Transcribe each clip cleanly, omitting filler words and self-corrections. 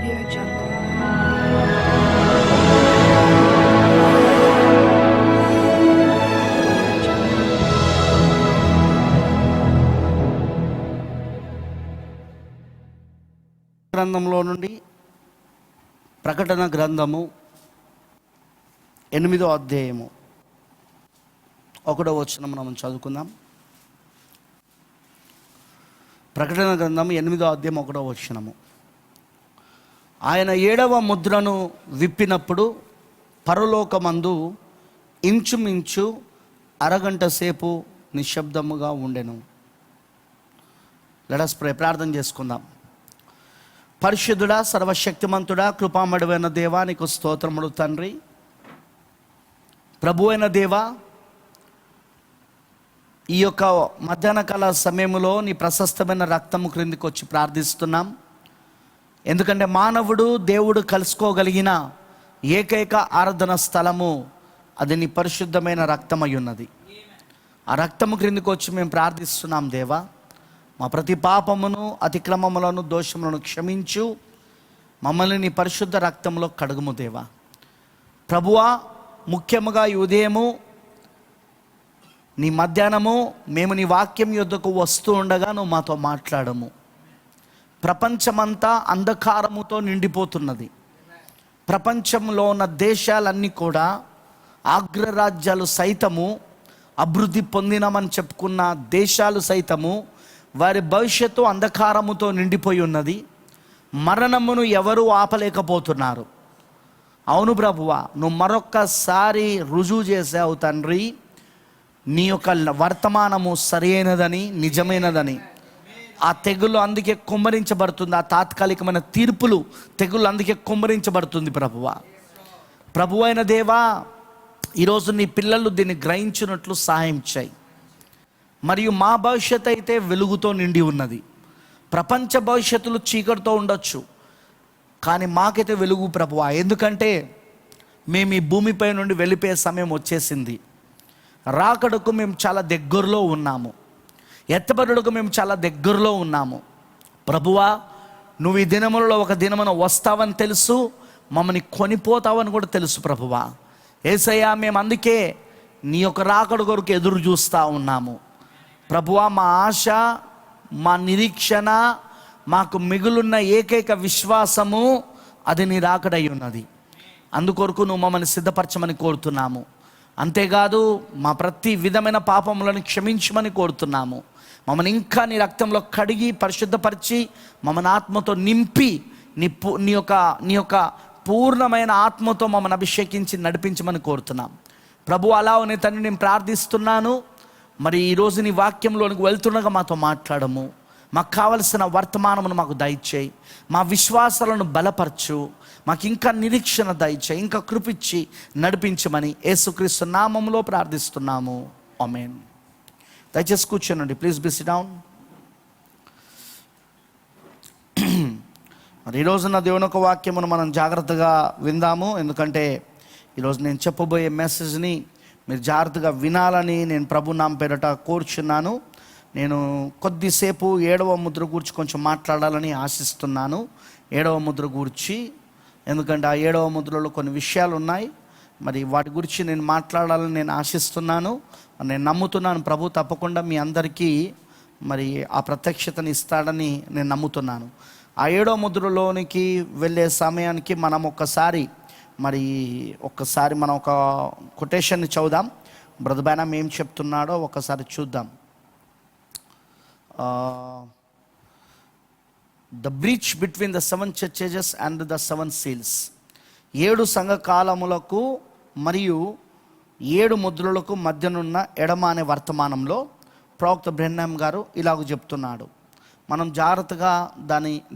Audio Jungle. గ్రంథంలో నుండి ప్రకటన గ్రంథము 8వ అధ్యాయము 1వ వచనం మనం చదువుకుందాం. ప్రకటన గ్రంథం 8వ అధ్యాయం 1వ వచనము. ఆయన 7వ ముద్రను విప్పినప్పుడు పరలోకమందు ఇంచుమించు అరగంట సేపు నిశ్శబ్దముగా ఉండెను. Let us pray. ప్రార్థన చేసుకుందాం. పరిశుద్ధుడా, సర్వశక్తిమంతుడా, కృపామయుడైన దేవా, నీకు స్తోత్రములు తండ్రి. ప్రభు అయిన దేవా, ఈ యొక్క మధ్యాహ్న కాల సమయంలో నీ ప్రశస్తమైన రక్తము క్రిందికి వచ్చి ప్రార్థిస్తున్నాం. ఎందుకంటే మానవుడు దేవుడు కలుసుకోగలిగిన ఏకైక ఆరాధన స్థలము అది నీ పరిశుద్ధమైన రక్తమై ఉన్నది. ఆ రక్తము క్రిందికి వచ్చి మేము ప్రార్థిస్తున్నాం దేవా. మా ప్రతి పాపమును, అతిక్రమములను, దోషములను క్షమించు. మమ్మల్ని నీ పరిశుద్ధ రక్తంలో కడుగుము దేవా. ప్రభువా, ముఖ్యముగా ఈ ఉదయము నీ మధ్యాహ్నము మేము నీ వాక్యం యొద్దకు వస్తూ ఉండగా నువ్వు మాతో మాట్లాడము. ప్రపంచమంతా అంధకారముతో నిండిపోతున్నది. ప్రపంచంలో ఉన్న దేశాలన్నీ కూడా, అగ్రరాజ్యాలు సైతము, అభివృద్ధి పొందినామని చెప్పుకున్న దేశాలు సైతము వారి భవిష్యత్తు అంధకారముతో నిండిపోయి ఉన్నది. మరణమును ఎవరు ఆపలేకపోతున్నారు. అవును ప్రభువా, నువ్వు మరొక్కసారి రుజువు చేసావు తండ్రి. నీ యొక్క వర్తమానము సరైనదని, నిజమైనదని. ఆ తెగులు అందుకే కుమ్మరించబడుతుంది. ఆ తాత్కాలికమైన తీర్పులు, తెగులు అందుకే కుమ్మరించబడుతుంది ప్రభువా. ప్రభు అయిన దేవా, ఈరోజు నీ పిల్లలు దీన్ని గ్రహించినట్లు సహాయం చేయి. మరియు మా భవిష్యత్తు అయితే వెలుగుతో నిండి ఉన్నది. ప్రపంచ భవిష్యత్తులు చీకటితో ఉండొచ్చు, కానీ మాకైతే వెలుగు ప్రభువా. ఎందుకంటే మేము ఈ భూమిపై నుండి వెళ్ళిపోయే సమయం వచ్చేసింది. రాకడకు మేము చాలా దగ్గరలో ఉన్నాము. ఎత్తబడుటకు మేము చాలా దగ్గరలో ఉన్నాము. ప్రభువా, నువ్వు ఈ దినములలో ఒక దినమున వస్తావని తెలుసు, మమ్మల్ని కొనిపోతావని కూడా తెలుసు ప్రభువా. యేసయ్యా, మేము అందుకే నీ యొక్క రాకడ కొరకు ఎదురు చూస్తూ ఉన్నాము ప్రభువా. మా ఆశ, మా నిరీక్షణ, మాకు మిగులున్న ఏకైక విశ్వాసము అది నీ రాకడై ఉన్నది. అందుకొరకు నువ్వు మమ్మల్ని సిద్ధపరచమని కోరుతున్నాము. అంతేకాదు మా ప్రతి విధమైన పాపములను క్షమించమని కోరుతున్నాము. మమ్మల్ని ఇంకా నీ రక్తంలో కడిగి పరిశుద్ధపరిచి మమ్మల్ని ఆత్మతో నింపి నీ యొక్క పూర్ణమైన ఆత్మతో మమ్మల్ని అభిషేకించి నడిపించమని కోరుతున్నాం ప్రభు. అలా నీ తండ్రి నేను ప్రార్థిస్తున్నాను. మరి ఈరోజు నీ వాక్యంలోనికి వెళ్తుండగా మాతో మాట్లాడము. మాకు కావలసిన వర్తమానమును మాకు దయచేయి. మా విశ్వాసాలను బలపరచు. మాకు ఇంకా నిరీక్షణ దయచేయి. ఇంకా కృపిచ్చి నడిపించమని యేసుక్రీస్తు నామములో ప్రార్థిస్తున్నాము. ఆమేన్. దయచేసి కూర్చోనండి. Please be sit down. మరి ఈరోజు నా దేవుని యొక్క వాక్యమును మనం జాగ్రత్తగా విందాము. ఎందుకంటే ఈరోజు నేను చెప్పబోయే మెసేజ్ని మీరు జాగ్రత్తగా వినాలని నేను ప్రభు నామ పేరట కోరుచున్నాను. నేను కొద్దిసేపు 7వ ముద్ర గురించి కొంచెం మాట్లాడాలని ఆశిస్తున్నాను. 7వ ముద్ర గురించి, ఎందుకంటే ఆ 7వ ముద్రలో కొన్ని విషయాలు ఉన్నాయి. మరి వాటి గురించి నేను మాట్లాడాలని నేను ఆశిస్తున్నాను. నేను నమ్ముతున్నాను ప్రభు తప్పకుండా మీ అందరికీ మరి ఆ ప్రత్యక్షతని ఇస్తాడని నేను నమ్ముతున్నాను. ఆ 7వ ముద్రలోనికి వెళ్ళే సమయానికి మనం ఒక్కసారి మనం ఒక కొటేషన్ని చదువుదాం. బ్రదర్ బైనామ్ ఏం చెప్తున్నాడో ఒకసారి చూద్దాం. The breach between the 7 churches and the 7 seals. 7 సంఘకాలములకు మరియు 7 ముద్రలకు మధ్యనున్న ఎడమ అనే వర్తమానంలో ప్రవక్త బ్రెన్హామ్ గారు ఇలాగ చెప్తున్నాడు. మనం జాగ్రత్తగా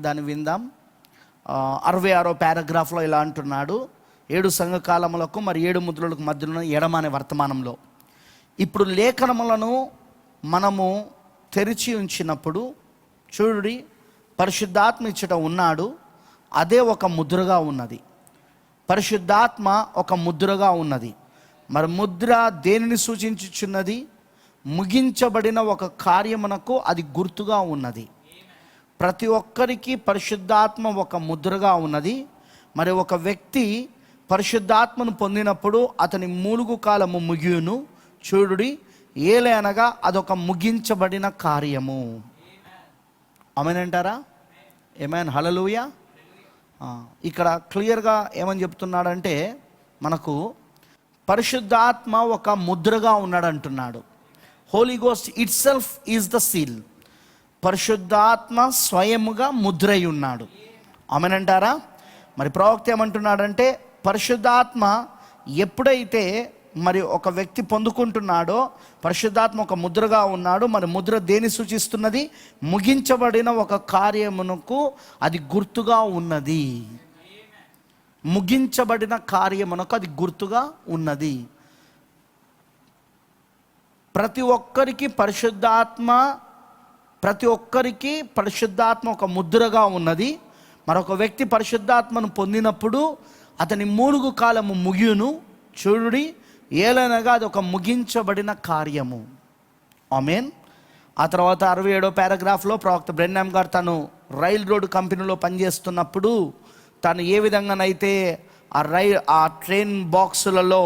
దాన్ని విందాం. 66వ పారాగ్రాఫ్లో ఇలా అంటున్నాడు. 7 సంఘకాలములకు మరి 7 ముద్రలకు మధ్యనున్న ఎడమ అనే వర్తమానంలో, ఇప్పుడు లేఖనములను మనము తెరిచి ఉంచినప్పుడు చూడుడి, పరిశుద్ధాత్మ ఇచ్చట ఉన్నాడు. అదే ఒక ముద్రగా ఉన్నది. పరిశుద్ధాత్మ ఒక ముద్రగా ఉన్నది. మరి ముద్ర దేనిని సూచించుచున్నది? ముగించబడిన ఒక కార్యమునకు అది గుర్తుగా ఉన్నది. ప్రతి ఒక్కరికి పరిశుద్ధాత్మ ఒక ముద్రగా ఉన్నది. మరి ఒక వ్యక్తి పరిశుద్ధాత్మను పొందినప్పుడు అతని మూలుగు కాలము ముగియును చూడుడి, ఏలనగా అదొక ముగించబడిన కార్యము. ఆమేనంటారా? ఆమేన్, హల్లెలూయా. ఇక్కడ క్లియర్గా ఏమని చెప్తున్నాడంటే, మనకు పరిశుద్ధాత్మ ఒక ముద్రగా ఉన్నాడు అంటున్నాడు. Holy ghost itself is the seal. పరిశుద్ధాత్మ స్వయముగా ముద్రై ఉన్నాడు. ఆమేనంటారా? మరి ప్రవక్త ఏమంటున్నాడంటే, పరిశుద్ధాత్మ ఎప్పుడైతే మరి ఒక వ్యక్తి పొందుకుంటున్నాడో, పరిశుద్ధాత్మ ఒక ముద్రగా ఉన్నాడు. మరి ముద్ర దేని సూచిస్తున్నది? ముగించబడిన ఒక కార్యమునకు అది గుర్తుగా ఉన్నది. ముగించబడిన కార్యమునకు అది గుర్తుగా ఉన్నది. ప్రతి ఒక్కరికి పరిశుద్ధాత్మ ఒక ముద్రగా ఉన్నది. మరొక వ్యక్తి పరిశుద్ధాత్మను పొందినప్పుడు అతని మూలుగు కాలము ముగియును చూడుడి, ఏలనగా అది ఒక ముగించబడిన కార్యము. ఆమేన్. ఆ తర్వాత 67వ పారాగ్రాఫ్లో ప్రవక్త బ్రెన్హామ్ గారు తను రైల్ రోడ్ కంపెనీలో పనిచేస్తున్నప్పుడు తను ఏ విధంగానైతే ఆ ట్రైన్ బాక్సులలో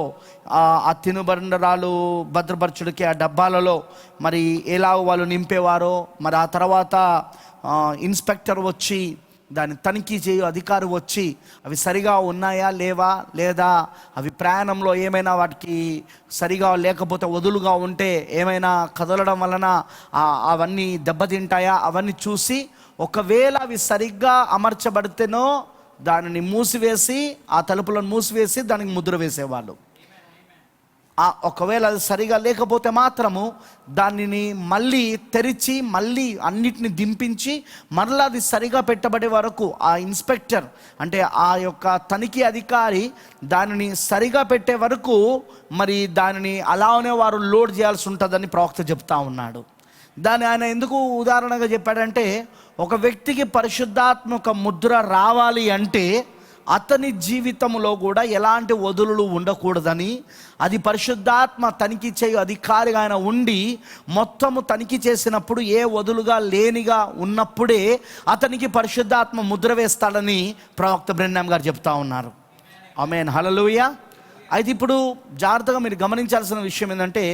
ఆ తినుబండరాలు భద్రపరచుడికి ఆ డబ్బాలలో మరి ఎలా వాళ్ళు నింపేవారో, మరి ఆ తర్వాత ఇన్స్పెక్టర్ వచ్చి దాన్ని తనిఖీ చేయు అధికారి వచ్చి అవి సరిగా ఉన్నాయా లేవా, లేదా అవి ప్రయాణంలో ఏమైనా వాటికి సరిగా లేకపోతే వదులుగా ఉంటే ఏమైనా కదలడం వలన అవన్నీ దెబ్బతింటాయా, అవన్నీ చూసి ఒకవేళ అవి సరిగ్గా అమర్చబడితేనో దానిని మూసివేసి, ఆ తలుపులను మూసివేసి దానికి ముద్ర వేసేవాళ్ళు. ఒకవేళ అది సరిగా లేకపోతే మాత్రము దానిని మళ్ళీ తెరిచి మళ్ళీ అన్నిటిని దింపించి మరలా అది సరిగా పెట్టబడే వరకు ఆ ఇన్స్పెక్టర్ అంటే ఆ యొక్క తనిఖీ అధికారి దానిని సరిగా పెట్టే వరకు మరి దానిని అలానే వారు లోడ్ చేయాల్సి ఉంటుందని ప్రవక్త చెప్తా ఉన్నాడు. దాన్ని ఆయన ఎందుకు ఉదాహరణగా చెప్పాడంటే, ఒక వ్యక్తికి పరిశుద్ధాత్మ ఒక ముద్ర రావాలి అంటే అతని జీవితంలో కూడా ఎలాంటి వదులులు ఉండకూడదని, అది పరిశుద్ధాత్మ తనిఖీ చేయు అధికారిగా ఆయన ఉండి మొత్తము తనిఖీ చేసినప్పుడు ఏ వదులుగా లేనిగా ఉన్నప్పుడే అతనికి పరిశుద్ధాత్మ ముద్ర వేస్తాడని ప్రవక్త బ్రెన్హామ్ గారు చెప్తా ఉన్నారు. ఆమేన్, హల్లెలూయా. అయితే ఇప్పుడు జాగ్రత్తగా మీరు గమనించాల్సిన విషయం ఏంటంటే,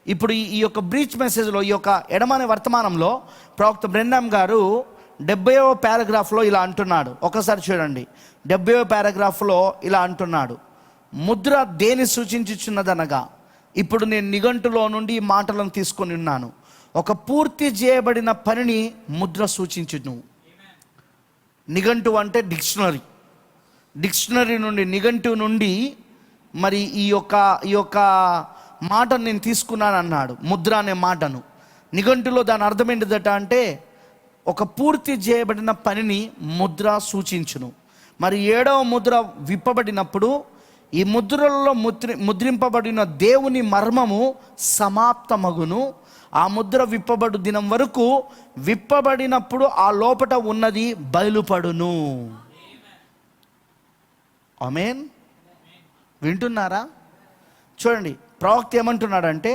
ఇప్పుడు ఈ యొక్క బ్రీచ్ మెసేజ్లో, ఈ యొక్క ఎడమనే వర్తమానంలో ప్రవక్త బ్రెన్హామ్ గారు 70వ పారాగ్రాఫ్లో ఇలా అంటున్నాడు. ఒకసారి చూడండి, 70వ పారాగ్రాఫ్లో ఇలా అంటున్నాడు, ముద్ర దేని సూచించుచున్నదనగా, ఇప్పుడు నేను నిఘంటులో నుండి ఈ మాటలను తీసుకొని ఉన్నాను, ఒక పూర్తి చేయబడిన పనిని ముద్ర సూచించును. నిఘంటు అంటే డిక్షనరీ నుండి, నిఘంటు నుండి మరి ఈ యొక్క మాటను నేను తీసుకున్నాను అన్నాడు. ముద్ర అనే మాటను నిఘంటులో దాని అర్థం ఏంటిదట అంటే, ఒక పూర్తి చేయబడిన పనిని ముద్ర సూచించును. మరి 7వ ముద్ర విప్పబడినప్పుడు ఈ ముద్రలలో ముద్రింపబడిన దేవుని మర్మము సమాప్తమగును. ఆ ముద్ర విప్పబడు దినం వరకు విప్పబడినప్పుడు ఆ లోపట ఉన్నది బయలుపడును. ఆమేన్. వింటున్నారా? చూడండి, ప్రవక్త ఏమంటున్నాడంటే,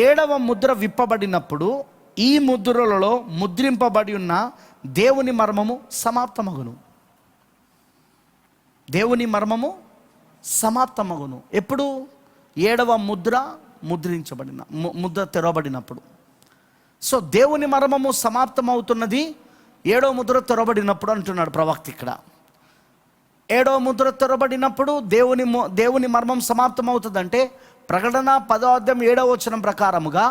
7వ ముద్ర విప్పబడినప్పుడు ఈ ముద్రలలో ముద్రింపబడి ఉన్న దేవుని మర్మము సమాప్తమగును. దేవుని మర్మము సమాప్తమగును. ఎప్పుడు? 7వ ముద్ర ముద్ర తెరవబడినప్పుడు. సో దేవుని మర్మము సమాప్తమవుతున్నది 7వ ముద్ర తెరవబడినప్పుడు అంటున్నాడు ప్రవక్త ఇక్కడ. 7వ ముద్ర తెరవబడినప్పుడు దేవుని మర్మం సమాప్తమవుతుందంటే, ప్రకటన 10వ అధ్యాయం 7వ వచనం ప్రకారముగా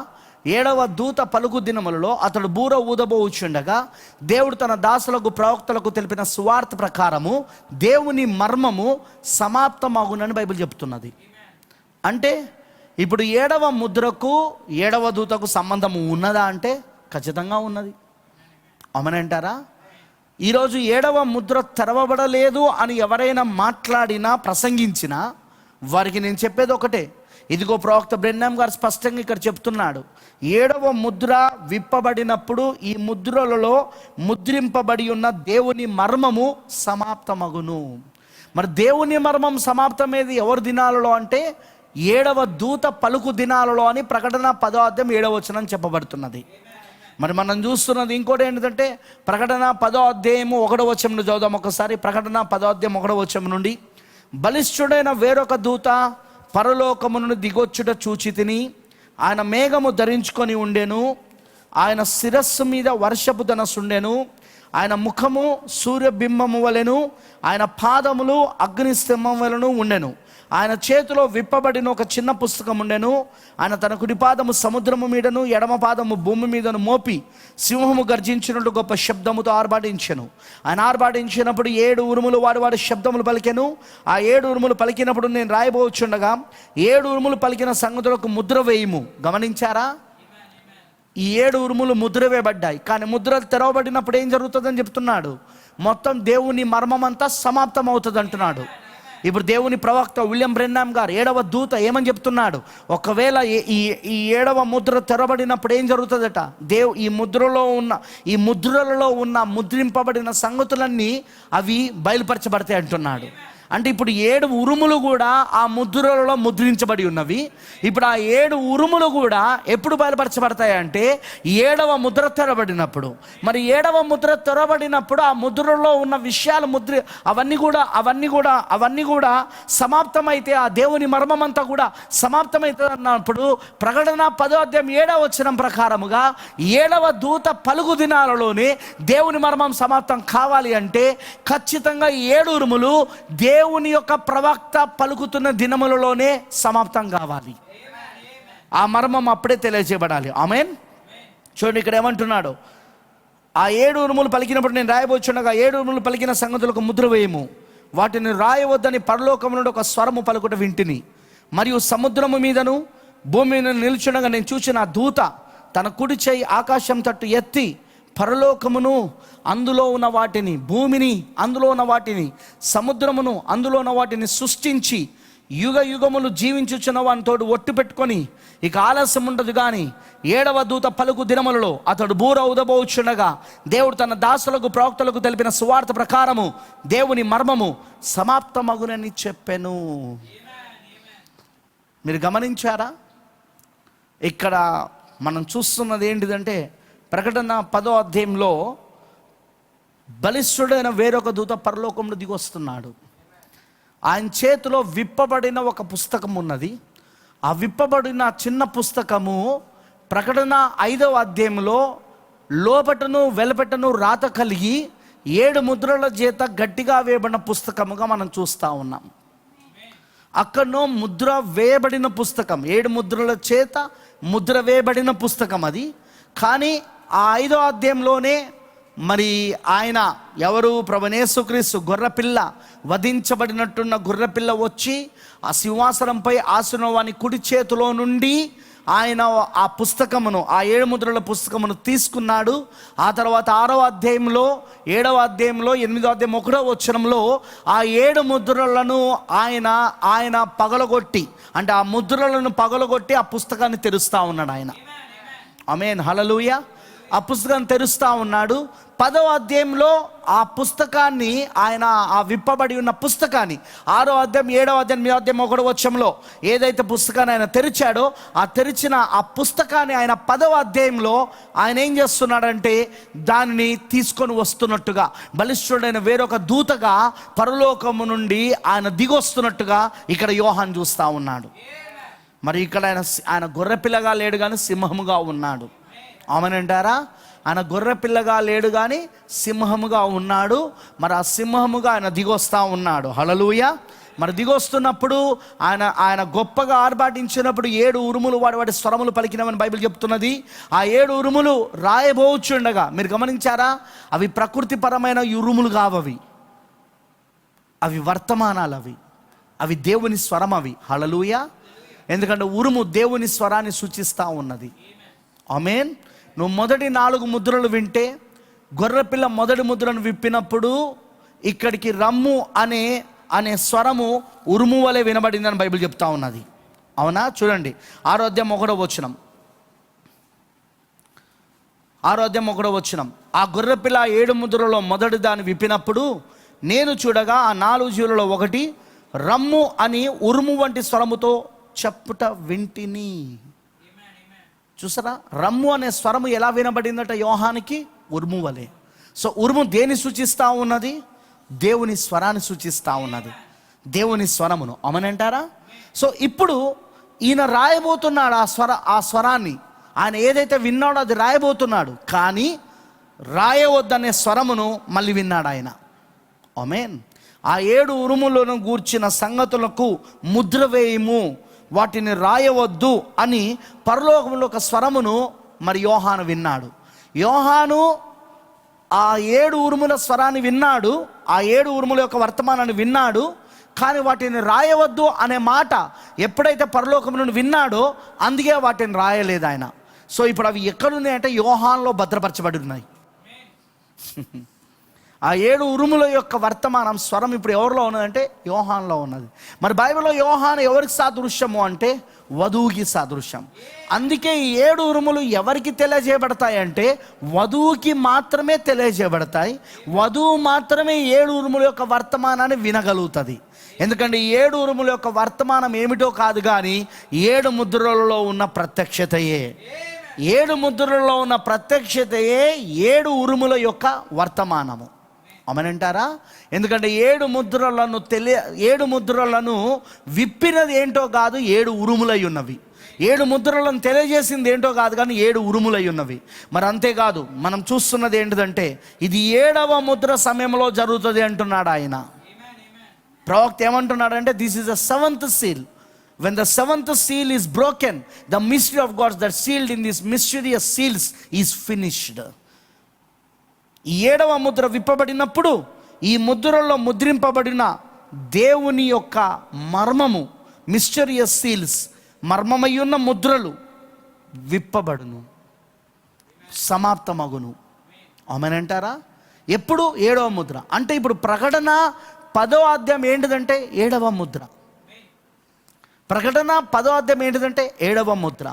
7వ దూత పలుకు దినములలో అతడు బూర ఊదబోచుండగా దేవుడు తన దాసులకు ప్రవక్తలకు తెలిపిన సువార్త ప్రకారము దేవుని మర్మము సమాప్తమగునని బైబిల్ చెప్తున్నది. అంటే ఇప్పుడు 7వ ముద్రకు 7వ దూతకు సంబంధం ఉన్నదా అంటే ఖచ్చితంగా ఉన్నది. అవునంటారా? ఈరోజు 7వ ముద్ర తెరవబడలేదు అని ఎవరైనా మాట్లాడినా, ప్రసంగించినా వారికి నేను చెప్పేది ఒకటే, ఇదిగో ప్రవక్త బ్రెన్హామ్ గారు స్పష్టంగా ఇక్కడ చెప్తున్నాడు, 7వ ముద్ర విప్పబడినప్పుడు ఈ ముద్రలలో ముద్రింపబడి ఉన్న దేవుని మర్మము సమాప్తమగును. మరి దేవుని మర్మం సమాప్తమేది ఎవరి దినాలలో అంటే 7వ దూత పలుకు దినాలలో అని ప్రకటన 10వ అధ్యాయం 7వ వచనం చెప్పబడుతున్నది. మరి మనం చూస్తున్నది ఇంకోటి ఏంటంటే ప్రకటన 10వ అధ్యాయము 1వ వచనం చదువుదాం ఒకసారి. ప్రకటన 10వ అధ్యాయం 1వ వచనం నుండి, బలిష్ఠుడైన వేరొక దూత పరలోకము నుండి దిగొచ్చుట చూచితిని. ఆయన మేఘము ధరించుకొని ఉండెను, ఆయన శిరస్సు మీద వర్షపు ధనస్సుండెను, ఆయన ముఖము సూర్యబింబము వలెను, ఆయన పాదములు అగ్నిస్తంభం వలెను ఉండెను. ఆయన చేతిలో విప్పబడిన ఒక చిన్న పుస్తకం ఉండెను. ఆయన తన కుడి పాదము సముద్రము మీదను ఎడమ పాదము భూమి మీదను మోపి సింహము గర్జించినట్టు గొప్ప శబ్దముతో ఆర్భాటించెను. ఆయన ఆర్భాటించినప్పుడు 7 ఉరుములు వాడి శబ్దములు పలికెను. ఆ 7 ఉరుములు పలికినప్పుడు నేను రాయబోచుండగా 7 ఉరుములు పలికిన సంగతులకు ముద్ర వేయుము. గమనించారా? ఈ 7 ఉరుములు ముద్ర వేయబడ్డాయి. కానీ ముద్రలు తెరవబడినప్పుడు ఏం జరుగుతుందని చెప్తున్నాడు? మొత్తం దేవుని మర్మమంతా సమాప్తం అవుతుంది అంటున్నాడు. ఇప్పుడు దేవుని ప్రవక్త విలియం బ్రెన్నాం గారు 7వ దూత ఏమని చెప్తున్నాడు? ఒకవేళ ఈ 7వ ముద్ర తెరబడినప్పుడు ఏం జరుగుతుందట? ఈ ముద్రలలో ఉన్న ముద్రింపబడిన సంగతులన్నీ అవి బయలుపరచబడతాయి అంటున్నాడు. అంటే ఇప్పుడు 7 ఉరుములు కూడా ఆ ముద్రలలో ముద్రించబడి ఉన్నవి. ఇప్పుడు ఆ 7 ఉరుములు కూడా ఎప్పుడు బయలుపరచబడతాయి అంటే 7వ ముద్ర తెరబడినప్పుడు. మరి 7వ ముద్ర తెరబడినప్పుడు ఆ ముద్రలో ఉన్న విషయాలు అవన్నీ కూడా సమాప్తమైతే, ఆ దేవుని మర్మమంతా కూడా సమాప్తమైతే అన్నప్పుడు ప్రకటన 10వ అధ్యాయం 7వ వచనం ప్రకారముగా 7వ దూత పలుకు దినాలలోనే దేవుని మర్మం సమాప్తం కావాలి అంటే ఖచ్చితంగా 7 ఉరుములు దేవుని యొక్క ప్రవక్త పలుకుతున్న దినములలోనే సమాప్తం కావాలి. ఆ మర్మం అప్పుడే తెలియజేయబడాలి. ఆమేన్. చూడండి ఇక్కడ ఏమంటున్నాడు? ఆ 7 ఉరుములు పలికినప్పుడు నేను రాయబోచుండగా 7 ఉరుములు పలికిన సంగతులకు ముద్ర వేయము, వాటిని రాయవద్దని పరలోకము నుండి ఒక స్వరము పలుకుట వింటిని. మరియు సముద్రము మీదను భూమి మీద నిల్చుండగా నేను చూసిన ఆ దూత తన కుడి చేయి ఆకాశం తట్టు ఎత్తి పరలోకమును అందులో ఉన్న వాటిని, భూమిని అందులో ఉన్న వాటిని, సముద్రమును అందులో ఉన్న వాటిని సృష్టించి యుగ యుగములు జీవించుచున్న వాని తోడు ఒట్టు పెట్టుకొని ఇక ఆలస్యం ఉండదు కానీ 7వ దూత పలుకు దినములలో అతడు బూర ఊదబోచుండగా దేవుడు తన దాసులకు ప్రవక్తలకు తెలిపిన సువార్త ప్రకారము దేవుని మర్మము సమాప్తమగునని చెప్పెను. మీరు గమనించారా? ఇక్కడ మనం చూస్తున్నది ఏంటిదంటే ప్రకటన 10వ అధ్యాయంలో బలిష్ఠుడైన వేరొక దూత పరలోకంలో దిగొస్తున్నాడు. ఆయన చేతిలో విప్పబడిన ఒక పుస్తకం ఉన్నది. ఆ విప్పబడిన చిన్న పుస్తకము ప్రకటన 5వ అధ్యాయంలో లోపటను వెలపటను రాత కలిగి 7 ముద్రల చేత గట్టిగా వేయబడిన పుస్తకముగా మనం చూస్తూ ఉన్నాం. అక్కడనో ముద్ర వేయబడిన పుస్తకం, 7 ముద్రల చేత ముద్ర వేయబడిన పుస్తకం అది. కానీ ఆ 5వ అధ్యాయంలోనే మరి ఆయన ఎవరు? ప్రభువైన యేసుక్రీస్తు గొర్రెపిల్ల, వధించబడినట్టున్న గొర్రెపిల్ల వచ్చి ఆ సింహాసనంపై ఆసీనుని కుడి చేతిలో నుండి ఆయన ఆ పుస్తకమును, ఆ 7 ముద్రల పుస్తకమును తీసుకున్నాడు. ఆ తర్వాత 6వ అధ్యాయంలో 7వ అధ్యాయంలో 8వ అధ్యాయం 1వ వచనంలో ఆ 7 ముద్రలను ఆయన పగలగొట్టి, అంటే ఆ ముద్రలను పగలగొట్టి ఆ పుస్తకాన్ని తెరుస్తూ ఉన్నాడు ఆయన. ఆమేన్, హల్లెలూయా. ఆ పుస్తకాన్ని తెరుస్తూ ఉన్నాడు. 10వ అధ్యాయంలో ఆ పుస్తకాన్ని ఆయన, ఆ విప్పబడి ఉన్న పుస్తకాన్ని 6వ అధ్యాయం 7వ అధ్యాయం 8వ అధ్యాయం 1వ వచనంలో ఏదైతే పుస్తకాన్ని ఆయన తెరిచాడో ఆ తెరిచిన ఆ పుస్తకాన్ని ఆయన 10వ అధ్యాయంలో ఆయన ఏం చేస్తున్నాడంటే దానిని తీసుకొని వస్తున్నట్టుగా, బలిష్ఠుడైన వేరొక దూతగా పరలోకము నుండి ఆయన దిగొస్తున్నట్టుగా ఇక్కడ యోహాను చూస్తూ ఉన్నాడు. మరి ఇక్కడ ఆయన గొర్రెపిల్లగా లేడు కానీ సింహముగా ఉన్నాడు. ఆమేనంటారా? ఆయన గొర్రెపిల్లగా లేడు కానీ సింహముగా ఉన్నాడు. మరి ఆ సింహముగా ఆయన దిగొస్తా ఉన్నాడు. హల్లెలూయా. మరి దిగొస్తున్నప్పుడు ఆయన గొప్పగా ఆర్భాటించినప్పుడు 7 ఉరుములు వాడి స్వరములు పలికినవని బైబిల్ చెప్తున్నది. ఆ 7 ఉరుములు రాయబోచుండగా మీరు గమనించారా? అవి ప్రకృతిపరమైన ఉరుములు కావవి, అవి వర్తమానాలు, అవి దేవుని స్వరం అవి. హల్లెలూయా. ఎందుకంటే ఉరుము దేవుని స్వరాన్ని సూచిస్తూ ఉన్నది. ఆమేన్. నువ్వు మొదటి 4 ముద్రలు వింటే, గొర్రెపిల్ల మొదటి ముద్రను విప్పినప్పుడు ఇక్కడికి రమ్ము అనే స్వరము ఉరుము వలె వినబడిందని బైబిల్ చెప్తా ఉన్నది. అవునా? చూడండి 6వ అధ్యాయం 1వ వచనం. 6వ అధ్యాయం 1వ వచనం. ఆ గొర్రెపిల్ల 7 ముద్రలో మొదటి దాన్ని విప్పినప్పుడు నేను చూడగా ఆ 4 జీవులలో ఒకటి రమ్ము అని ఉరుము వంటి స్వరముతో చెప్పుట వింటిని. చూసారా, రమ్ము అనే స్వరము ఎలా వినబడిందట యోహానికి? ఉరుము వలె. సో ఉరుము దేని సూచిస్తూ ఉన్నది? దేవుని స్వరాన్ని సూచిస్తూ ఉన్నది, దేవుని స్వరమును. అమనంటారా? సో ఇప్పుడు ఈయన రాయబోతున్నాడు ఆ స్వరాన్ని. ఆయన ఏదైతే విన్నాడో అది రాయబోతున్నాడు, కానీ రాయవద్దనే స్వరమును మళ్ళీ విన్నాడు ఆయన. ఆమేన్. ఆ 7 ఉరుములను గూర్చిన సంగతులకు ముద్ర వేయము, వాటిని రాయవద్దు అని పరలోకంలో ఒక స్వరమును మరి యోహాను విన్నాడు. యోహాను ఆ 7 ఉరుముల స్వరాన్ని విన్నాడు, ఆ 7 ఉరుముల యొక్క వర్తమానాన్ని విన్నాడు. కానీ వాటిని రాయవద్దు అనే మాట ఎప్పుడైతే పరలోకం నుండి విన్నాడో అందుకే వాటిని రాయలేదు ఆయన. సో ఇప్పుడు అవి ఎక్కడున్నాయంటే యోహాన్లో భద్రపరచబడి ఉన్నాయి. ఆ 7 ఉరుముల యొక్క వర్తమానం స్వరం ఇప్పుడు ఎవరిలో ఉన్నదంటే యోహాన్లో ఉన్నది. మరి బైబిల్లో యోహాను ఎవరికి సాదృశ్యము అంటే వధువుకి సాదృశ్యం. అందుకే ఈ 7 ఉరుములు ఎవరికి తెలియజేయబడతాయంటే వధువుకి మాత్రమే తెలియజేయబడతాయి. వధువు మాత్రమే 7 ఉరుముల యొక్క వర్తమానాన్ని వినగలుగుతుంది. ఎందుకంటే 7 ఉరుముల యొక్క వర్తమానం ఏమిటో కాదు, కానీ 7 ముద్రలలో ఉన్న ప్రత్యక్షతయే. 7 ముద్రలలో ఉన్న ప్రత్యక్షతయే 7 ఉరుముల యొక్క వర్తమానము. అమనంటారా? ఎందుకంటే 7 ముద్రలను విప్పినది ఏంటో కాదు, 7 ఉరుములై ఉన్నవి. 7 ముద్రలను తెలియజేసింది ఏంటో కాదు, కానీ 7 ఉరుములై ఉన్నవి. మరి అంతేకాదు, మనం చూస్తున్నది ఏంటిదంటే ఇది 7వ ముద్ర సమయంలో జరుగుతుంది అంటున్నాడు ఆయన. ప్రవక్త ఏమంటున్నాడంటే this is the 7th seal. When the 7th seal is broken, the mystery of God that sealed in these mysterious seals is finished. ఈ 7వ ముద్ర విప్పబడినప్పుడు ఈ ముద్రలో ముద్రింపబడిన దేవుని యొక్క మర్మము, మిస్టీరియస్ సీల్స్, మర్మమయ్యున్న ముద్రలు విప్పబడును, సమాప్తమగును. ఆమేనంటారా? ఎప్పుడు? 7వ ముద్ర. అంటే ఇప్పుడు ప్రకటన 10వ అధ్యాయం ఏంటిదంటే 7వ ముద్ర. ప్రకటన 10వ అధ్యాయం ఏంటిదంటే 7వ ముద్ర.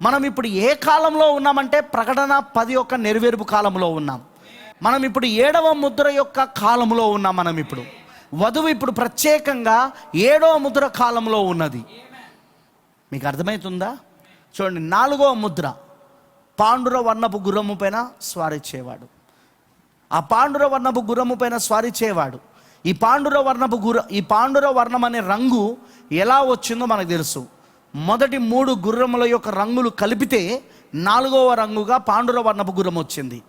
మనం ఇప్పుడు ఏ కాలంలో ఉన్నామంటే ప్రకటన 10 యొక్క నెరవేర్పు కాలంలో ఉన్నాం. మనం ఇప్పుడు 7వ ముద్ర యొక్క కాలంలో ఉన్నాం. మనం ఇప్పుడు వధువు ఇప్పుడు ప్రత్యేకంగా 7వ ముద్ర కాలంలో ఉన్నది. మీకు అర్థమవుతుందా? చూడండి, 4వ ముద్ర పాండుర వర్ణపు గుర్రము పైన స్వారీ చేయవాడు. ఆ పాండుర వర్ణపు గుర్రము పైన స్వారీ చేయవాడు. ఈ పాండుర వర్ణం అనే రంగు ఎలా వచ్చిందో మనకు తెలుసు. మొదటి 3 గుర్రముల యొక్క రంగులు కలిపితే 4వ రంగుగా పాండుర వర్ణపు గుర్రం వచ్చింది.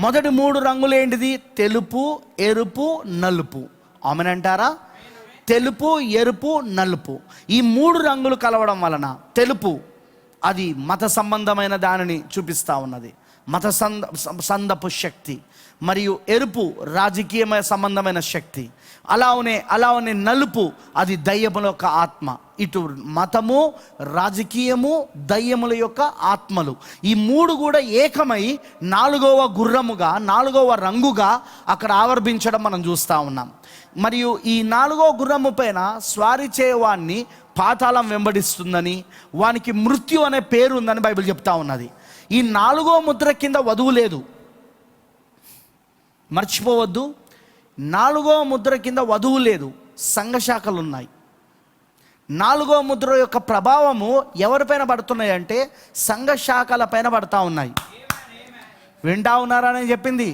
మొదటి 3 రంగులు ఏంటిది? తెలుపు, ఎరుపు, నలుపు. ఆమేనంటారా? తెలుపు, ఎరుపు, నలుపు. ఈ 3 రంగులు కలవడం వలన తెలుపు అది మత సంబంధమైన దానిని చూపిస్తూ ఉన్నది, మత సందపు శక్తి. మరియు ఎరుపు రాజకీయమైన సంబంధమైన శక్తి. అలానే నలుపు అది దయ్యముల యొక్క ఆత్మ. ఇటు మతము, రాజకీయము, దయ్యముల యొక్క ఆత్మలు, ఈ 3 కూడా ఏకమై 4వ గుర్రముగా, 4వ రంగుగా అక్కడ ఆవర్భించడం మనం చూస్తూ ఉన్నాం. మరియు ఈ 4వ గుర్రము పైన స్వారీ చేయవాన్ని పాతాళం వెంబడిస్తుందని, వానికి మృత్యు అనే పేరు ఉందని బైబిల్ చెప్తా ఉన్నది. ఈ 4వ ముద్ర కింద వధువు లేదు, మర్చిపోవద్దు. 4వ ముద్ర కింద వధువు లేదు, సంఘశాఖలు ఉన్నాయి. 4వ ముద్ర యొక్క ప్రభావము ఎవరిపైన పడుతున్నాయి అంటే సంఘశాఖల పైన పడతా ఉన్నాయి. వింటా ఉన్నారా నేను చెప్పింది?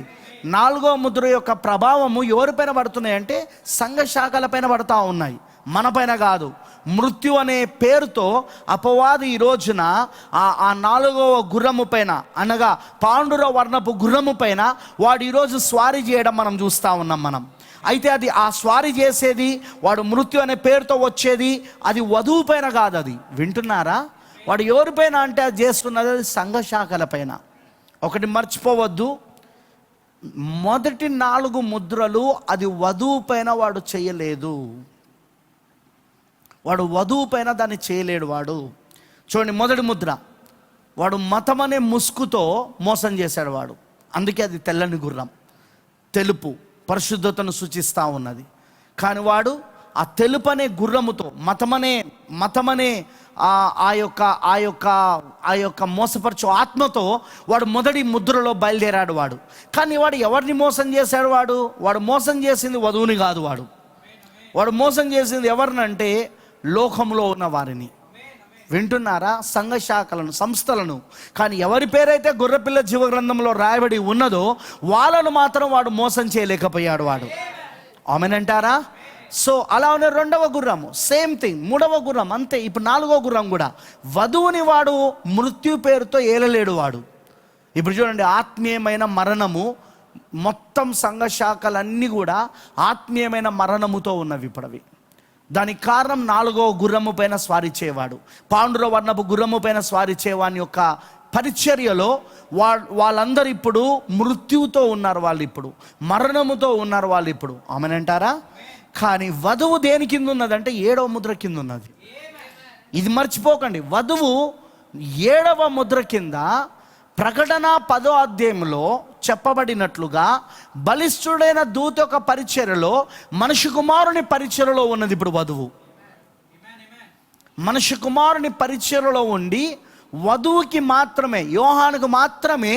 4వ ముద్ర యొక్క ప్రభావము ఎవరిపైన పడుతున్నాయి అంటే సంఘశాఖల పైన పడతా ఉన్నాయి, మన పైన కాదు. మృత్యు అనే పేరుతో అపవాది ఈ రోజున ఆ 4వ గుర్రము పైన, అనగా పాండుర వర్ణపు గుర్రము పైన వాడు ఈరోజు స్వారీ చేయడం మనం చూస్తూ ఉన్నాం మనం. అయితే అది ఆ స్వారీ చేసేది, వాడు మృత్యు అనే పేరుతో వచ్చేది, అది వధువు పైన కాదు. అది వింటున్నారా? వాడు ఎవరిపైన అంటే అది చేస్తున్నది అది సంఘశాఖల పైన. ఒకటి మర్చిపోవద్దు, మొదటి 4 ముద్రలు అది వధువు పైన వాడు చేయలేదు, వాడు వధువు పైన దాన్ని చేయలేడు వాడు. చూడండి, మొదటి ముద్ర వాడు మతం అనే ముసుగుతో మోసం చేశాడు వాడు. అందుకే అది తెల్లని గుర్రం, తెలుపు పరిశుద్ధతను సూచిస్తూ ఉన్నది. కానీ వాడు ఆ తెలుపు అనే గుర్రముతో మతమనే ఆ యొక్క మోసపరచు ఆత్మతో వాడు మొదటి ముద్రలో బయలుదేరాడు వాడు. కానీ వాడు ఎవరిని మోసం చేశాడు? వాడు మోసం చేసింది వధువుని కాదు. వాడు మోసం చేసింది ఎవరినంటే లోకంలో ఉన్న వారిని. వింటున్నారా? సంఘ శాఖలను, సంస్థలను. కానీ ఎవరి పేరైతే గొర్రెపిల్ల జీవ గ్రంథంలో రాయబడి ఉన్నదో వాళ్ళను మాత్రం వాడు మోసం చేయలేకపోయాడు వాడు. ఆమెనంటారా? సో అలా ఉన్న రెండవ గుర్రము సేమ్ థింగ్, మూడవ గుర్రం అంతే. ఇప్పుడు నాలుగవ గుర్రం కూడా వధువుని వాడు మృత్యు పేరుతో ఏలలేడు వాడు. ఇప్పుడు చూడండి, ఆత్మీయమైన మరణము, మొత్తం సంఘ శాఖలన్నీ కూడా ఆత్మీయమైన మరణముతో ఉన్నవి ఇప్పుడు అవి. దానికి కారణం నాలుగవ గుర్రము పైన స్వారీ చేయవాడు, పాండుర వర్ణపు గుర్రము పైన స్వారీ చేయవాని యొక్క పరిచర్యలో వాళ్ళందరూ ఇప్పుడు మృత్యువుతో ఉన్నారు, వాళ్ళు ఇప్పుడు మరణముతో ఉన్నారు వాళ్ళు ఇప్పుడు. ఆమెనంటారా? కానీ వధువు దేని కింద ఉన్నదంటే 7వ ముద్ర కింద ఉన్నది. ఇది మర్చిపోకండి. వధువు 7వ ముద్ర కింద ప్రకటన 10వ అధ్యాయంలో చెప్పబడినట్లుగా బలిష్ఠుడైన దూత యొక్క పరిచర్యలో మనిషి కుమారుని పరిచర్యలో ఉన్నది ఇప్పుడు వధువు. మనిషి కుమారుని పరిచర్యలో ఉండి వధువుకి మాత్రమే, యోహానుకు మాత్రమే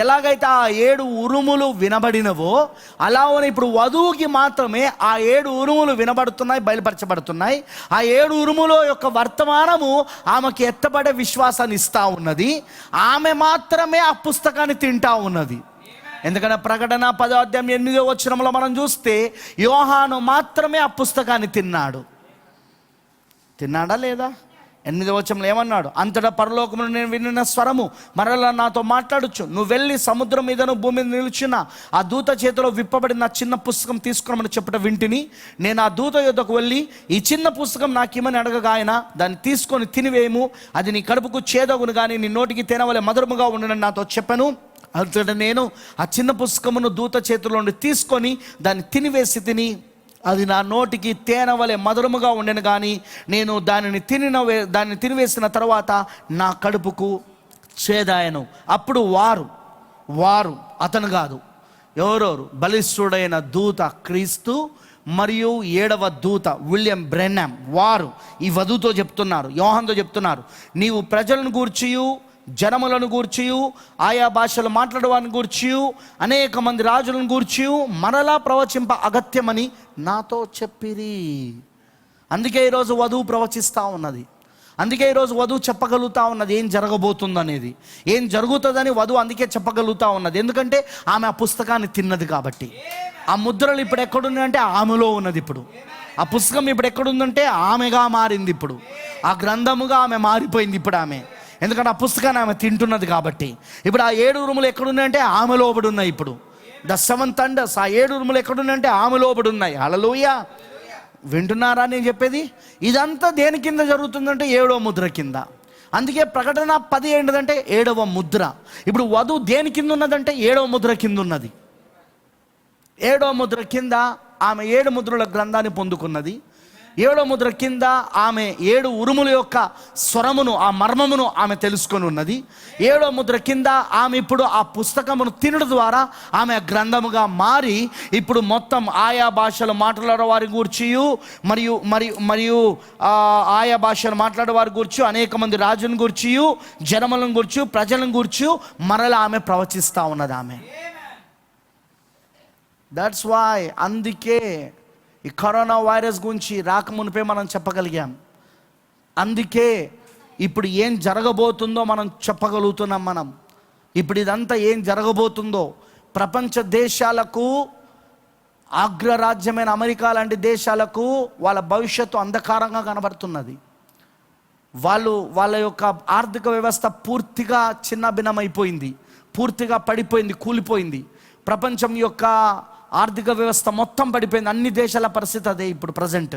ఎలాగైతే ఆ 7 ఉరుములు వినబడినవో అలానే ఇప్పుడు వధువుకి మాత్రమే ఆ 7 ఉరుములు వినబడుతున్నాయి, బయలుపరచబడుతున్నాయి. ఆ 7 ఉరుముల యొక్క వర్తమానము ఆమెకి ఎత్తబడే విశ్వాసాన్ని ఇస్తూ ఉన్నది. ఆమె మాత్రమే ఆ పుస్తకాన్ని తింటా ఉన్నది. ఎందుకంటే ప్రకటన 10వ అధ్యాయం 8వ వచనంలో మనం చూస్తే యోహాను మాత్రమే ఆ పుస్తకాన్ని తిన్నాడా లేదా? 8వ వచనంలో ఏమన్నాడు? అంతటా పరలోకములో నేను వినిన స్వరము మరలా నాతో మాట్లాడొచ్చు, నువ్వు వెళ్ళి సముద్రం మీదను భూమి మీద నిలిచిన ఆ దూత చేతిలో విప్పబడిన చిన్న పుస్తకం తీసుకున్నామని చెప్పడం వింటిని. నేను ఆ దూత యొద్దకు వెళ్ళి ఈ చిన్న పుస్తకం నాకేమని అడగగా ఆయన దాన్ని తీసుకొని తినివేయము, అది నీ కడుపుకు చేదగును కానీ నీ నోటికి తినవలే మధురముగా ఉండనని నాతో చెప్పాను. అంతటా నేను ఆ చిన్న పుస్తకమును దూత చేతిలో నుండి తీసుకొని దాన్ని తినివేసి తిని అది నా నోటికి తేనె వలె మధురముగా ఉండెను కానీ నేను దానిని తినివేసిన తర్వాత నా కడుపుకు చేదాయను. అప్పుడు వారు అతను కాదు, ఎవరెవరు? బలిష్ఠుడైన దూత క్రీస్తు మరియు 7వ దూత విలియం బ్రెన్నాం, వారు ఈ వధువుతో చెప్తున్నారు, యోహానుతో చెప్తున్నారు, నీవు ప్రజలను గూర్చియు జనములను గూర్చియు ఆయా భాషలు మాట్లాడేవారిని గూర్చియు అనేక మంది రాజులను గూర్చియు మరలా ప్రవచింప అగత్యమని నాతో చెప్పిరి. అందుకే ఈరోజు వధువు ప్రవచిస్తూ ఉన్నది. అందుకే ఈరోజు వధువు చెప్పగలుగుతూ ఉన్నది ఏం జరగబోతుందనేది, ఏం జరుగుతుందని వధువు అందుకే చెప్పగలుగుతూ ఉన్నది. ఎందుకంటే ఆమె ఆ పుస్తకాన్ని తిన్నది కాబట్టి. ఆ ముద్రలు ఇప్పుడు ఎక్కడున్నాయంటే ఆమెలో ఉన్నది. ఇప్పుడు ఆ పుస్తకం ఇప్పుడు ఎక్కడుందంటే ఆమెగా మారింది. ఇప్పుడు ఆ గ్రంథముగా ఆమె మారిపోయింది ఇప్పుడు ఆమె. ఎందుకంటే ఆ పుస్తకాన్ని ఆమె తింటున్నది కాబట్టి. ఇప్పుడు ఆ 7 ఉరుములు ఎక్కడున్నాయంటే ఆమె లోబడి ఉన్నాయి. ఇప్పుడు ద 7 థండర్స్, ఆ 7 ఉరుములు ఎక్కడున్నాయంటే ఆమె లోబడి ఉన్నాయి. హల్లెలూయా! వింటున్నారా నేను చెప్పేది? ఇదంతా దేని కింద జరుగుతుందంటే 7వ ముద్ర కింద. అందుకే ప్రకటన 10 ఏంటంటే 7వ ముద్ర. ఇప్పుడు వధువు దేని కింద ఉన్నదంటే 7వ ముద్ర కింద ఉన్నది. 7వ ముద్ర కింద ఆమె 7 ముద్రల గ్రంథాన్ని పొందుకున్నది. 7వ ముద్ర కింద ఆమె 7 ఉరుముల యొక్క స్వరమును, ఆ మర్మమును ఆమె తెలుసుకొని ఉన్నది. 7వ ముద్ర కింద ఆమె ఇప్పుడు ఆ పుస్తకమును తినడం ద్వారా ఆమె గ్రంథముగా మారి ఇప్పుడు మొత్తం ఆయా భాషలు మాట్లాడే వారి గూర్చియు మరియు మరియు మరియు ఆయా భాషలు మాట్లాడే వారి గూర్చి అనేక మంది రాజులను గూర్చియు జనములను గూర్చి ప్రజలను గూర్చి మరలా ఆమె ప్రవచిస్తూ ఉన్నది ఆమె. దట్స్ వై, అందుకే ఈ కరోనా వైరస్ గురించి రాకమునిపే మనం చెప్పగలిగాం. అందుకే ఇప్పుడు ఏం జరగబోతుందో మనం చెప్పగలుగుతున్నాం. మనం ఇప్పుడు ఇదంతా ఏం జరగబోతుందో ప్రపంచ దేశాలకు, అగ్రరాజ్యమైన అమెరికా లాంటి దేశాలకు వాళ్ళ భవిష్యత్తు అంధకారంగా కనబడుతున్నది. వాళ్ళ యొక్క ఆర్థిక వ్యవస్థ పూర్తిగా చిన్నభిన్నమైపోయింది, పూర్తిగా పడిపోయింది, కూలిపోయింది. ప్రపంచం యొక్క ఆర్థిక వ్యవస్థ మొత్తం పడిపోయింది. అన్ని దేశాల పరిస్థితి అదే ఇప్పుడు ప్రజెంట్.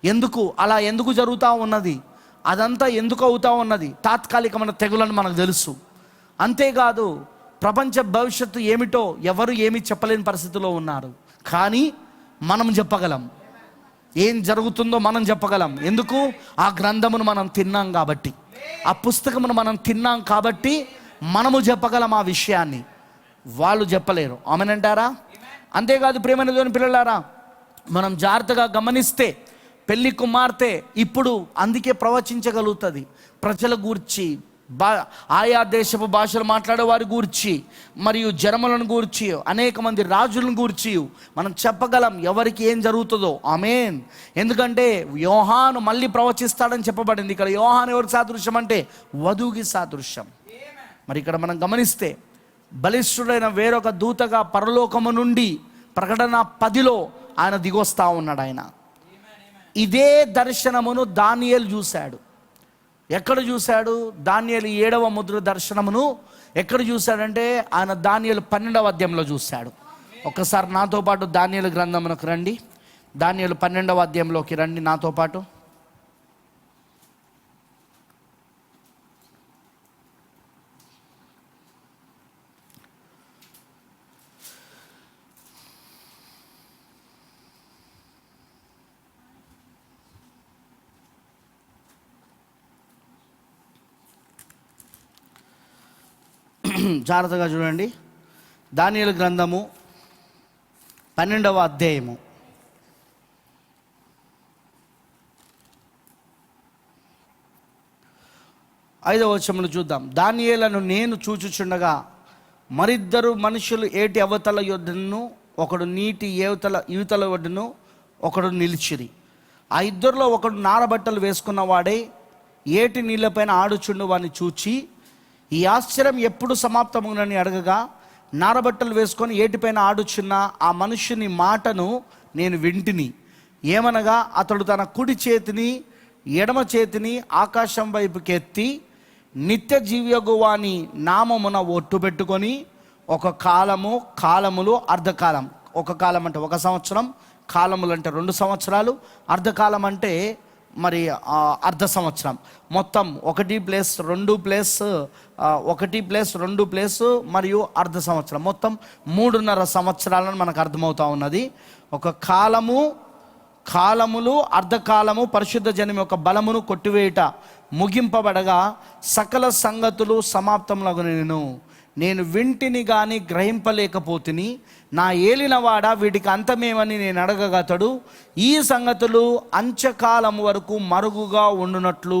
ఎందుకు జరుగుతూ ఉన్నది? అదంతా ఎందుకు అవుతూ ఉన్నది? తాత్కాలికమైన తెగులని మనకు తెలుసు. అంతేకాదు ప్రపంచ భవిష్యత్తు ఏమిటో ఎవరు ఏమీ చెప్పలేని పరిస్థితిలో ఉన్నారు. కానీ మనం చెప్పగలం, ఏం జరుగుతుందో మనం చెప్పగలం. ఎందుకు? ఆ గ్రంథమును మనం తిన్నాం కాబట్టి, ఆ పుస్తకమును మనం తిన్నాం కాబట్టి మనము చెప్పగలం ఆ విషయాన్ని. వాళ్ళు చెప్పలేరు. ఆమెనంటారా? అంతేకాదు ప్రియమైన దేవుని పిల్లలారా, మనం జాగ్రత్తగా గమనిస్తే పెళ్లి కుమార్తె ఇప్పుడు అందుకే ప్రవచించగలుగుతుంది. ప్రజల గూర్చి, ఆయా దేశపు భాషలు మాట్లాడే వారి గూర్చి, మరియు జనములను గూర్చి, అనేక మంది రాజులను గూర్చి మనం చెప్పగలం ఎవరికి ఏం జరుగుతుందో. ఆమేన్. ఎందుకంటే యోహాను మళ్ళీ ప్రవచిస్తాడని చెప్పబడింది. ఇక్కడ యోహాను ఎవరికి సాదృశ్యం అంటే వధువుకి సాదృశ్యం. మరి ఇక్కడ మనం గమనిస్తే బలిష్ఠుడైన వేరొక దూతగా పరలోకము నుండి ప్రకటన 10లో ఆయన దిగొస్తా ఉన్నాడు. ఆయన ఇదే దర్శనమును దానియేలు చూశాడు. ఎక్కడ చూశాడు? దానియేలు 7వ ముద్ర దర్శనమును ఎక్కడ చూశాడంటే ఆయన దానియేలు 12వ అధ్యాయంలో చూశాడు. ఒక్కసారి నాతో పాటు దానియేలు గ్రంథమునకు రండి. దానియేలు 12వ అధ్యాయంలోకి రండి నాతో పాటు. జాగ్రత్తగా చూడండి. దానియేలు గ్రంథము 12వ అధ్యాయము 5వ వచనమును చూద్దాం. దానియేలను నేను చూచుచుండగా మరిద్దరు మనుషులు ఏటి అవతల యొద్దను, ఒకడు నీటి యువతల ఒడ్డును ఒకడు నిలిచిరి. ఆ ఇద్దరిలో ఒకడు నారబట్టలు వేసుకున్నవాడే ఏటి నీళ్ళపైన ఆడుచుండు వాడిని చూచి, ఈ ఆశ్చర్యం ఎప్పుడు సమాప్తమునని అడగగా, నారబట్టలు వేసుకొని ఏటిపైన ఆడుచున్న ఆ మనుష్యుని మాటను నేను వింటిని. ఏమనగా అతడు తన కుడి చేతిని ఎడమ చేతిని ఆకాశం వైపుకి ఎత్తి నిత్య జీవ్యగు వాని నామమున ఒట్టు పెట్టుకొని, ఒక కాలములు అర్ధకాలం. ఒక కాలం అంటే 1 సంవత్సరం, కాలములు అంటే 2 సంవత్సరాలు, అర్ధకాలం అంటే మరి అర్ధ సంవత్సరం. మొత్తం 1+2+1+2+ మరియు అర్ధ సంవత్సరం, మొత్తం 3.5 సంవత్సరాలను మనకు అర్థమవుతా ఉన్నది. ఒక కాలములు అర్ధకాలము పరిశుద్ధ జనం యొక్క బలమును కొట్టివేయుట ముగింపబడగా సకల సంగతులు సమాప్తములగునెను. నేను వింటిని గాని గ్రహింపలేకపోతిని. నా ఏలినవాడ వీటికి అంతమేమని నేను అడగగతడు. ఈ సంగతులు అంత్యకాలం వరకు మరుగుగా ఉండునట్లు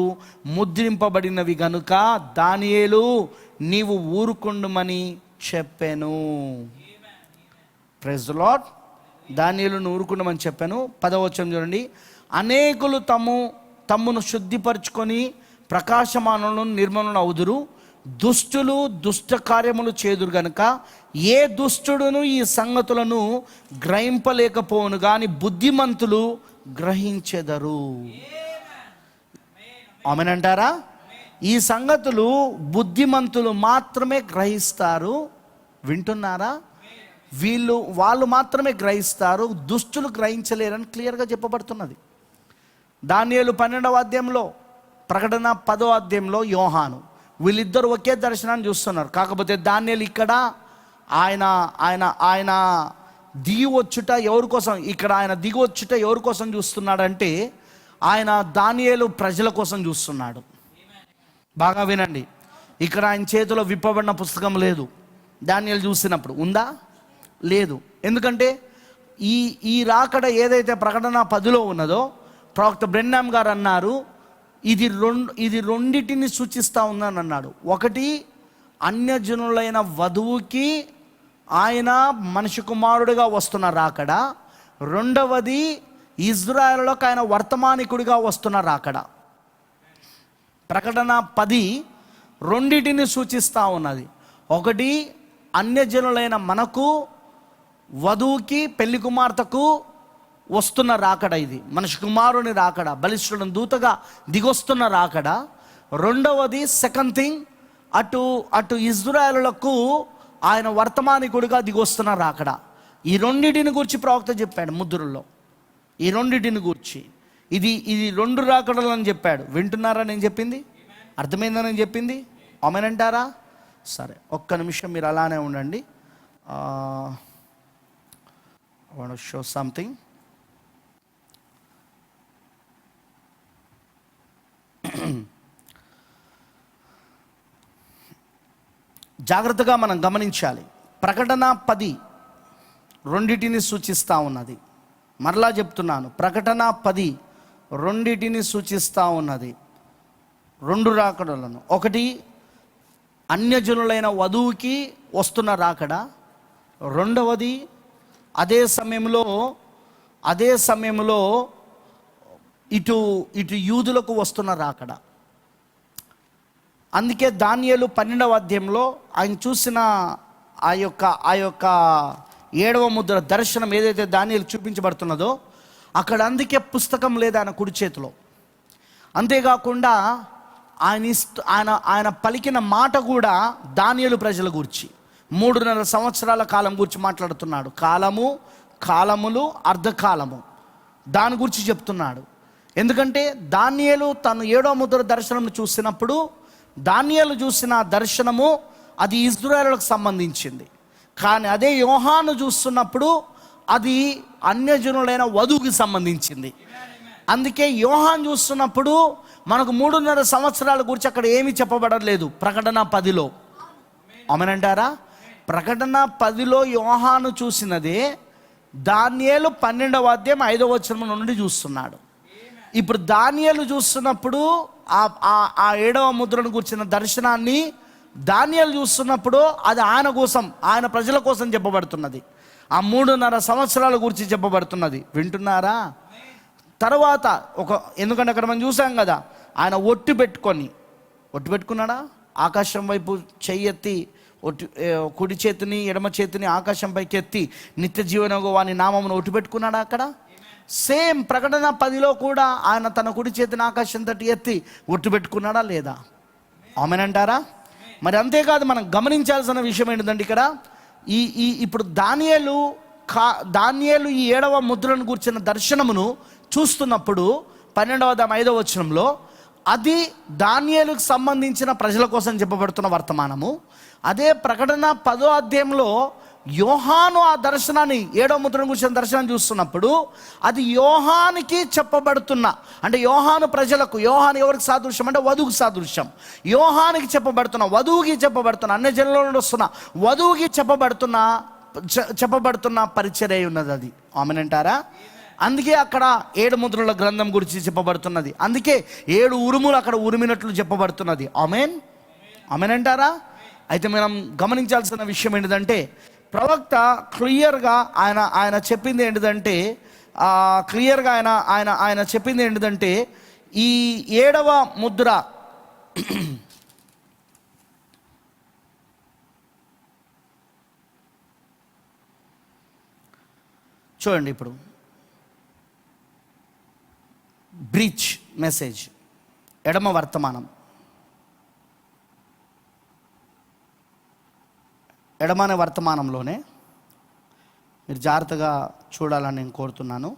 ముద్రింపబడినవి గనుక దానియేలు నీవు ఊరుకుండుమని చెప్పాను. Praise the Lord. దానియేలును ఊరుకుండమని చెప్పాను. 10వ వచనం చూడండి. అనేకులు తమ్మును శుద్ధిపరచుకొని ప్రకాశమానులను నిర్మలను అవుదురు. దుష్టులు దుష్ట కార్యములు చేదురు గనుక ఏ దుష్టుడును ఈ సంగతులను గ్రహింపలేకపోవును గాని బుద్ధిమంతులు గ్రహించెదరు. ఆమేనంటారా? ఈ సంగతులు బుద్ధిమంతులు మాత్రమే గ్రహిస్తారు. వింటున్నారా? వాళ్ళు మాత్రమే గ్రహిస్తారు, దుష్టులు గ్రహించలేరని క్లియర్గా చెప్పబడుతున్నది. దానియేలు 12వ అధ్యాయంలో, ప్రకటన 10వ అధ్యాయంలో యోహాను, వీళ్ళిద్దరు ఒకే దర్శనాన్ని చూస్తున్నారు. కాకపోతే దానియేలు ఇక్కడ ఆయన దిగి వచ్చుట ఎవరి కోసం, ఇక్కడ ఆయన దిగి వచ్చుట ఎవరి కోసం చూస్తున్నాడంటే ఆయన దానియేలు ప్రజల కోసం చూస్తున్నాడు. బాగా వినండి. ఇక్కడ ఆయన చేతిలో విప్పబడిన పుస్తకం లేదు. దానియేలు చూసినప్పుడు ఉందా? లేదు. ఎందుకంటే ఈ రాకడ ఏదైతే ప్రకటన 10లో ఉన్నదో ప్రవక్త బ్రెన్హామ్ గారు అన్నారు, ఇది రెండిటిని సూచిస్తూ ఉందని అన్నాడు. ఒకటి అన్యజనులైన వధువుకి ఆయన మనిషి కుమారుడిగా వస్తున్న రాకడ. రెండవది ఇజ్రాయెలులోకి ఆయన వర్తమానికుడిగా వస్తున్న రాకడ. ప్రకటన 10 రెండిటిని సూచిస్తూ ఉన్నది. ఒకటి అన్యజనులైన మనకు, వధువుకి పెళ్లి కుమార్తెకు వస్తున్న రాకడ. ఇది మనిషి కుమారుని రాకడ, బలిష్ఠుడు దూతగా దిగొస్తున్న రాకడ. రెండవది సెకండ్ థింగ్, అటు ఇజ్రాయెలులకు ఆయన వర్తమానికుడిగా దిగొస్తున్న రాకడ. ఈ రెండింటిని గురించి ప్రవక్త చెప్పాడు ముద్రల్లో. ఈ రెండింటిని గురించి ఇది 2 రాకడలు అని చెప్పాడు. వింటున్నారా నేను చెప్పింది? అర్థమైందని నేను చెప్పింది? ఆమేనంటారా? సరే, ఒక్క నిమిషం మీరు అలానే ఉండండి. I want to show something. జాగ్రత్తగా మనం గమనించాలి. ప్రకటన 10 రెండిటిని సూచిస్తూ ఉన్నది. మరలా చెప్తున్నాను, ప్రకటన 10 రెండిటిని సూచిస్తూ ఉన్నది. 2 రాకడలను. ఒకటి అన్యజనులైన వధువుకి వస్తున్న రాకడ. రెండవది అదే సమయంలో ఇటు యూదులకు వస్తున్న రాకడ. అందుకే దానియేలు 12వ అధ్యాయంలో ఆయన చూసిన ఆ యొక్క 7వ ముద్ర దర్శనం ఏదైతే దానియేలు చూపించబడుతున్నదో అక్కడ అందుకే పుస్తకం లేదు ఆయన కుడి చేతిలో. అంతేకాకుండా ఆయన పలికిన మాట కూడా దానియేలు ప్రజల గురించి 3.5 సంవత్సరాల కాలం గురించి మాట్లాడుతున్నాడు. కాలములు అర్ధకాలము దాని గురించి చెప్తున్నాడు. ఎందుకంటే దానియేలు తను 7వ ముద్ర దర్శనం చూసినప్పుడు దానియేలు చూసిన దర్శనము అది ఇజ్రాయేలుకు సంబంధించింది. కానీ అదే యోహాను చూస్తున్నప్పుడు అది అన్యజనులైన వధువుకి సంబంధించింది. అందుకే యోహాను చూస్తున్నప్పుడు మనకు 3.5 సంవత్సరాల గురించి అక్కడ ఏమీ చెప్పబడలేదు. ప్రకటన 10లో అమనంటారా? ప్రకటన 10లో యోహాను చూసినదే దానియేలు 12వ అధ్యాయం 5వ వచనం నుండి చూస్తున్నాడు. ఇప్పుడు దానియేలు చూస్తున్నప్పుడు ఆ 7వ ముద్రను కూర్చున్న దర్శనాన్ని దానియేలు చూస్తున్నప్పుడు అది ఆయన కోసం, ఆయన ప్రజల కోసం చెప్పబడుతున్నది. ఆ 3.5 సంవత్సరాల గురించి చెప్పబడుతున్నది. వింటున్నారా? తర్వాత ఎందుకంటే అక్కడ మనం చూసాం కదా, ఆయన ఒట్టు పెట్టుకున్నాడా? ఆకాశం వైపు చెయ్యెత్తి కుడి చేతిని ఎడమ చేతిని ఆకాశం పైకి ఎత్తి నిత్య జీవనకు వాని నామమును ఒట్టు పెట్టుకున్నాడా? అక్కడ సేమ్ ప్రకటన 10లో కూడా ఆయన తన కుడి చేతిని ఆకాశం తట్టి ఎత్తి ఒట్టు పెట్టుకున్నాడా లేదా? ఆమెనంటారా? మరి అంతేకాదు, మనం గమనించాల్సిన విషయం ఏంటంటే ఇక్కడ ఇప్పుడు దానియేలు ఈ 7వ ముద్రను కూర్చున్న దర్శనమును చూస్తున్నప్పుడు 12వ అధ్యాయం 5వ వచనంలో అది దానియేలుకు సంబంధించిన ప్రజల కోసం చెప్పబడుతున్న వర్తమానము. అదే ప్రకటన 10వ అధ్యాయంలో యోహాను ఆ దర్శనాన్ని 7వ ముద్రను కూర్చున్న దర్శనం చూస్తున్నప్పుడు అది యోహానికి చెప్పబడుతున్న, అంటే యోహాను ప్రజలకు, యోహాను ఎవరికి సాదృశ్యం అంటే వధువుకి సాదృశ్యం. యోహానికి వధువుకి చెప్పబడుతున్న అన్యజనుల నుండి వస్తున్న వధువుకి చెప్పబడుతున్న పరిచర్య ఉన్నది అది. ఆమెనంటారా? అందుకే అక్కడ 7 ముద్రల గ్రంథం గురించి చెప్పబడుతున్నది. అందుకే 7 ఉరుములు అక్కడ ఉరిమినట్లు చెప్పబడుతున్నది. ఆమెనంటారా? అయితే మనం గమనించాల్సిన విషయం ఏంటిదంటే ప్రవక్త క్లియర్గా ఆయన చెప్పింది ఏంటిదంటే ఆయన చెప్పింది ఏంటిదంటే ఈ 7వ ముద్ర చూడండి. ఇప్పుడు బ్రీచ్ మెసేజ్ ఎడమ వర్తమానం, ఎడమనే వర్తమానంలోనే మీరు జాగ్రత్తగా చూడాలని నేను కోరుతున్నాను.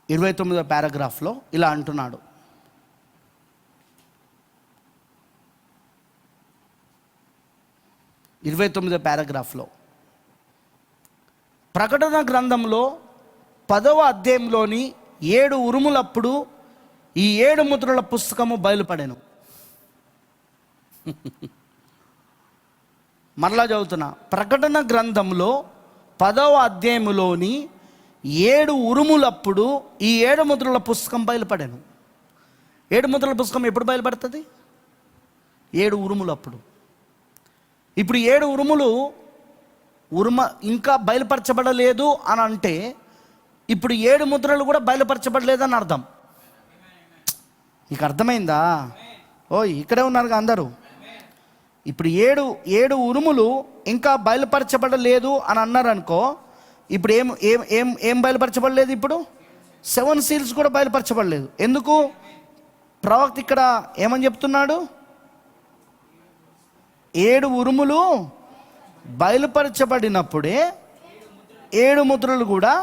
ఇరవై 29వ పారాగ్రాఫ్లో ఇలా అంటున్నాడు. పారాగ్రాఫ్లో ప్రకటన గ్రంథంలో 10వ అధ్యాయంలోని 7 ఉరుములప్పుడు ఈ 7 ముద్రల పుస్తకము బయలుపడెను. మరలా చదువుతున్నా. ప్రకటన గ్రంథంలో 10వ అధ్యాయంలోని 7 ఉరుములప్పుడు ఈ 7 ముద్రల పుస్తకం బయలుపడెను. 7 ముద్రల పుస్తకం ఎప్పుడు బయలుపడుతుంది? 7 ఉరుములప్పుడు. ఇప్పుడు 7 ఉరుములు ఇంకా బయలుపరచబడలేదు అని అంటే ఇప్పుడు 7 ముద్రలు కూడా బయలుపరచబడలేదని అర్థం. నీకు అర్థమైందా? ఇక్కడే ఉన్నారు అందరూ. ఇప్పుడు 7 ఉరుములు ఇంకా బయలుపరచబడలేదు అని అన్నారనుకో, ఇప్పుడు ఏం బయలుపరచబడలేదు? ఇప్పుడు 7 సీల్స్ కూడా బయలుపరచబడలేదు. ఎందుకు? ప్రవక్త ఇక్కడ ఏమని చెప్తున్నాడు? 7 ఉరుములు బయలుపరచబడినప్పుడే 7 ముద్రలు కూడా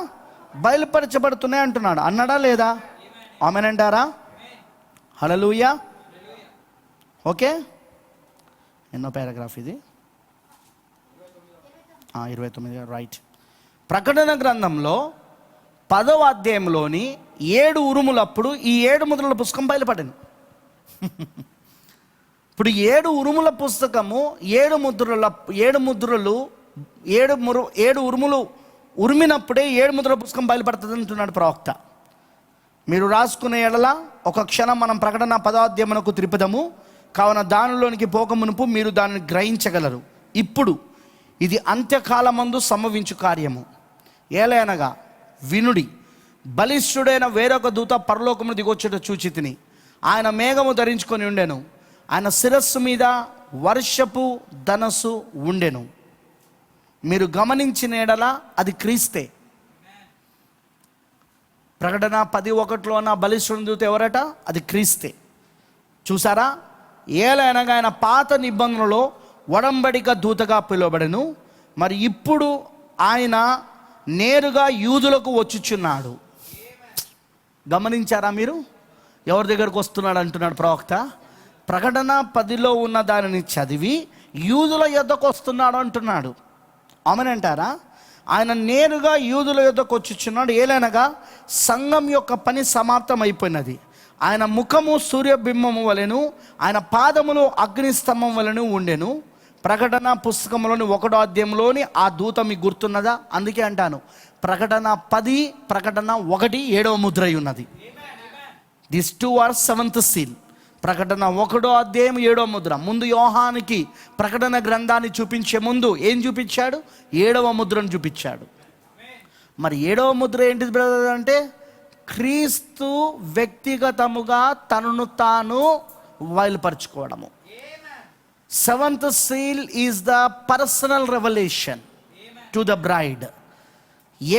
బయలుపరచబడుతున్నాయి అంటున్నాడు. అన్నాడా లేదా? ఆమెనంటారా? హల్లెలూయా. ఓకే, ఎన్నో పారాగ్రాఫ్ ఇది? 29, రైట్. ప్రకటన గ్రంథంలో 10వ అధ్యాయంలోని 7 ఉరుములప్పుడు ఈ 7 ముద్రల పుస్తకం బయలుపడింది. ఇప్పుడు 7 ఉరుముల పుస్తకము 7 ముద్రల 7 ముద్రలు 7 ఉరుములు ఉరిమినప్పుడే 7 ముద్రల పుస్తకం బయలుపడుతుంది అంటున్నాడు ప్రవక్త. మీరు రాసుకునే ఎడల ఒక క్షణం మనం ప్రకటన 10వ అధ్యాయమునకు త్రిపదము కావున దానిలోనికి పోకమునుపు మీరు దానిని గ్రహించగలరు. ఇప్పుడు ఇది అంత్యకాలమందు సంభవించు కార్యము. ఏలయనగా వినుడి, బలిష్ఠుడైన వేరొక దూత పరలోకమును దిగొచ్చుట చూచితిని. ఆయన మేఘము ధరించుకొని ఉండెను, ఆయన శిరస్సు మీద వర్షపు ధనస్సు ఉండెను. మీరు గమనించిన ఎడల అది క్రీస్తే. ప్రకటన 10:1 బలిష్ఠుని దూత ఎవరట? అది క్రీస్తే. చూసారా? ఏలైనగా ఆయన పాత నిబంధనలో ఒడంబడిక దూతగా పిలువబడెను, మరి ఇప్పుడు ఆయన నేరుగా యూదులకు వచ్చుచున్నాడు. గమనించారా మీరు? ఎవరి దగ్గరకు వస్తున్నాడు అంటున్నాడు ప్రవక్త? ప్రకటన 10లో ఉన్న దానిని చదివి యూదుల యొద్దకు వస్తున్నాడు అంటున్నాడు. ఆమెనంటారా? ఆయన నేరుగా యూదుల యొద్దకు వచ్చుచున్నాడు. ఏలైనగా సంఘం యొక్క పని సమాప్తం అయిపోయినది. ఆయన ముఖము సూర్యబింబము వలెను, ఆయన పాదములు అగ్నిస్తంభం వలెను ఉండెను. ప్రకటన పుస్తకంలోని 1వ అధ్యాయంలోని ఆ దూత మీకు గుర్తున్నదా? అందుకే అంటాను, ప్రకటన 10, ప్రకటన 1 7వ ముద్ర ఉన్నది. This 2 are 7th seal. ప్రకటన 1వ అధ్యాయం 7వ ముద్ర. ముందు యోహానికి ప్రకటన గ్రంథాన్ని చూపించే ముందు ఏం చూపించాడు? 7వ ముద్రను చూపించాడు. మరి 7వ ముద్ర ఏంటిది బ్రదర్ అంటే, క్రీస్తు వ్యక్తిగతముగా తనను తాను బయలుపరచుకోవడము. 7th seal is the personal revelation to the bride.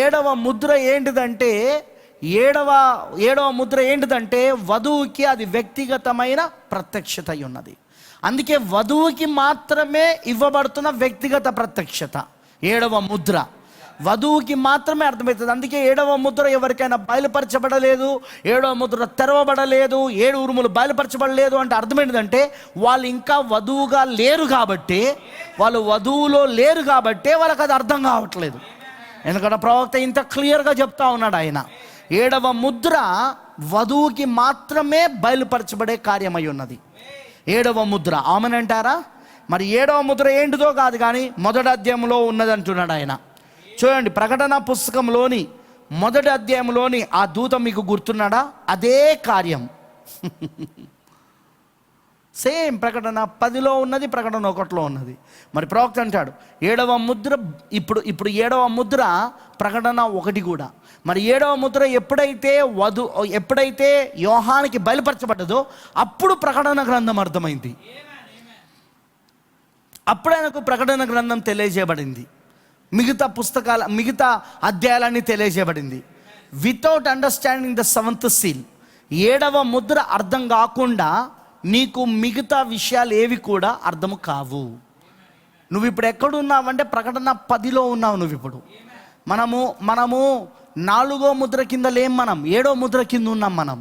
7వ ముద్ర ఏంటిదంటే, ఏడవ ముద్ర ఏంటిదంటే వధువుకి అది వ్యక్తిగతమైన ప్రత్యక్షత ఉన్నది. అందుకే వధువుకి మాత్రమే ఇవ్వబడుతున్న వ్యక్తిగత ప్రత్యక్షత 7వ ముద్ర. వధువుకి మాత్రమే అర్థమవుతుంది. అందుకే 7వ ముద్ర ఎవరికైనా బయలుపరచబడలేదు, 7వ ముద్ర తెరవబడలేదు, 7 ఉరుములు బయలుపరచబడలేదు అంటే అర్థం ఏంటంటే వాళ్ళు ఇంకా వధువుగా లేరు కాబట్టి, వాళ్ళు వధువులో లేరు కాబట్టి వాళ్ళకి అది అర్థం కావట్లేదు. ఎందుకంటే ప్రవక్త ఇంత క్లియర్గా చెప్తా ఉన్నాడు ఆయన. 7వ ముద్ర వధువుకి మాత్రమే బయలుపరచబడే కార్యమై ఉన్నది 7వ ముద్ర. ఆమెనంటారా? మరి 7వ ముద్ర ఏంటిదో కాదు కానీ 1వ అధ్యాయంలో ఉన్నది అంటున్నాడు ఆయన. చూడండి, ప్రకటన పుస్తకంలోని 1వ అధ్యాయంలోని ఆ దూత మీకు గుర్తున్నాడా? అదే కార్యం సేమ్ ప్రకటన 10లో ఉన్నది, ప్రకటన 1లో ఉన్నది. మరి ప్రవక్త అంటాడు 7వ ముద్ర ఇప్పుడు 7వ ముద్ర ప్రకటన 1 కూడా. మరి 7వ ముద్ర ఎప్పుడైతే యోహానికి బయలుపరచబడ్డదో అప్పుడు ప్రకటన గ్రంథం అర్థమైంది. అప్పుడు ఆయనకు ప్రకటన గ్రంథం తెలియజేయబడింది, మిగతా అధ్యాయాలన్నీ తెలియజేయబడింది. Without understanding the 7th seal, 7వ ముద్ర అర్థం కాకుండా నీకు మిగతా విషయాలు ఏవి కూడా అర్థము కావు. నువ్వు ఇప్పుడు ఎక్కడున్నావంటే ప్రకటన 10లో ఉన్నావు. నువ్వు ఇప్పుడు మనము 4వ ముద్ర కింద లేం, మనం 7వ ముద్ర కింద ఉన్నాం. మనం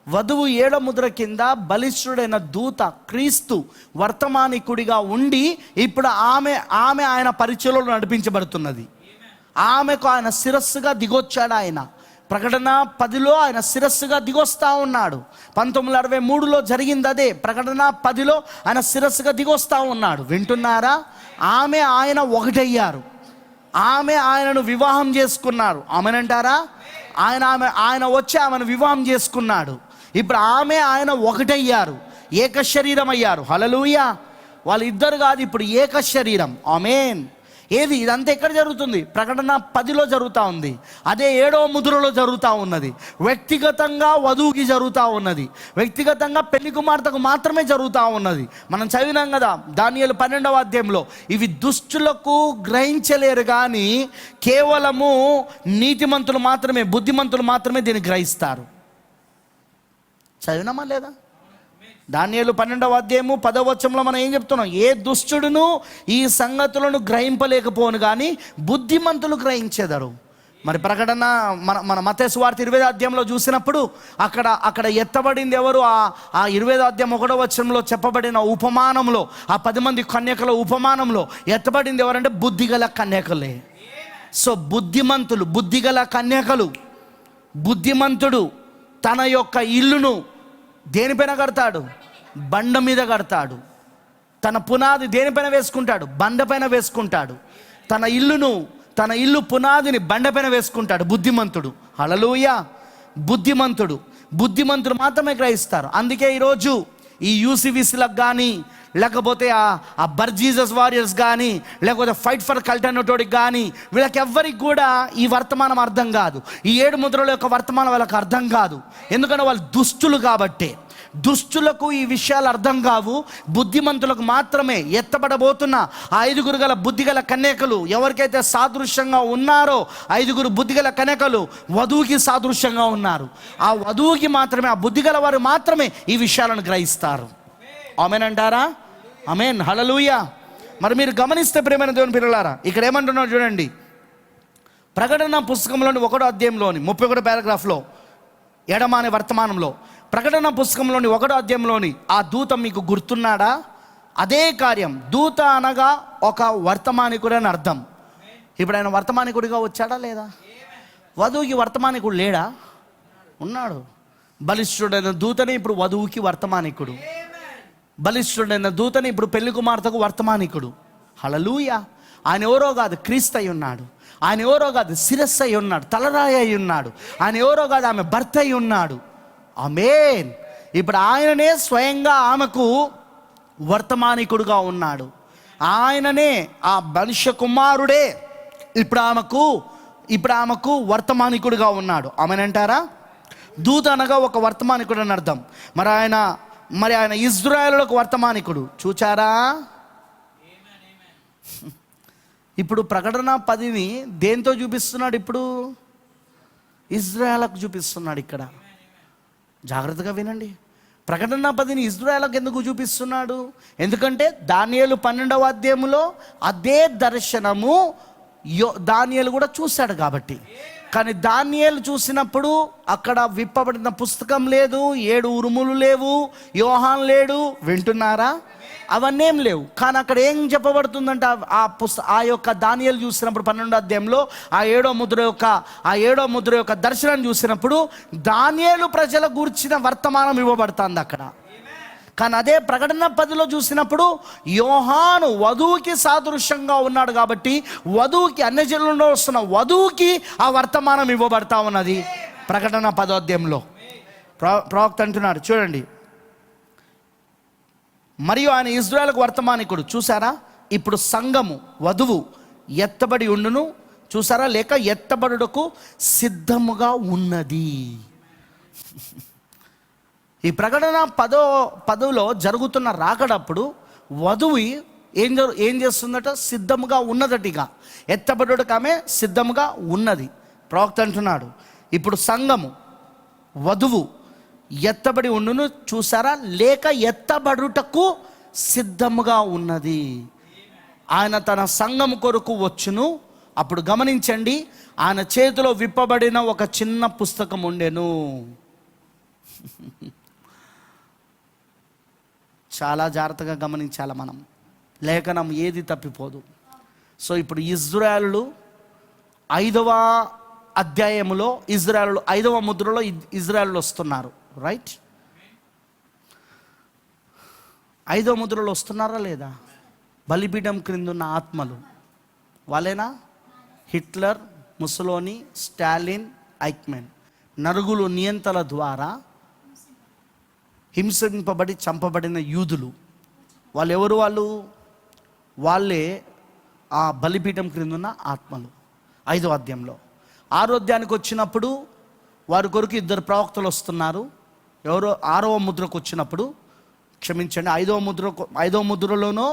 వధువు 7వ ముద్ర కింద బలిష్ఠుడైన దూత క్రీస్తు వర్తమానికుడిగా ఉండి ఇప్పుడు ఆమె ఆయన పరిచయలో నడిపించబడుతున్నది. ఆమెకు ఆయన శిరస్సుగా దిగొచ్చాడు. ఆయన ప్రకటన 10లో ఆయన శిరస్సుగా దిగొస్తా ఉన్నాడు. 1963లో జరిగింది అదే. ప్రకటన 10లో ఆయన శిరస్సుగా దిగొస్తా ఉన్నాడు. వింటున్నారా? ఆయన ఒకటయ్యారు. ఆయనను వివాహం చేసుకున్నారు. ఆమెనంటారా? ఆయన వచ్చి ఆమెను వివాహం చేసుకున్నాడు. ఇప్పుడు ఆయన ఒకటయ్యారు, ఏక శరీరం అయ్యారు. హల్లెలూయా! వాళ్ళిద్దరు కాదు, ఇప్పుడు ఏక శరీరం. ఆమేన్. ఏది ఇదంతా ఎక్కడ జరుగుతుంది? ప్రకటన 10లో జరుగుతూ ఉంది. అదే 7వ ముద్రలో జరుగుతూ ఉన్నది. వ్యక్తిగతంగా వధువుకి జరుగుతూ ఉన్నది, వ్యక్తిగతంగా పెళ్లి కుమార్తెకు మాత్రమే జరుగుతూ ఉన్నది. మనం చదివినాం కదా దానియేలు 12వ అధ్యాయంలో, ఇవి దుష్టులకు గ్రహించలేరు కానీ కేవలము నీతిమంతులు మాత్రమే, బుద్ధిమంతులు మాత్రమే దీన్ని గ్రహిస్తారు. చదివినామా లేదా? దానియేలు 12వ అధ్యాయము 10వ వచనంలో మనం ఏం చెప్తున్నాం? ఏ దుష్టుడును ఈ సంగతులను గ్రహింపలేకపోను కానీ బుద్ధిమంతులు గ్రహించేదారు. మరి ప్రకటన మన మత్తయి సువార్త 20వ అధ్యాయంలో చూసినప్పుడు అక్కడ ఎత్తబడింది ఎవరు? ఆ 20వ అధ్యాయం 1వ వచనంలో చెప్పబడిన ఉపమానంలో, ఆ 10 మంది కన్యకల ఉపమానంలో ఎత్తబడింది ఎవరంటే బుద్ధిగల కన్యకలే. సో బుద్ధిమంతులు, బుద్ధిగల కన్యకలు. బుద్ధిమంతుడు తన యొక్క ఇల్లును దేనిపైన కడతాడు? బండ మీద కడతాడు. తన పునాది దేనిపైన వేసుకుంటాడు? బండపైన వేసుకుంటాడు. తన ఇల్లు పునాదిని బండపైన వేసుకుంటాడు బుద్ధిమంతుడు. హల్లెలూయా. బుద్ధిమంతుడు మాత్రమే గ్రహిస్తారు. అందుకే ఈరోజు ఈ యూసీవీసీలకు కానీ, లేకపోతే ఆ బర్జీసస్ వారియర్స్ కానీ, లేకపోతే ఫైట్ ఫర్ కల్టర్నేటివ్కి కానీ, వీళ్ళకి ఎవ్వరికి కూడా ఈ వర్తమానం అర్థం కాదు. ఈ 7 ముద్రల యొక్క వర్తమానం వాళ్ళకి అర్థం కాదు. ఎందుకంటే వాళ్ళు దుష్టులు కాబట్టి. దుష్టులకు ఈ విషయాలు అర్థం కావు. బుద్ధిమంతులకు మాత్రమే. ఎత్తబడబోతున్న 5 గల బుద్ధిగల కన్యకలు ఎవరికైతే సాదృశ్యంగా ఉన్నారో, 5 బుద్ధిగల కన్యకలు వధువుకి సాదృశ్యంగా ఉన్నారు. ఆ వధువుకి మాత్రమే, ఆ బుద్ధిగల వారు మాత్రమే ఈ విషయాలను గ్రహిస్తారు. ఆమేన్ అంటారా? ఆమేన్. హల్లెలూయా. మరి మీరు గమనిస్తే ప్రియమైన దేవుని పిల్లలారా, ఇక్కడ ఏమంటున్నారు చూడండి. ప్రకటన పుస్తకంలోని 1వ అధ్యాయంలోని 31వ పారాగ్రాఫ్లో, ఎడమానే వర్తమానంలో, ప్రకటన పుస్తకంలోని 1వ అధ్యాయంలోని ఆ దూత మీకు గుర్తున్నాడా? అదే కార్యం. దూత అనగా ఒక వర్తమానికుడు అని అర్థం. ఇప్పుడు ఆయన వర్తమానికుడిగా వచ్చాడా లేదా? వధువుకి వర్తమానికుడు లేడా? ఉన్నాడు. బలిష్ఠుడైన దూతనే ఇప్పుడు వధువుకి వర్తమానికుడు. బలిష్ఠుడైన దూతని ఇప్పుడు పెళ్లి కుమార్తెకు వర్తమానికుడు. హల్లెలూయా. ఆయన ఎవరో కాదు, క్రీస్తు అయి ఉన్నాడు. ఆయన ఎవరో కాదు, శిరస్సు అయి ఉన్నాడు, తలరాయి అయి ఉన్నాడు. ఆయన ఎవరో కాదు, ఆమె భర్త అయి ఉన్నాడు. ఆమేన్. ఇప్పుడు ఆయననే స్వయంగా ఆమెకు వర్తమానికుడుగా ఉన్నాడు. ఆయననే, ఆ మనుష్య కుమారుడే ఇప్పుడు ఆమెకు వర్తమానికుడుగా ఉన్నాడు. ఆమెనంటారా? దూత అనగా ఒక వర్తమానికుడు అని అర్థం. మరి ఆయన ఇజ్రాయేలులకు వర్తమానికుడు. చూచారా? ఇప్పుడు ప్రకటన 10ని దేంతో చూపిస్తున్నాడు? ఇప్పుడు ఇజ్రాయేలుకు చూపిస్తున్నాడు. ఇక్కడ జాగ్రత్తగా వినండి. ప్రకటన 10ని ఇజ్రాయేలుకు ఎందుకు చూపిస్తున్నాడు? ఎందుకంటే దానియేలు 12వ అధ్యాయములో అదే దర్శనము దానియేలు కూడా చూశాడు కాబట్టి. కానీ దానియేలు చూసినప్పుడు అక్కడ విప్పబడిన పుస్తకం లేదు, 7 ఉరుములు లేవు, యోహాన్ లేడు. వింటున్నారా? అవన్నేం లేవు. కానీ అక్కడ ఏం చెప్పబడుతుందంటే, ఆ యొక్క దానియేలు చూసినప్పుడు 12వ అధ్యాయంలో ఆ ఏడో ముద్ర యొక్క దర్శనం చూసినప్పుడు దానియేలు ప్రజల గూర్చిన వర్తమానం ఇవ్వబడుతుంది అక్కడ. కానీ అదే ప్రకటన 10లో చూసినప్పుడు యోహాను వధువుకి సాదృశ్యంగా ఉన్నాడు కాబట్టి, వధువుకి, అన్యజనులలో వస్తున్న వధువుకి ఆ వర్తమానం ఇవ్వబడతా ఉన్నది. ప్రకటన 10వ అధ్యాయంలో ప్రవక్త అంటున్నాడు చూడండి. మరియు ఆయన ఇజ్రాయేలుకు వర్తమానికుడు. చూసారా? ఇప్పుడు సంఘము, వధువు ఎత్తబడి ఉండును. చూసారా? లేక ఎత్తబడుటకు సిద్ధముగా ఉన్నది. ఈ ప్రకటన 10లో జరుగుతున్న రాకడప్పుడు వధువు ఏం చేస్తుందట? సిద్ధముగా ఉన్నదటిగా. ఎత్తబడుటకు ఆమె సిద్ధముగా ఉన్నది. ప్రవక్త అంటున్నాడు ఇప్పుడు సంఘము, వధువు ఎత్తబడి ఉండును. చూసారా? లేక ఎత్తబడుటకు సిద్ధముగా ఉన్నది. ఆయన తన సంఘము కొరకు వచ్చును. అప్పుడు గమనించండి, ఆయన చేతిలో విప్పబడిన ఒక చిన్న పుస్తకం ఉండెను. చాలా జాగ్రత్తగా గమనించాలి మనం. లేఖనం ఏది తప్పిపోదు. సో ఇప్పుడు ఇజ్రాయేలు 5వ అధ్యాయములో, ఇజ్రాయేలు 5వ ముద్రలో ఇజ్రాయేలు వస్తున్నారు. రైట్? 5వ ముద్రలో వస్తున్నారా లేదా? బలిపీఠం క్రిందున్న ఆత్మలు వాళ్ళేనా? హిట్లర్, ముసలోని, స్టాలిన్, ఐక్మెన్, నరుగులు నియంతల ద్వారా హింసింపబడి చంపబడిన యూదులు. వాళ్ళు ఎవరు? వాళ్ళే ఆ బలిపీఠం క్రిందున్న ఆత్మలు. 5వ అధ్యాయంలో 6వ అధ్యాయానికి వచ్చినప్పుడు వారి కొరకు 2 ప్రవక్తలు వస్తున్నారు. ఎవరో 6వ ముద్రకు వచ్చినప్పుడు, క్షమించండి, 5వ ముద్రలోనో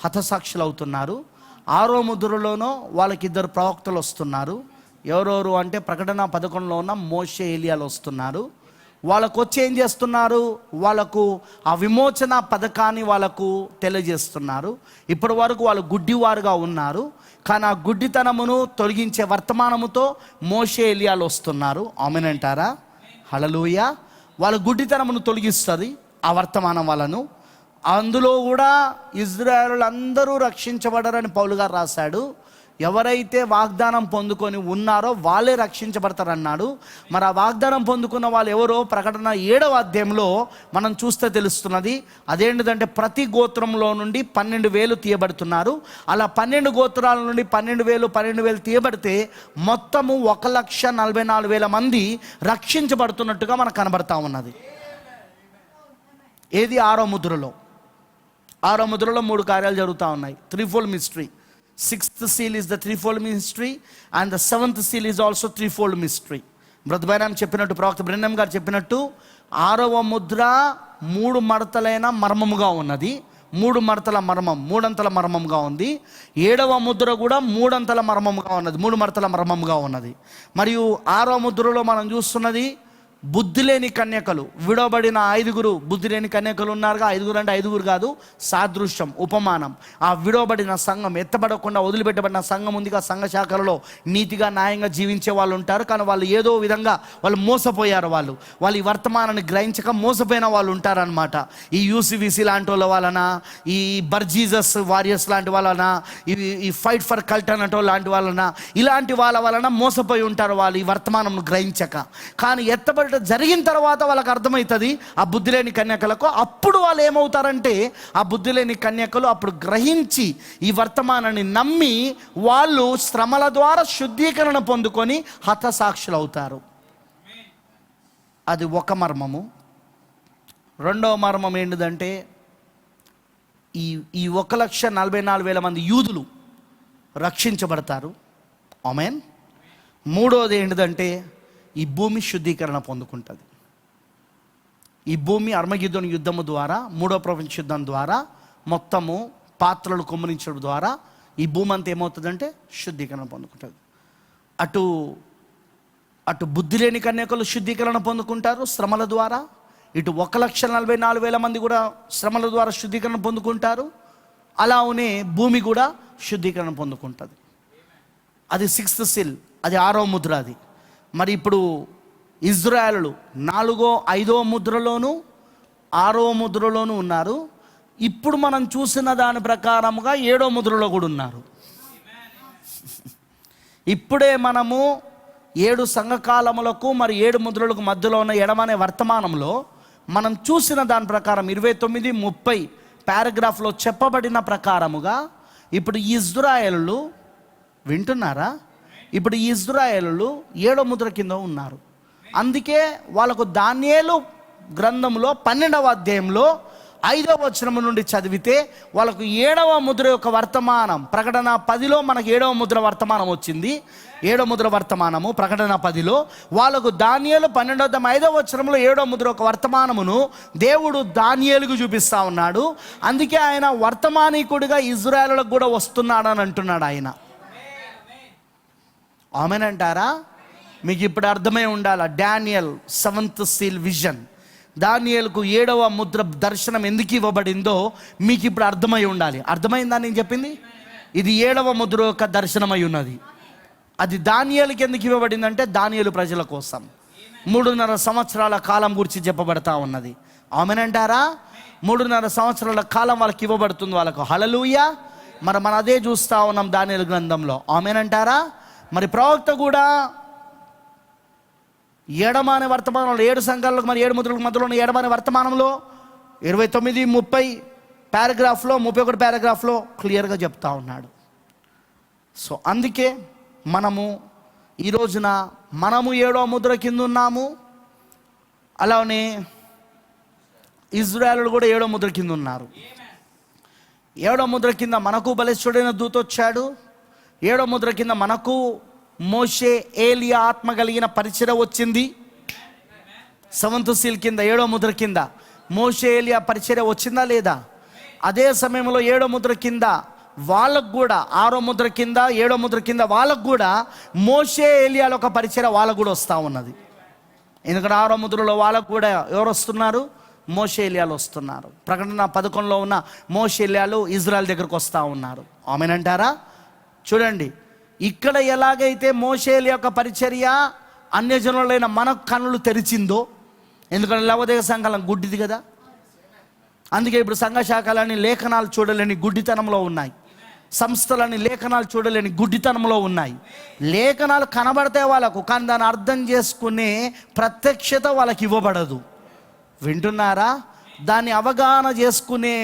హతసాక్షులు అవుతున్నారు. 6వ ముద్రలోనో వాళ్ళకి 2 ప్రవక్తలు వస్తున్నారు. ఎవరెవరు అంటే ప్రకటన 11లో ఉన్న మోషే, ఏలియాలు వస్తున్నారు. వాళ్ళకు వచ్చి ఏం చేస్తున్నారు? వాళ్ళకు ఆ విమోచన పథకాన్ని వాళ్ళకు తెలియజేస్తున్నారు. ఇప్పటి వరకు వాళ్ళు గుడ్డివారుగా ఉన్నారు. కానీ ఆ గుడ్డితనమును తొలగించే వర్తమానముతో మోషే, ఏలియాలు వస్తున్నారు. ఆమేన్ అంటారా? హల్లెలూయా. వాళ్ళ గుడ్డితనమును తొలగిస్తుంది ఆ వర్తమానం వాళ్ళను. అందులో కూడా ఇజ్రాయేలు అందరూ రక్షించబడరని పౌలు గారు రాశాడు. ఎవరైతే వాగ్దానం పొందుకొని ఉన్నారో వాళ్ళే రక్షించబడతారన్నాడు. మరి ఆ వాగ్దానం పొందుకున్న వాళ్ళు ఎవరో ప్రకటన 7వ అధ్యాయంలో మనం చూస్తే తెలుస్తున్నది. అదేంటిదంటే ప్రతి గోత్రంలో నుండి 12,000 తీయబడుతున్నారు. అలా 12 గోత్రాల నుండి 12,000 తీయబడితే మొత్తము 1,44,000 మంది రక్షించబడుతున్నట్టుగా మనకు కనబడతా ఉన్నది. ఏది 6వ ముద్రలో? 6వ ముద్రలో 3 కార్యాలు జరుగుతూ ఉన్నాయి. త్రీఫోల్డ్ mystery. 6th seal is the threefold mystery and the 7th seal is also threefold mystery. Brother Branham చెప్పినట్టు, ప్రవక్త బ్రహ్నాం గారు చెప్పినట్టు 6వ ముద్ర 3 మడతలైన మర్మముగా ఉన్నది. 3 మడతల మర్మం, 3 అంతల మర్మంగా ఉంది. 7వ ముద్ర కూడా 3 అంతల మర్మంగా ఉన్నది, 3 మడతల మర్మంగా ఉన్నది. మరియు 6వ ముద్రలో మనం చూస్తున్నది బుద్ధి లేని కన్యకలు, విడవబడిన 5 బుద్ధి లేని కన్యకలు ఉన్నారుగా. 5 అంటే 5 కాదు, సాదృశ్యం, ఉపమానం. ఆ విడవబడిన సంఘం, ఎత్తబడకుండా వదిలిపెట్టబడిన సంఘం ఉంది. ఆ సంఘ శాఖలలో నీతిగా న్యాయంగా జీవించే వాళ్ళు ఉంటారు. కానీ వాళ్ళు ఏదో విధంగా వాళ్ళు మోసపోయారు. వాళ్ళు ఈ వర్తమానాన్ని గ్రహించక మోసపోయిన వాళ్ళు ఉంటారనమాట. ఈ యూసీవీసీ లాంటి వాళ్ళ వలన, ఈ బర్జీజస్ వారియర్స్ లాంటి వాళ్ళన, ఈ ఫైట్ ఫర్ కల్ట్ అనటో లాంటి వాళ్ళన, ఇలాంటి వాళ్ళ వలన మోసపోయి ఉంటారు వాళ్ళు ఈ వర్తమానం గ్రహించక. కానీ ఎత్తబడి జరిగిన తర్వాత వాళ్ళకి అర్థమవుతుంది ఆ బుద్ధి లేని కన్యకలకు. అప్పుడు వాళ్ళు ఏమవుతారంటే, ఆ బుద్ధి లేని కన్యకలు అప్పుడు గ్రహించి ఈ వర్తమానాన్ని నమ్మి వాళ్ళు శ్రమల ద్వారా శుద్ధీకరణ పొందుకొని హతసాక్షులు అవుతారు. అది ఒక మర్మము. 2వ మర్మం ఏంటిదంటే, ఈ 1,44,000 మంది యూదులు రక్షించబడతారు. ఆమేన్. 3వది ఏంటిదంటే, ఈ భూమి శుద్ధీకరణ పొందుకుంటుంది. ఈ భూమి అర్మగిద్దోని యుద్ధము ద్వారా, 3వ ప్రపంచ యుద్ధం ద్వారా, మొత్తము పాత్రలు కుమ్మరించడం ద్వారా ఈ భూమి అంతా ఏమవుతుందంటే శుద్ధీకరణ పొందుకుంటుంది. అటు బుద్ధి లేని కన్యకలు శుద్ధీకరణ పొందుకుంటారు శ్రమల ద్వారా. ఇటు 1,44,000 మంది కూడా శ్రమల ద్వారా శుద్ధీకరణ పొందుకుంటారు. అలానే భూమి కూడా శుద్ధీకరణ పొందుకుంటుంది. అది 6th seal, అది 6వ ముద్ర. అది మరి ఇప్పుడు ఇజ్రాయేలు 4వ 5వ ముద్రలోను 6వ ముద్రలోను ఉన్నారు. ఇప్పుడు మనం చూసిన దాని ప్రకారముగా 7వ ముద్రలో కూడా ఉన్నారు. ఇప్పుడే మనము 7 సంఘకాలములకు మరి 7 ముద్రలకు మధ్యలో ఉన్న ఎడమనే వర్తమానంలో మనం చూసిన దాని ప్రకారం 29, 30 పారాగ్రాఫ్లో చెప్పబడిన ప్రకారముగా ఇప్పుడు ఇజ్రాయేలు వింటున్నారా? ఇప్పుడు ఈ ఇజ్రాయేలు 7వ ముద్ర కింద ఉన్నారు. అందుకే వాళ్ళకు దానియేలు గ్రంథంలో 12వ అధ్యాయంలో 5వ వచనం నుండి చదివితే వాళ్ళకు 7వ ముద్ర యొక్క వర్తమానం, ప్రకటన 10లో మనకు 7వ ముద్ర వర్తమానం వచ్చింది. 7వ ముద్ర వర్తమానము ప్రకటన 10లో వాళ్ళకు దానియేలు 12వ అధ్యాయం 5వ వచనంలో 7వ ముద్ర యొక్క వర్తమానమును దేవుడు దానియేలుకు చూపిస్తా ఉన్నాడు. అందుకే ఆయన వర్తమానికుడిగా ఇజ్రాయేలులకు కూడా వస్తున్నాడని అంటున్నాడు ఆయన. ఆమెన్ అంటారా? మీకు ఇప్పుడు అర్థమై ఉండాలి. డానియల్ 7th seal విజన్, దానియేలుకు 7వ ముద్ర దర్శనం ఎందుకు ఇవ్వబడిందో మీకు ఇప్పుడు అర్థమై ఉండాలి. అర్థమైందా నేను చెప్పింది? ఇది 7వ ముద్ర యొక్క దర్శనమై ఉన్నది. అది దానియేలుకి ఎందుకు ఇవ్వబడిందంటే దానియేలు ప్రజల కోసం 3.5 సంవత్సరాల కాలం గురించి చెప్పబడతా ఉన్నది. ఆమెన్ అంటారా? 3.5 సంవత్సరాల కాలం వాళ్ళకి ఇవ్వబడుతుంది. వాళ్ళకు హల్లెలూయా. మన అదే చూస్తూ ఉన్నాం దానియేలు గ్రంథంలో. ఆమెన్ అంటారా? మరి ప్రవక్త కూడా ఎడమనే వర్తమానంలో 7 సంఘాలకు మరి 7 ముద్రలకు మధ్యలో ఉన్న ఎడమనే వర్తమానంలో 29, 30 పారాగ్రాఫ్లో 31 పారాగ్రాఫ్లో క్లియర్గా చెప్తా ఉన్నాడు. సో అందుకే మనము ఈ రోజున మనము 7వ ముద్ర కింద ఉన్నాము. అలానే ఇజ్రాయేలు కూడా 7వ ముద్ర కింద ఉన్నారు. 7వ ముద్ర కింద మనకు బలిష్ఠుడైన దూత వచ్చాడు. 7వ ముద్ర కింద మనకు మోషే, ఏలియా ఆత్మ కలిగిన పరిచర్య వచ్చింది. 7th seal కింద 7వ ముద్ర కింద మోషే, ఏలియా పరిచర్య వచ్చిందా లేదా? అదే సమయంలో 7వ ముద్ర కింద వాళ్ళకు కూడా 6వ ముద్ర కింద 7వ ముద్ర కింద వాళ్ళకు కూడా మోషే, ఏలియాల ఒక పరిచర్య వాళ్ళకు కూడా వస్తూ ఉన్నది. ఎందుకంటే 6వ ముద్రలో వాళ్ళకు కూడా ఎవరు వస్తున్నారు? మోషే, ఏలియాలు వస్తున్నారు. ప్రకటన 11లో ఉన్న మోషే, ఏలియాలు ఇజ్రాయెల్ దగ్గరకు వస్తూ ఉన్నారు. ఆమెన్ అంటారా? చూడండి, ఇక్కడ ఎలాగైతే మోషే యొక్క పరిచర్య అన్యజనులైన మన కన్నులు తెరిచిందో, ఎందుకంటే లవోదికయ సంఘాలం గుడ్డిది కదా. అందుకే ఇప్పుడు సంఘ శాఖలని లేఖనాలు చూడలేని గుడ్డితనంలో ఉన్నాయి. సంస్థలని లేఖనాలు చూడలేని గుడ్డితనంలో ఉన్నాయి. లేఖనాలు కనబడతాయి వాళ్ళకు, కానీ దాన్ని అర్థం చేసుకునే ప్రత్యక్షత వాళ్ళకి ఇవ్వబడదు. వింటున్నారా? దాన్ని అవగాహన చేసుకునే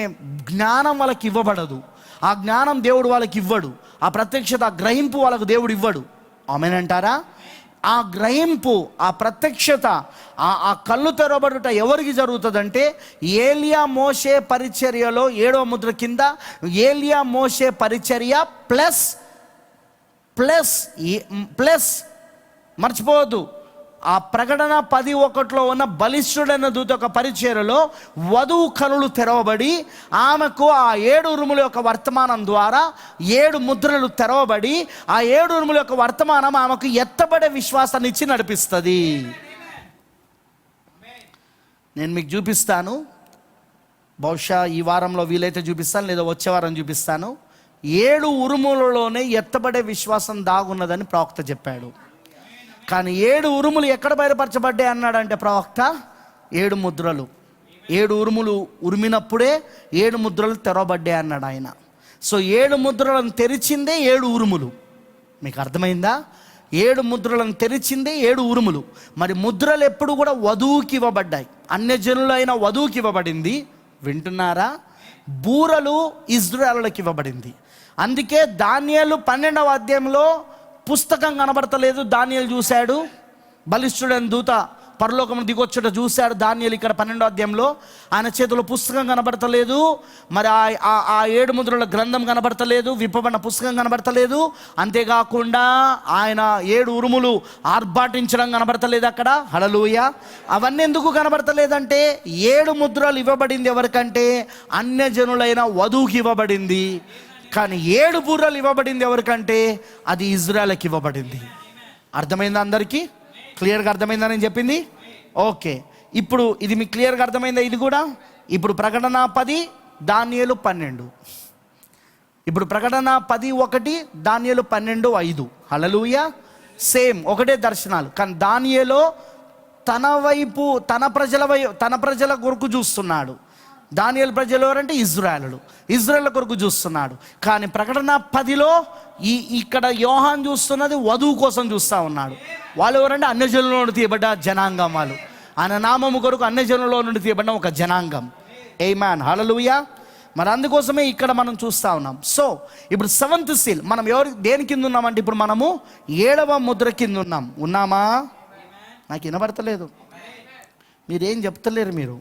జ్ఞానం వాళ్ళకి ఇవ్వబడదు. ఆ జ్ఞానం దేవుడు వాళ్ళకి ఇవ్వడు. ఆ ప్రత్యక్షత, ఆ గ్రహింపు వాళ్ళకు దేవుడు ఇవ్వడు. ఆమేనంటారా? ఆ గ్రహింపు, ఆ ప్రత్యక్షత, ఆ కళ్ళు తెరవబడుట ఎవరికి జరుగుతుందంటే, ఏలియా మోషే పరిచర్యలో 7వ ముద్ర కింద ఏలియా మోషే పరిచర్య ప్లస్ ప్లస్ ప్లస్ మర్చిపోవద్దు, ఆ ప్రకటన 10:1 ఉన్న బలిష్ఠుడైన దూత యొక్క పరిచర్యలో వధువు కనులు తెరవబడి ఆమెకు ఆ 7 ఉరుముల యొక్క వర్తమానం ద్వారా 7 ముద్రలు తెరవబడి ఆ 7 ఉరుముల యొక్క వర్తమానం ఆమెకు ఎత్తబడే విశ్వాసాన్ని ఇచ్చి నడిపిస్తుంది. నేను మీకు చూపిస్తాను, బహుశా ఈ వారంలో వీలైతే చూపిస్తాను, లేదా వచ్చే వారం చూపిస్తాను. 7 ఉరుములలోనే ఎత్తబడే విశ్వాసం దాగున్నదని ప్రవక్త చెప్పాడు. కానీ 7 ఉరుములు ఎక్కడ బయలుపరచబడ్డాయి అన్నాడంటే ప్రవక్త, 7 ముద్రలు, 7 ఉరుములు ఉరిమినప్పుడే 7 ముద్రలు తెరవబడ్డాయి అన్నాడు ఆయన. సో 7 ముద్రలను తెరిచిందే 7 ఉరుములు. మీకు అర్థమైందా? 7 ముద్రలను తెరిచిందే 7 ఉరుములు. మరి ముద్రలు ఎప్పుడు కూడా వధువుకి ఇవ్వబడ్డాయి, అన్యజనులైన వధువుకి ఇవ్వబడింది. వింటున్నారా? బూరలు ఇజ్రాయేలులకు ఇవ్వబడింది. అందుకే దానియేలు 12వ అధ్యాయంలో పుస్తకం కనబడతలేదు, దానియేలు చూశాడు. బలిష్ఠుడైన దూత పరలోకం దిగొచ్చుట చూశాడు దానియేలు. ఇక్కడ 12వ అధ్యాయంలో ఆయన చేతిలో పుస్తకం కనబడతలేదు. మరి ఆ 7 ముద్రల గ్రంథం కనబడతలేదు, విప్పబడిన పుస్తకం కనబడతలేదు. అంతేకాకుండా ఆయన 7 ఉరుములు ఆర్భాటించడం కనబడతలేదు అక్కడ. హల్లెలూయా! అవన్నీ ఎందుకు కనబడతలేదంటే, 7 ముద్రలు ఇవ్వబడింది ఎవరికంటే అన్యజనులైన వధువుకి ఇవ్వబడింది. కానీ 7 బూరలు ఇవ్వబడింది ఎవరికంటే అది ఇజ్రాయేలుకి ఇవ్వబడింది. అర్థమైందా? అందరికీ క్లియర్గా అర్థమైందా నేను చెప్పింది? ఓకే, ఇప్పుడు ఇది మీకు క్లియర్గా అర్థమైందా? ఇది కూడా ఇప్పుడు ప్రకటన 10, దానియేలు 12. ఇప్పుడు ప్రకటన 10:1, దానియేలు 12:5. హల్లెలూయా! సేమ్ ఒకటే దర్శనాలు. కానీ దానియేలు తన వైపు, తన ప్రజల కొరకు చూస్తున్నాడు. దానియేలు ప్రజలు ఎవరంటే ఇజ్రాయేలు కొరకు చూస్తున్నాడు. కానీ ప్రకటన 10లో ఇక్కడ యోహాన్ చూస్తున్నది వధువు కోసం చూస్తూ ఉన్నాడు. వాళ్ళు ఎవరంటే అన్యజనుల నుండి తీయబడ్డ జనాంగం. వాళ్ళు ఆయన నామము కొరకు అన్యజనుల నుండి తీయబడిన ఒక జనాంగం. ఆమేన్, హల్లెలూయా! మరి అందుకోసమే ఇక్కడ మనం చూస్తూ ఉన్నాం. సో ఇప్పుడు 7th సీల్ మనం దేని కింద ఉన్నామంటే, ఇప్పుడు మనము 7వ ముద్ర కింద ఉన్నామా? నాకు వినబడతలేదు, మీరేం చెప్తలేరు మీరు.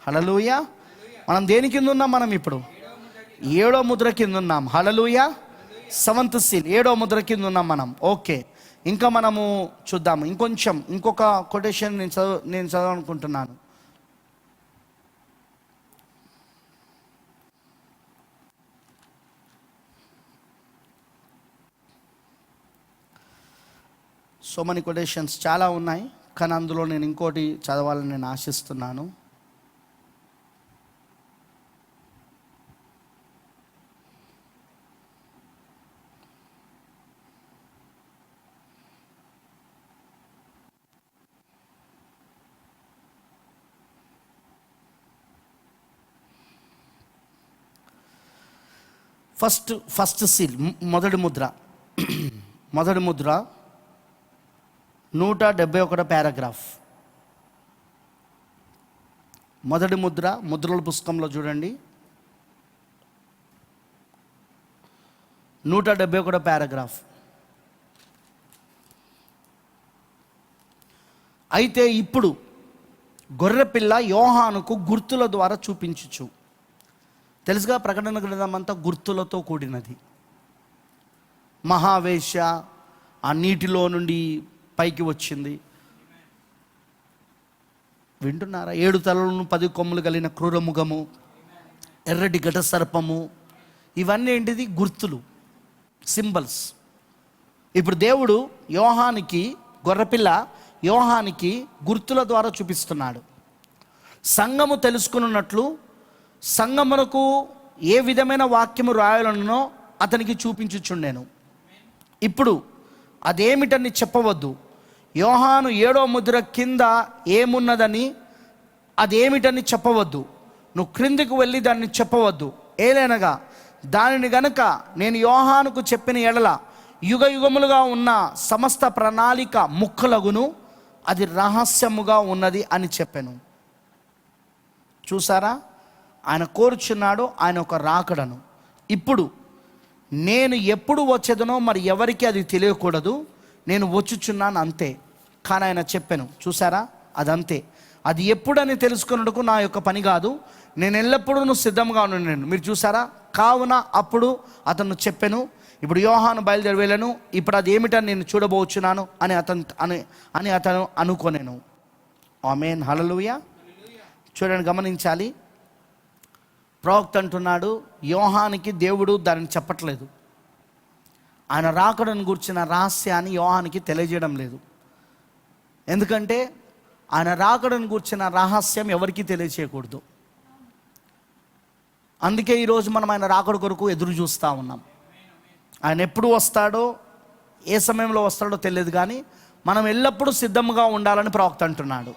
హల్లెలూయా! మనం దేని కింద ఉన్నాం? మనం ఇప్పుడు 7వ ముద్ర కింద ఉన్నాం. హల్లెలూయా! 7th సీల్ 7వ ముద్ర కింద ఉన్నాం మనం. ఓకే, ఇంకా మనము చూద్దాము. ఇంకొక కొటేషన్ నేను చదవాలనుకుంటున్నాను. సో మెనీ కొటేషన్స్ చాలా ఉన్నాయి, కానీ అందులో నేను ఇంకోటి చదవాలని నేను ఆశిస్తున్నాను. ఫస్ట్ సీల్ మొదటి ముద్ర 171 పారాగ్రాఫ్. మొదటి ముద్ర ముద్రల పుస్తకంలో చూడండి, 171 పారాగ్రాఫ్. అయితే ఇప్పుడు గొర్రెపిల్ల యోహానుకు గుర్తుల ద్వారా చూపించుచు. తెలుసుగా, ప్రకటన గ్రంథం అంతా గుర్తులతో కూడినది. మహావేశ్య ఆ నీటిలో నుండి పైకి వచ్చింది. వింటున్నారా? 7 తలలను 10 కొమ్ములు కలిగిన క్రూరముఖము, ఎర్రటి ఘట సర్పము, ఇవన్నీ ఏంటిది? గుర్తులు, సింబల్స్. ఇప్పుడు దేవుడు గొర్రెపిల్ల యోహానికి గుర్తుల ద్వారా చూపిస్తున్నాడు. సంఘము తెలుసుకున్నట్లు సంఘమునకు ఏ విధమైన వాక్యము రాయాలనో అతనికి చూపించుచుండెను. ఇప్పుడు అదేమిటని చెప్పవద్దు. యోహాను 7వ ముద్ర కింద ఏమున్నదని అదేమిటని చెప్పవద్దు. నువ్వు క్రిందికి వెళ్ళి దాన్ని చెప్పవద్దు. ఏలైనగా దానిని గనుక నేను యోహానుకు చెప్పిన ఎడల యుగ యుగములుగా ఉన్న సమస్త ప్రణాళిక ముక్కలగును, అది రహస్యముగా ఉన్నది అని చెప్పాను. చూసారా, ఆయన కోరుచున్నాడు ఆయన ఒక రాకడను. ఇప్పుడు నేను ఎప్పుడు వచ్చేదనో మరి ఎవరికి అది తెలియకూడదు, నేను వచ్చుచున్నాను అంతే. కానీ ఆయన చెప్పాను, చూసారా, అదంతే. అది ఎప్పుడని తెలుసుకున్నట్టుకు నా యొక్క పని కాదు, నేను ఎల్లప్పుడూ సిద్ధంగా ఉన్నాను. మీరు చూసారా, కావున అప్పుడు అతను చెప్పాను, ఇప్పుడు యోహాను బయలుదేరి వెళ్ళను, ఇప్పుడు అది ఏమిటని నేను చూడబోచున్నాను అని అతను అనుకోనేను. ఆమేన్, హల్లెలూయా. చూడండి, గమనించాలి. ప్రవక్త అంటున్నాడు, యోహానికి దేవుడు దానిని చెప్పట్లేదు. ఆయన రాకడను గురించిన రహస్యాన్ని యోహానికి తెలియజేయడం లేదు. ఎందుకంటే ఆయన రాకడను గురించిన రహస్యం ఎవరికీ తెలియచేయకూడదు. అందుకే ఈరోజు మనం ఆయన రాకడ కొరకు ఎదురు చూస్తూ ఉన్నాం. ఆయన ఎప్పుడు వస్తాడో, ఏ సమయంలో వస్తాడో తెలియదు, కానీ మనం ఎల్లప్పుడూ సిద్ధంగా ఉండాలని ప్రవక్త అంటున్నాడు.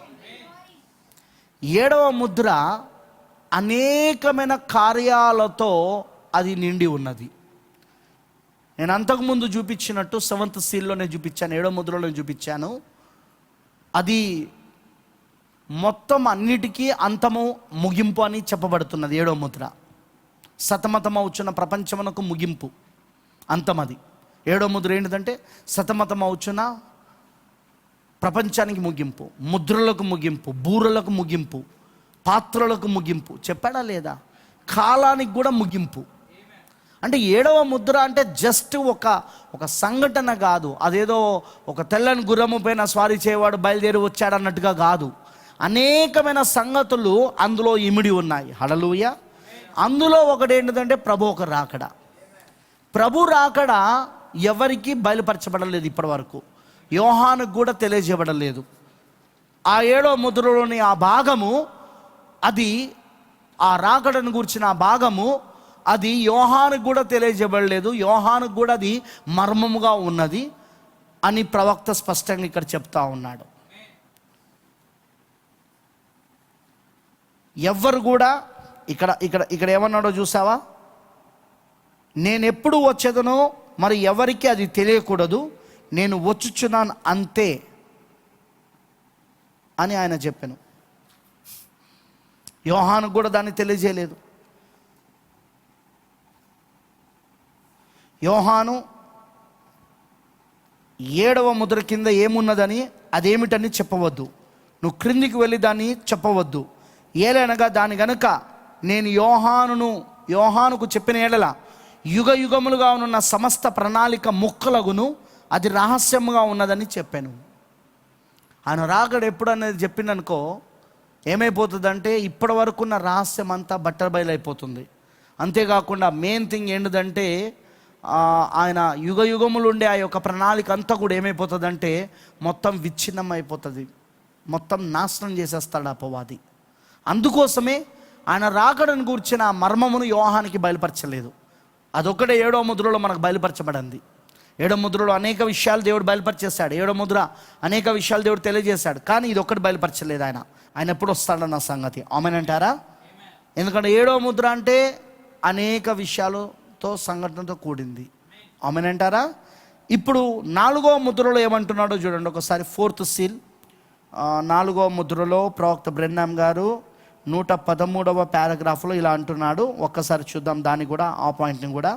7వ ముద్ర అనేకమైన కార్యాలతో అది నిండి ఉన్నది. నేను అంతకుముందు చూపించినట్టు 7th సీల్లో నేను చూపించాను, 7వ ముద్రలో చూపించాను. అది మొత్తం అన్నిటికీ అంతము ముగింపు అని చెప్పబడుతున్నది. 7వ ముద్ర సతమతమవుచున్న ప్రపంచమునకు ముగింపు, అంతం. అది 7వ ముద్ర ఏంటిదంటే సతమతమవుచున్న ప్రపంచానికి ముగింపు, ముద్రలకు ముగింపు, బూరలకు ముగింపు, పాత్రలకు ముగింపు. చెప్పాడా లేదా? కాలానికి కూడా ముగింపు. అంటే 7వ ముద్ర అంటే జస్ట్ ఒక సంఘటన కాదు, అదేదో ఒక తెల్లని గుర్రము పైన స్వారీ చేయవాడు బయలుదేరి వచ్చాడు అన్నట్టుగా కాదు. అనేకమైన సంగతులు అందులో ఇమిడి ఉన్నాయి. హల్లెలూయా. అందులో ఒకటి ఏంటంటే ప్రభు ఒక రాకడ. ప్రభు రాకడ ఎవరికి బయలుపరచబడలేదు ఇప్పటి వరకు, యోహానుకు కూడా తెలియజేయబడలేదు. ఆ 7వ ముద్రలోని ఆ భాగము, అది ఆ రాకడను గురించిన ఆ భాగము, అది యోహానుకు కూడా తెలియజేయబడలేదు. యోహానుకు కూడా అది మర్మముగా ఉన్నది అని ప్రవక్త స్పష్టంగా ఇక్కడ చెప్తా ఉన్నాడు. ఎవ్వరు కూడా ఇక్కడ ఇక్కడ ఇక్కడ ఏమన్నాడో చూసావా, నేను ఎప్పుడు వచ్చేదనో మరి ఎవరికి అది తెలియకూడదు, నేను వచ్చుచున్నాను అంతే అని ఆయన చెప్పాను. యోహానుకు కూడా దాన్ని తెలియజేయలేదు. యోహాను 7వ ముద్ర కింద ఏమున్నదని, అదేమిటని చెప్పవద్దు. నువ్వు క్రిందికి వెళ్ళి దాన్ని చెప్పవద్దు. ఏలనగా దాని గనుక నేను యోహానుకు చెప్పిన ఎడల యుగ యుగములుగా ఉన్న సమస్త ప్రణాళిక ముక్కలగును, అది రహస్యముగా ఉన్నదని చెప్పాను. ఆయన రాకడ ఎప్పుడు అనేది చెప్పిందనుకో ఏమైపోతుందంటే ఇప్పటి వరకు ఉన్న రహస్యం అంతా బట్టబయలైపోతుంది. అంతేకాకుండా మెయిన్ థింగ్ ఏంటిదంటే ఆయన యుగ యుగములు ఉండే ఆ యొక్క ప్రణాళిక అంతా కూడా ఏమైపోతుందంటే మొత్తం విచ్ఛిన్నం అయిపోతుంది, మొత్తం నాశనం చేసేస్తాడు అపవాది. అందుకోసమే ఆయన రాకడను గూర్చిన మర్మమును యోహానికి బయలుపరచలేదు. అదొక్కటే 7వ ముద్రలో మనకు బయలుపరచబడింది. 7వ ముద్రలో అనేక విషయాలు దేవుడు బయలుపరిచేశాడు. 7వ ముద్ర అనేక విషయాలు దేవుడు తెలియజేశాడు, కానీ ఇది ఒక్కటి బయలుపరచలేదు. ఆయన ఎప్పుడు వస్తాడన్న సంగతి. ఆమేన్ అంటారా? ఎందుకంటే 7వ ముద్ర అంటే అనేక విషయాలతో సంఘటనతో కూడింది. ఆమేన్ అంటారా? ఇప్పుడు 4వ ముద్రలో ఏమంటున్నాడో చూడండి ఒకసారి. 4th సీల్ 4వ ముద్రలో ప్రవక్త బ్రెన్నామ్ గారు 113వ పారాగ్రాఫ్లో ఇలా అంటున్నాడు. ఒక్కసారి చూద్దాం దాన్ని కూడా, ఆ పాయింట్ని కూడా.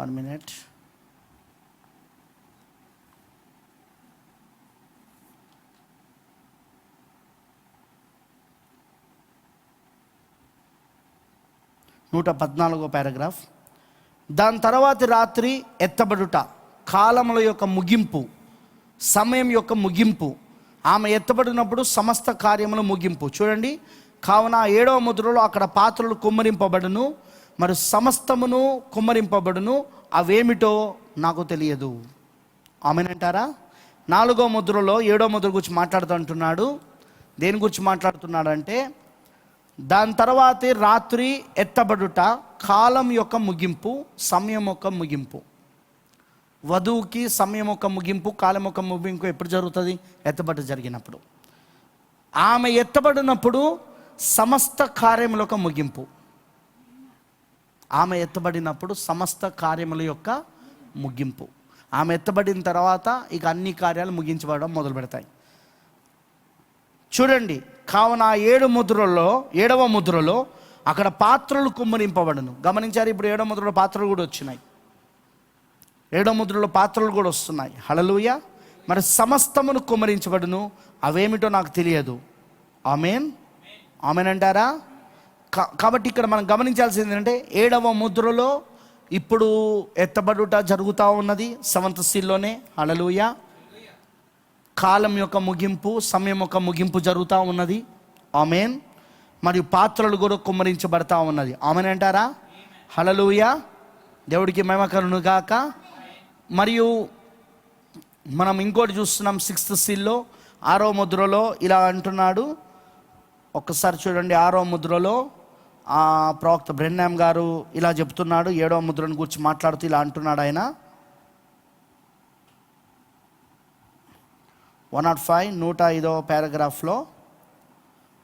One minute. నూట 14వ పారాగ్రాఫ్. దాని తర్వాతి రాత్రి ఎత్తబడుట, కాలముల యొక్క ముగింపు, సమయం యొక్క ముగింపు. ఆమె ఎత్తబడినప్పుడు సమస్త కార్యముల ముగింపు. చూడండి, కావున 7వ ముద్రలో అక్కడ పాత్రలు కుమ్మరింపబడును, మరి సమస్తమును కుమ్మరింపబడును, అవేమిటో నాకు తెలియదు. ఆమెనంటారా? 4వ ముద్రలో 7వ ముద్ర గురించి మాట్లాడుతూ అంటున్నాడు. దేని గురించి మాట్లాడుతున్నాడు అంటే దాని తర్వాతే రాత్రి ఎత్తబడుట, కాలం యొక్క ముగింపు, సమయం యొక్క ముగింపు. వధువుకి సమయం యొక్క ముగింపు, కాలం యొక్క ముగింపు ఎప్పుడు జరుగుతుంది? ఎత్తబడి జరిగినప్పుడు. ఆమె ఎత్తబడినప్పుడు సమస్త కార్యముల యొక్క ముగింపు. ఆమె ఎత్తబడినప్పుడు సమస్త కార్యముల యొక్క ముగింపు. ఆమె ఎత్తబడిన తర్వాత ఇక అన్ని కార్యాలు ముగించబడడం మొదలు పెడతాయి. చూడండి, కావున 7వ ముద్రలో అక్కడ పాత్రలు కుమ్మరింపబడును. గమనించారు? ఇప్పుడు 7వ ముద్రలో పాత్రలు కూడా వచ్చినాయి. 7వ ముద్రలో పాత్రలు కూడా వస్తున్నాయి. హల్లెలూయా. మరి సమస్తమును కుమ్మరించబడును. అవేమిటో నాకు తెలియదు. ఆమేన్, ఆమేన్ అంటారా? కాబట్టి ఇక్కడ మనం గమనించాల్సింది ఏంటంటే 7వ ముద్రలో ఇప్పుడు ఎత్తబడుట జరుగుతూ ఉన్నది, 7th సీల్లోనే. హల్లెలూయా. కాలం యొక్క ముగింపు, సమయం యొక్క ముగింపు జరుగుతూ ఉన్నది. ఆమేన్. మరియు పాత్రలు కూడా కుమ్మరించబడతా ఉన్నది. ఆమేన్ అంటారా? హల్లెలూయా. దేవుడికి మహిమ కలుగును గాక. మరియు మనం ఇంకోటి చూస్తున్నాం 6th సీల్లో, 6వ ముద్రలో ఇలా అంటున్నాడు. ఒక్కసారి చూడండి, 6వ ముద్రలో ప్రవక్త బ్రెన్హామ్ గారు ఇలా చెప్తున్నాడు. 7వ ముద్రను గురించి మాట్లాడుతూ ఇలా అంటున్నాడు ఆయన. 105వ పారాగ్రాఫ్లో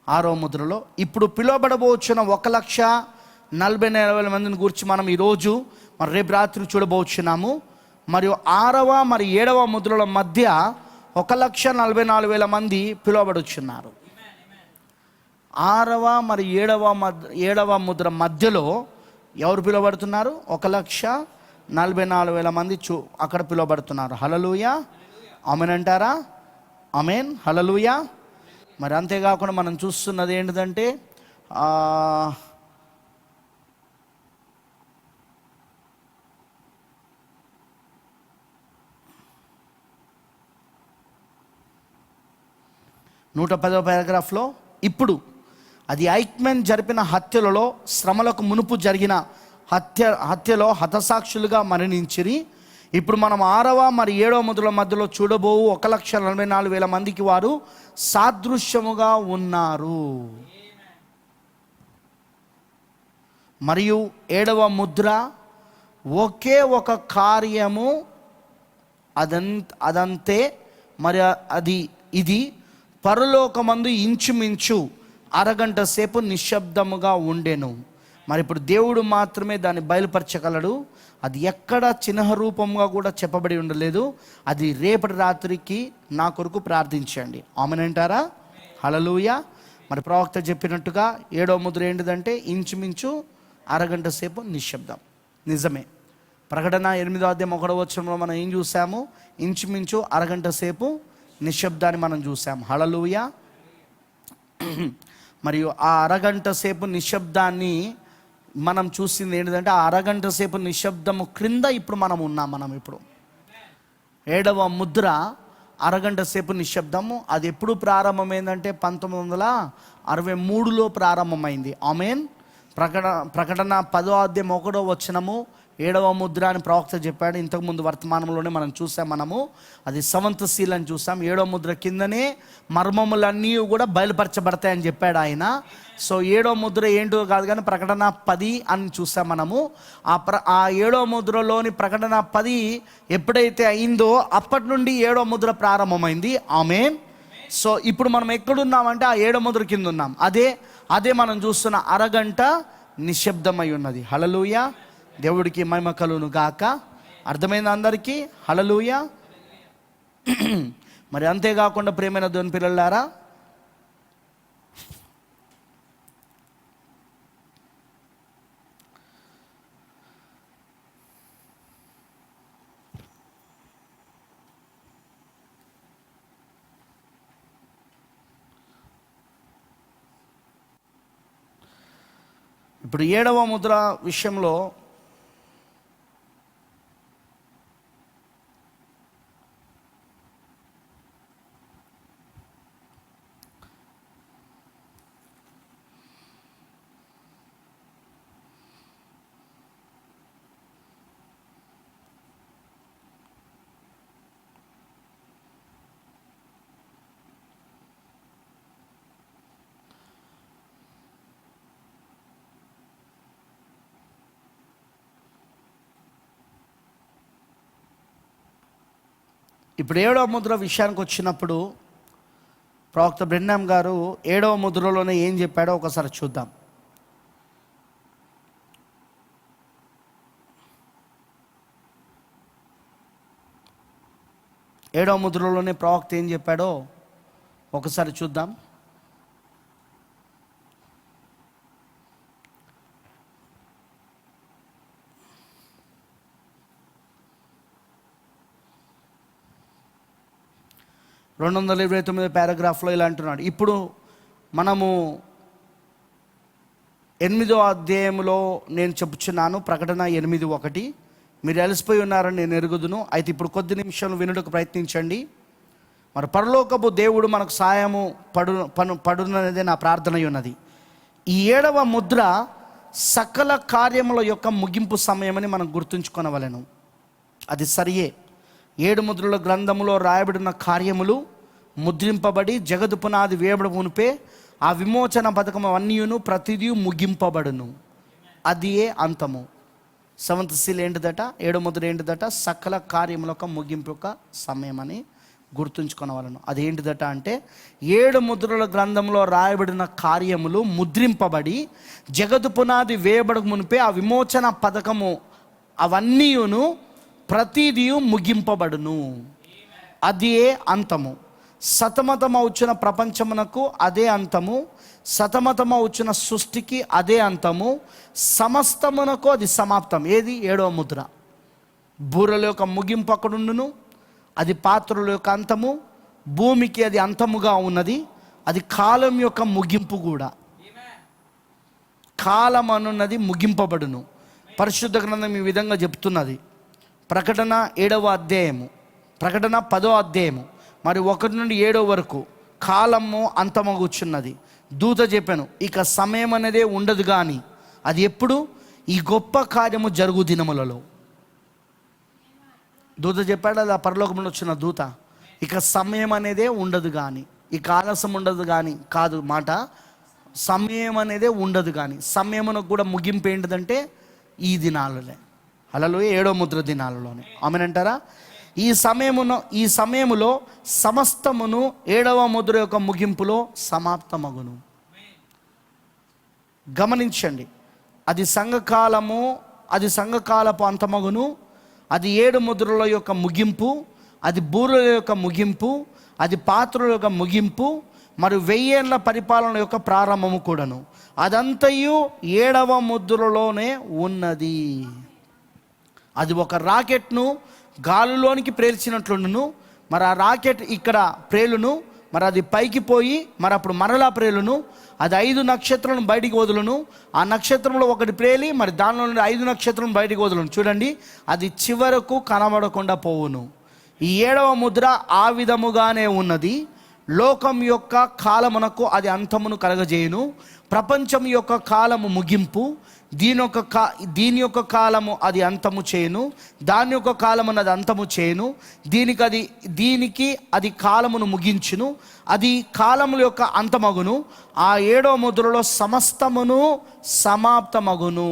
6వ ముద్రలో, ఇప్పుడు పిలువబడబోచున్న 1,40,000 మందిని గురించి మనం ఈరోజు మరి రేపు రాత్రి చూడబోచున్నాము. మరియు 6వ మరి 7వ ముద్రల మధ్య 1,44,000 మంది పిలువబడుచున్నారు. 6వ మరి 7వ ముద్ర మధ్యలో ఎవరు పిలువబడుతున్నారు? 1,44,000 మంది అక్కడ పిలువబడుతున్నారు. హల్లెలూయా. ఆమేన్ అంటారా? ఆమేన్. హల్లెలూయా. మరి అంతేకాకుండా మనం చూస్తున్నది ఏంటిదంటే నూట 10వ పారాగ్రాఫ్లో, ఇప్పుడు అది ఐక్మెన్ జరిపిన హత్యలలో శ్రమలకు మునుపు జరిగిన హత్యలో హతసాక్షులుగా మరణించిరి. ఇప్పుడు మనం 6వ మరి 7వ ముద్రల మధ్యలో చూడబోవు 1,44,000 మందికి వారు సాదృశ్యముగా ఉన్నారు. మరియు 7వ ముద్ర ఒకే ఒక కార్యము, అదంతే. మరి ఇది పరలోకమందు ఇంచుమించు అరగంట సేపు నిశ్శబ్దముగా ఉండెను. మరి ఇప్పుడు దేవుడు మాత్రమే దాన్ని బయలుపరచగలడు. అది ఎక్కడ చిహ్న రూపంగా కూడా చెప్పబడి ఉండలేదు. అది రేపటి రాత్రికి నా కొరకు ప్రార్థించండి. ఆమేన్ అంటారా? హల్లెలూయా. మరి ప్రవక్త చెప్పినట్టుగా 7వ ముద్ర ఏంటిదంటే ఇంచుమించు అరగంట సేపు నిశ్శబ్దం. నిజమే. ప్రకటన 8వ అధ్యాయం 1వ వచనంలో మనం ఏం చూసాము? ఇంచుమించు అరగంట సేపు నిశ్శబ్దాన్ని మనం చూసాం. హల్లెలూయా. మరియు ఆ అరగంట సేపు నిశ్శబ్దాన్ని మనం చూసింది ఏంటంటే, ఆ అరగంట సేపు నిశ్శబ్దము క్రింద ఇప్పుడు మనం ఉన్నాం. మనం ఇప్పుడు 7వ ముద్ర అరగంట సేపు నిశ్శబ్దము. అది ఎప్పుడు ప్రారంభమైందంటే 1963లో ప్రారంభమైంది. ఆమేన్. ప్రకటన 10వ అధ్యాయం 1వ వచనము 7వ ముద్ర అని ప్రవక్త చెప్పాడు. ఇంతకుముందు వర్తమానంలోనే మనం చూసాం. మనము అది 7th సీల్ అని చూసాం. 7వ ముద్ర కిందనే మర్మములన్నీ కూడా బయలుపరచబడతాయని చెప్పాడు ఆయన. సో 7వ ముద్ర ఏంటో కాదు కానీ ప్రకటన 10 అని చూసాం మనము. ఆ 7వ ముద్రలోని ప్రకటన 10 ఎప్పుడైతే అయిందో అప్పటి నుండి 7వ ముద్ర ప్రారంభమైంది. ఆమేన్. సో ఇప్పుడు మనం ఎక్కడున్నామంటే ఆ 7వ ముద్ర కింద ఉన్నాం. అదే మనం చూస్తున్న అరగంట నిశ్శబ్దమై ఉన్నది. హల్లెలూయా. దేవుడికి మహిమ కలుగును గాక. అర్థమైంది అందరికీ? హల్లెలూయా. మరి అంతేకాకుండా ప్రియమైన దేవుని పిల్లలారా, ఇప్పుడు 7వ ముద్ర విషయంలో ఇప్పుడు 7వ ముద్ర విషయానికి వచ్చినప్పుడు ప్రవక్త బ్రెన్హామ్ గారు 7వ ముద్రలోనే ఏం చెప్పాడో ఒకసారి చూద్దాం. ఏడవ ముద్రలోనే ప్రవక్త ఏం చెప్పాడో ఒకసారి చూద్దాం. రెండు 229 పారాగ్రాఫ్లో ఇలా అంటున్నాడు. ఇప్పుడు మనము 8వ అధ్యాయంలో నేను చెప్పుచున్నాను, ప్రకటన 8:1. మీరు అలసిపోయి ఉన్నారని నేను ఎరుగుదును, అయితే ఇప్పుడు కొద్ది నిమిషాలు వినుటకు ప్రయత్నించండి. మరి పరలోకపు దేవుడు మనకు సాయము పడుననేదే నా ప్రార్థన ఉన్నది. ఈ 7వ ముద్ర సకల కార్యముల యొక్క ముగింపు సమయమని మనం గుర్తుంచుకొనవలెను. అది సరియే. 7 ముద్రల గ్రంథములో రాయబడిన కార్యములు ముద్రింపబడి జగదు పునాది వేయబడి మునిపే ఆ విమోచన పథకం అన్నీయును ప్రతిదీ ముగింపబడును. అది ఏ అంతము. 7th సీల్ ఏంటిదట, 7వ ముద్ర ఏంటిదట, సకల కార్యముల యొక్క ముగింపు యొక్క సమయం అని గుర్తుంచుకోవాలను. అది ఏంటిదట అంటే 7 ముద్రల గ్రంథంలో రాయబడిన కార్యములు ముద్రింపబడి జగదు పునాది వేయబడక మునిపే ఆ విమోచన పథకము అవన్నీయును ప్రతిదీ ముగింపబడును. అది ఏ అంతము. సతమతమవుచున్న ప్రపంచమునకు అదే అంతము, సతమతమవుచున్న సృష్టికి అదే అంతము, సమస్తమునకు అది సమాప్తం. ఏది 7వ ముద్ర. బూరల యొక్క ముగింపు అక్కడుండును, అది పాత్రల యొక్క అంతము, భూమికి అది అంతముగా ఉన్నది, అది కాలం యొక్క ముగింపు కూడా. కాలం అనున్నది ముగింపబడును. పరిశుద్ధ గ్రంథం ఈ విధంగా చెప్తున్నది. ప్రకటన 7వ అధ్యాయము, ప్రకటన 10వ అధ్యాయము, మరి 1 నుండి 7 వరకు కాలము అంతమగుచున్నది. దూత చెప్పాను, ఇక సమయం అనేదే ఉండదు కానీ అది ఎప్పుడు, ఈ గొప్ప కార్యము జరుగు దినములలో. దూత చెప్పాడు, అది ఆ పరలోకంలో వచ్చిన దూత. ఇక సమయం అనేదే ఉండదు కానీ, ఇక ఆలస్యం ఉండదు కానీ కాదు మాట, సమయం అనేదే ఉండదు కానీ. సమయమునకు కూడా ముగింపు ఏంటిదంటే ఈ దినాలనే, హల్లెలూయా, 7వ ముద్ర దినాలలోనే. ఆమేనంటారా? ఈ సమయములో సమస్తమును 7వ ముద్ర యొక్క ముగింపులో సమాప్తమగును. గమనించండి, అది సంఘకాలము, అది సంఘకాలపు అంతమగును, అది 7 ముద్రల యొక్క ముగింపు, అది బూరల యొక్క ముగింపు, అది పాత్రల యొక్క ముగింపు, మరి 1000 ఏళ్ల పరిపాలన యొక్క ప్రారంభము కూడాను. అదంతయు 7వ ముద్రలోనే ఉన్నది. అది ఒక రాకెట్ను గాలిలోనికి ప్రేల్చినట్లుండును. మరి ఆ రాకెట్ ఇక్కడ ప్రేలును, మరి అది పైకి పోయి మరి అప్పుడు మరలా ప్రేలును. అది 5 నక్షత్రాలను బయటికి వదులును. ఆ నక్షత్రంలో ఒకటి ప్రేలి మరి దానిలో నుండి 5 నక్షత్రాలను బయటికి వదులును. చూడండి, అది చివరకు కనబడకుండా పోవును. ఈ 7వ ముద్ర ఆ విధముగానే ఉన్నది. లోకం యొక్క కాలమునకు అది అంతమును కలగజేయును. ప్రపంచం యొక్క కాలము ముగింపు, దీని యొక్క కాలము అది అంతము చేయను, దాని యొక్క కాలమును అది అంతము చేయను, దీనికి అది కాలమును ముగించును, అది కాలముల యొక్క అంతమగును. ఆ 7వ ముద్రలో సమస్తమును సమాప్తమగును.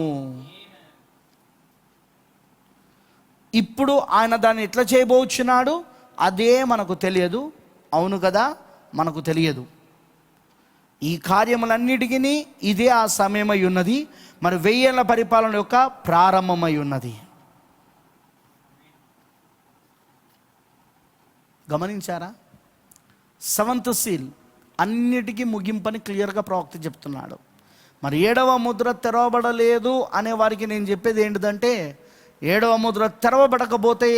ఇప్పుడు ఆయన దాన్ని ఎట్లా చేయబోచున్నాడు అదే మనకు తెలియదు. అవును కదా, మనకు తెలియదు. ఈ కార్యములన్నిటికీ ఇదే ఆ సమయమై ఉన్నది. మరి 1000 ఏళ్ల పరిపాలన యొక్క ప్రారంభమై ఉన్నది. గమనించారా? 7th సీల్ అన్నిటికీ ముగింపని క్లియర్గా ప్రవక్త చెప్తున్నాడు. మరి 7వ ముద్ర తెరవబడలేదు అనే వారికి నేను చెప్పేది ఏంటిదంటే, 7వ ముద్ర తెరవబడకపోతే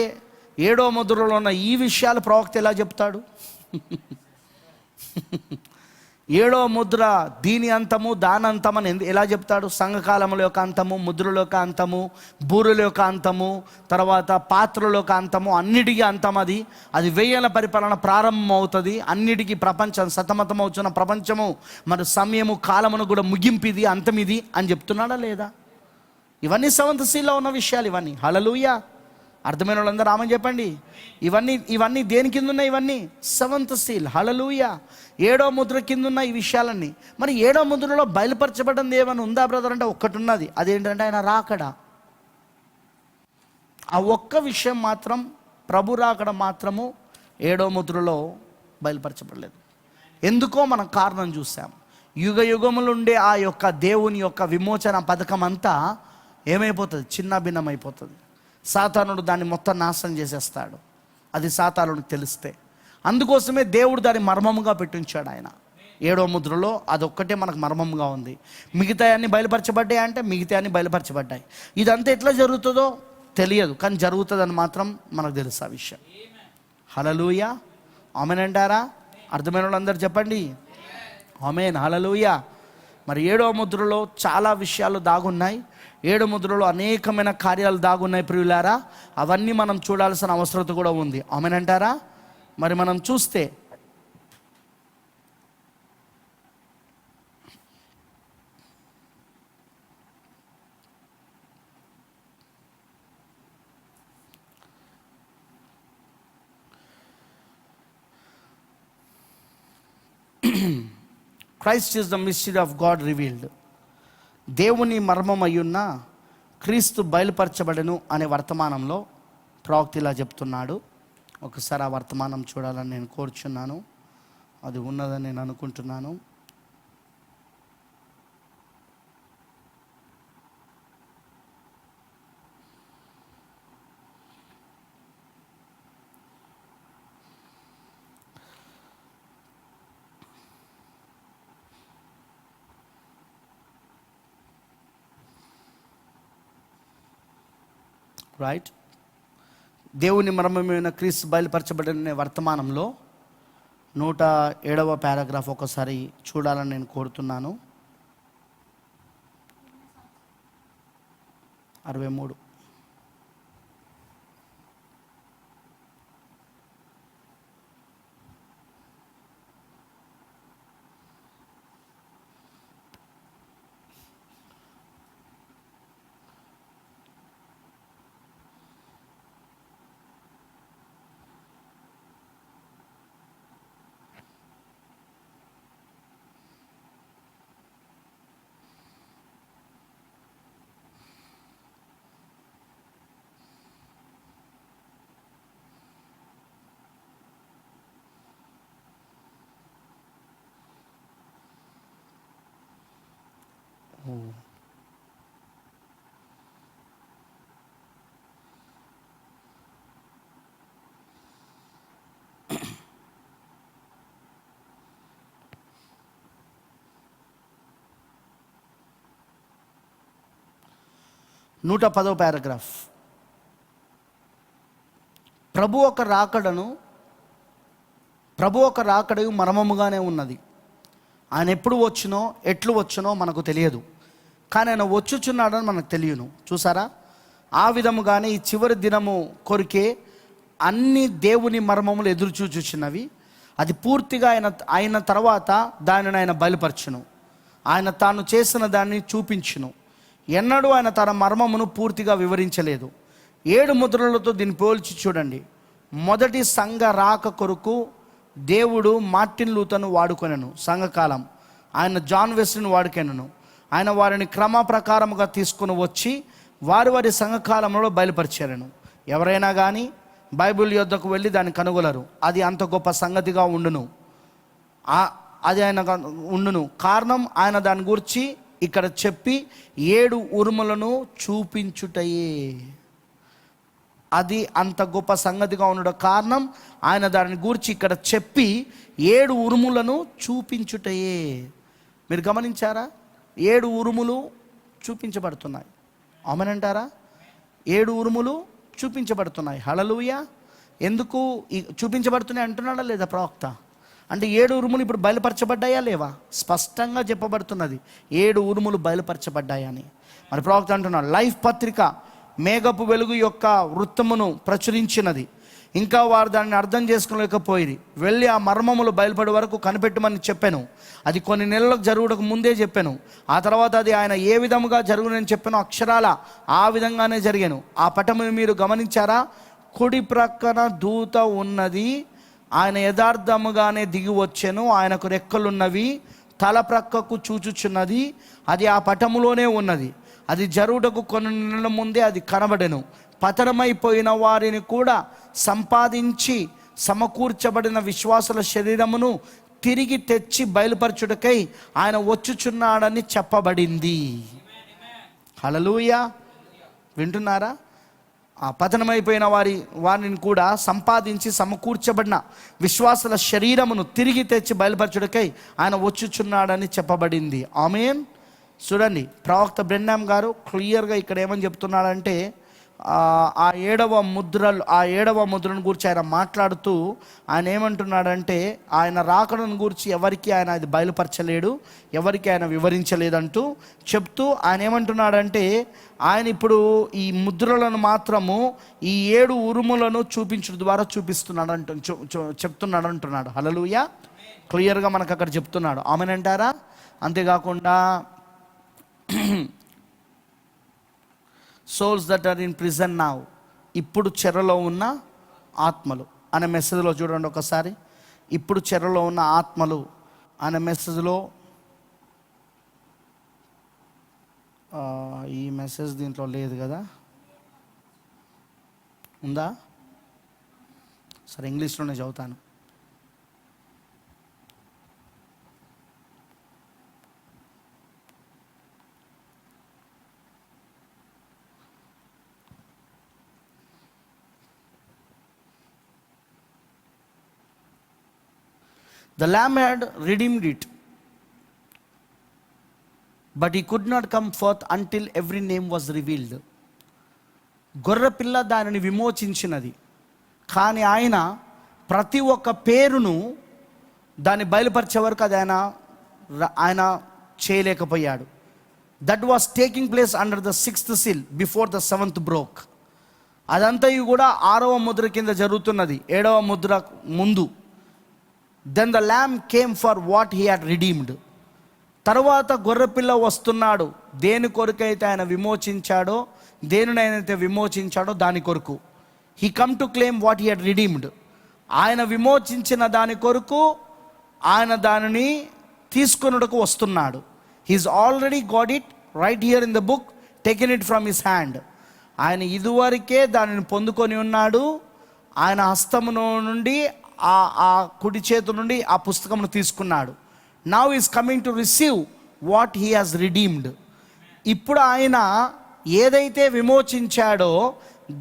7వ ముద్రలో ఉన్న ఈ విషయాలు ప్రవక్త ఎలా చెప్తాడు? 7వ ముద్ర దీని అంతము దాని అంతమని ఎలా చెప్తాడు? సంఘకాలముల యొక్క అంతము, ముద్రల యొక్క అంతము, బూరుల యొక్క అంతము, తర్వాత పాత్రల యొక్క అంతము, అన్నిటికీ అంతం. అది 1000 ఏళ్ల పరిపాలన ప్రారంభం అవుతుంది. అన్నిటికీ ప్రపంచం సతమతం అవుతున్న ప్రపంచము మరి సమయము కాలమును కూడా ముగింపిది, అంతమిది అని చెప్తున్నాడా లేదా? ఇవన్నీ 7th సీల్లో ఉన్న విషయాలు ఇవన్నీ. హల్లెలూయా. అర్థమైన వాళ్ళందరూ ఆమె చెప్పండి. ఇవన్నీ దేని కింద ఉన్నాయి? ఇవన్నీ 7th సీల్. హల్లెలూయా. 7వ ముద్ర కింద ఉన్న ఈ విషయాలన్నీ. మరి 7వ ముద్రలో బయలుపరచబడింది ఏమైనా ఉందా బ్రదర్ అంటే ఒక్కటి ఉన్నది. అదేంటంటే ఆయన రాకడ. ఆ ఒక్క విషయం మాత్రం, ప్రభు రాకడ మాత్రము ఏడో ముద్రలో బయలుపరచబడలేదు. ఎందుకో మనం కారణం చూసాం. యుగ యుగములుండే ఆ యొక్క దేవుని యొక్క విమోచన పథకం అంతా ఏమైపోతుంది? చిన్న భిన్నమైపోతుంది. సాతానుడు దాన్ని మొత్తం నాశనం చేసేస్తాడు. అది సాతానుడికి తెలిస్తే. అందుకోసమే దేవుడు దాన్ని మర్మముగా పెట్టించాడు ఆయన. ఏడో ముద్రలో అదొక్కటే మనకు మర్మంగా ఉంది. మిగతా అన్ని బయలుపరచబడ్డాయి అంటే మిగతా అన్ని బయలుపరచబడ్డాయి. ఇదంతా ఎట్లా జరుగుతుందో తెలియదు, కానీ జరుగుతుందని మాత్రం మనకు తెలుసు ఆ విషయం. హల్లెలూయా, ఆమేన్ అంటారా? అర్థమైన వాళ్ళందరూ చెప్పండి ఆమేన్, హల్లెలూయా. మరి ఏడో ముద్రలో చాలా విషయాలు దాగున్నాయి. ఏడు ముద్రలో అనేకమైన కార్యాలు దాగున్నాయి ప్రియులారా. అవన్నీ మనం చూడాల్సిన అవసరం కూడా ఉంది. ఆమేన్ అంటారా? మరి మనం చూస్తే Christ is the mystery of God revealed. దేవుని మర్మం అయ్యున్న క్రీస్తు బయలుపరచబడెను అనే వర్తమానంలో ప్రవక్త ఇలా చెప్తున్నాడు. ఒకసారి ఆ వర్తమానం చూడాలని నేను కోరుచున్నాను. అది ఉన్నదని నేను అనుకుంటున్నాను. రైట్, దేవుని మర్మమైన క్రీస్తు బయలుపరచబడిన వర్తమానంలో 107వ పారాగ్రాఫ్ ఒకసారి చూడాలని నేను కోరుతున్నాను. 63. నూట 10వ పారాగ్రాఫ్. ప్రభు ఒక రాకడయు మర్మముగానే ఉన్నది. ఆయన ఎప్పుడు వచ్చునో ఎట్లు వచ్చునో మనకు తెలియదు, కానీ ఆయన వచ్చుచున్నాడని మనకు తెలియను. చూసారా? ఆ విధముగానే ఈ చివరి దినము కొరికే అన్ని దేవుని మర్మములు ఎదురు చూచుచున్నవి. అది పూర్తిగా అయిన తర్వాత దానిని ఆయన బయలుపరచును. ఆయన తాను చేసిన దాన్ని చూపించును. ఎన్నడూ ఆయన తన మర్మమును పూర్తిగా వివరించలేదు. 7 ముద్రలతో దీన్ని పోల్చి చూడండి. మొదటి సంఘ రాక కొరకు దేవుడు మార్టిన్ లూథర్ను వాడుకొనెను. సంఘకాలం ఆయన జాన్ వెస్లీని వాడుకొనెను. ఆయన వారిని క్రమ ప్రకారముగా తీసుకుని వచ్చి వారి సంఘకాలంలో బయలుపరిచారను. ఎవరైనా కానీ బైబిల్ యొద్దకు వెళ్ళి దాన్ని కనుగొలరు. అది అంత గొప్ప సంగతిగా ఉండును. అది ఆయన ఉండును. కారణం ఆయన దాని గురించి ఇక్కడ చెప్పి 7 ఉరుములను చూపించుటయే. అది అంత గొప్ప సంగతిగా ఉండడం కారణం ఆయన దాని గురించి ఇక్కడ చెప్పి 7 ఉరుములను చూపించుటయే. మీరు గమనించారా? 7 ఉరుములు చూపించబడుతున్నాయి. ఆమేనంటారా? 7 ఉరుములు చూపించబడుతున్నాయి. హల్లెలూయా. ఎందుకు చూపించబడుతున్నాయి అంటున్నాడా లేదా ప్రవక్త? అంటే 7 ఉరుములు ఇప్పుడు బయలుపరచబడ్డాయా లేవా? స్పష్టంగా చెప్పబడుతున్నది 7 ఉరుములు బయలుపరచబడ్డాయని. మరి ప్రవక్త అంటున్నాడు, లైఫ్ పత్రిక మేఘపు వెలుగు యొక్క వృత్తమును ప్రచురించినది. ఇంకా వారు దాన్ని అర్థం చేసుకోలేకపోయి వెళ్ళి ఆ మర్మములు బయలుపడే వరకు కనిపెట్టమని చెప్పాను. అది కొన్ని నెలలకు జరుగుటకు ముందే చెప్పాను. ఆ తర్వాత అది ఆయన ఏ విధముగా జరుగునని చెప్పాను అక్షరాల ఆ విధంగానే జరిగాను. ఆ పటమును మీరు గమనించారా? కుడి ప్రక్కన దూత ఉన్నది. ఆయన యథార్థముగానే దిగి వచ్చెను. ఆయనకు రెక్కలున్నవి. తల ప్రక్కకు చూచుచున్నది. అది ఆ పటములోనే ఉన్నది. అది జరుగుటకు కొన్ని నెలల ముందే అది కనబడెను. పతనమైపోయిన వారిని కూడా సంపాదించి సమకూర్చబడిన విశ్వాసుల శరీరమును తిరిగి తెచ్చి బయలుపరచుటకై ఆయన వచ్చుచున్నాడని చెప్పబడింది. హల్లెలూయా. వింటున్నారా? పతనమైపోయిన వారిని కూడా సంపాదించి సమకూర్చబడిన విశ్వాసుల శరీరమును తిరిగి తెచ్చి బయలుపరచుటకై ఆయన వచ్చుచున్నాడని చెప్పబడింది. ఆమేన్. చూడండి, ప్రవక్త బ్రెన్హామ్ గారు క్లియర్గా ఇక్కడ ఏమని చెప్తున్నాడంటే, ఆ ఏడవ ముద్రను గురించి ఆయన మాట్లాడుతూ ఆయన ఏమంటున్నాడంటే, ఆయన రాకడను గురించి ఎవరికి ఆయన అది బయలుపరచలేడు, ఎవరికి ఆయన వివరించలేదంటూ చెప్తూ ఆయన ఏమంటున్నాడంటే, ఆయన ఇప్పుడు ఈ ముద్రలను మాత్రము ఈ 7 ఉరుములను చూపించడం ద్వారా చూపిస్తున్నాడు చెప్తున్నాడు అంటున్నాడు. హల్లెలూయా. క్లియర్గా మనకు అక్కడ చెప్తున్నాడు. ఆమెనంటారా? అంతేకాకుండా souls that are in prison now, ఇప్పుడు చెరలో ఉన్న ఆత్మలు అనే మెసేజ్లో చూడండి ఒకసారి. ఇప్పుడు చెరలో ఉన్న ఆత్మలు అనే మెసేజ్లో, ఈ మెసేజ్ దీంట్లో లేదు కదా, ఉందా? సరే, ఇంగ్లీష్లోనే చదువుతాను. The Lamb had redeemed it, but he could not come forth until every name was revealed. గొర్రెపిల్ల దానిని విమోచించినది, కానీ ఆయన ప్రతి ఒక్క పేరును దాన్ని బయలుపరిచే వరకు అది ఆయన చేయలేకపోయాడు. That was taking place under the 6th seal before the 7th broke. అదంతా కూడా 6వ ముద్ర కింద జరుగుతున్నది, 7వ ముద్ర ముందు. Then the lamb came for what he had redeemed. తర్వాత గొర్రెపిల్ల వస్తున్నాడు, దేని కొరకైతే ఆయన విమోచించాడో, దేనినైతే విమోచించాడో దాని కొరకు. He come to claim what he had redeemed. ఆయన విమోచించిన దాని కొరకు ఆయన దానిని తీసుకొనుటకు వస్తున్నాడు. He's already got it right here in the book, taken it from his hand. ఆయన ఇదివరకే దానిని పొందుకొని ఉన్నాడు. ఆయన హస్తమును నుండి ఆ కుడి చేతు నుండి ఆ పుస్తకమును తీసుకున్నాడు. Now is coming to receive what he has redeemed. ఇప్పుడు ఆయన ఏదైతే విమోచించాడో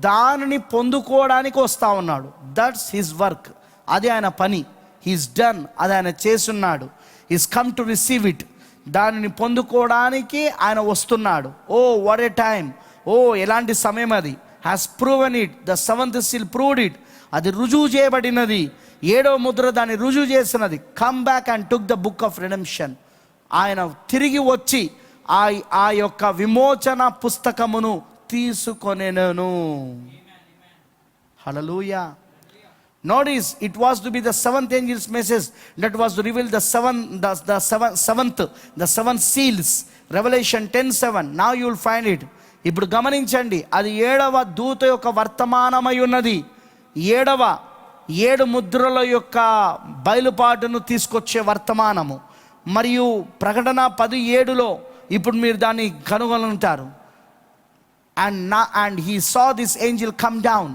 దానిని పొందుకోవడానికి వస్తూ ఉన్నాడు. దట్స్ హిజ్ వర్క్, అది ఆయన పని. హీస్ డన్, అది ఆయన చేస్తున్నాడు. He's come to receive it, దానిని పొందుకోవడానికి ఆయన వస్తున్నాడు. ఓ వాట్ ఏ టైమ్, ఓ ఎలాంటి సమయం అది. Has proven it, the 7th seal proved it. అది రుజువు చేయబడినది, 7వ ముద్ర దాన్ని రుజువు చేసినది. Come back and took the book of redemption. ఆయన తిరిగి వచ్చి ఆ యొక్క విమోచన పుస్తకమును తీసుకొనెను. హల్లెలూయా. Notice, it was to be the 7th angel's message that was to reveal the 7 seals. Revelation 10:7. Now you will find it. ఇప్పుడు గమనించండి, అది 7వ దూత యొక్క వర్తమానమై ఉన్నది. 7 ముద్రల యొక్క బయలుపాటును తీసుకొచ్చే వర్తమానము. మరియు ప్రకటన 10:7లో ఇప్పుడు మీరు దాన్ని కనుగొనుంటారు. And he saw this angel come down.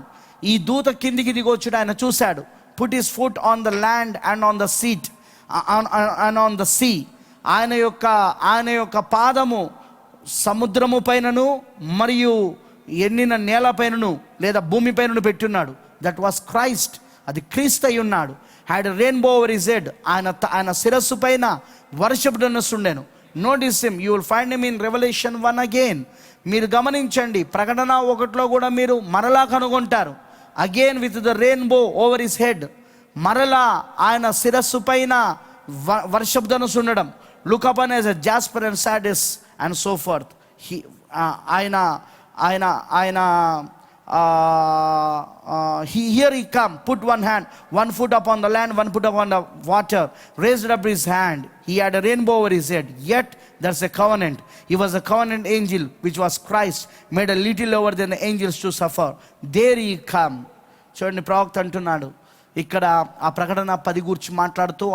ఈ దూత కిందికి దిగొచ్చుడు ఆయన చూశాడు. Put his foot on the land and on the seat and on the sea. ఆయన యొక్క పాదము సముద్రము పైనను మరియు ఎండిన నేల పైనను లేదా భూమి పైనను పెట్టున్నాడు. దట్ వాస్ క్రైస్ట్, అది క్రీస్తు అయి ఉన్నాడు. Had rainbow over his head, ఆయన శిరస్సు పైన వర్షపు ధనుస్సు ఉండెను. Notice him, you will find him in revolution 1 again. మీరు గమనించండి, ప్రకటన 1లో కూడా మీరు మరలా కనుగొంటారు. Again with the rainbow over his head, మరలా ఆయన శిరస్సు పైన వర్షపు ధనుస్సు ఉండడం. Look up as a Jasper and Sardis and so fourth. here he come, put one foot upon the land, one foot upon the water, raised up his hand. He had a rainbow over his head. Yet there's a covenant. He was a covenant angel, which was Christ, made a little lower than the angels to suffer. There he come. చూడండి, ప్రవక్త అంటున్నాడు ఇక్కడ ఆ ప్రకటన 10 గురించి మాట్లాడుతూ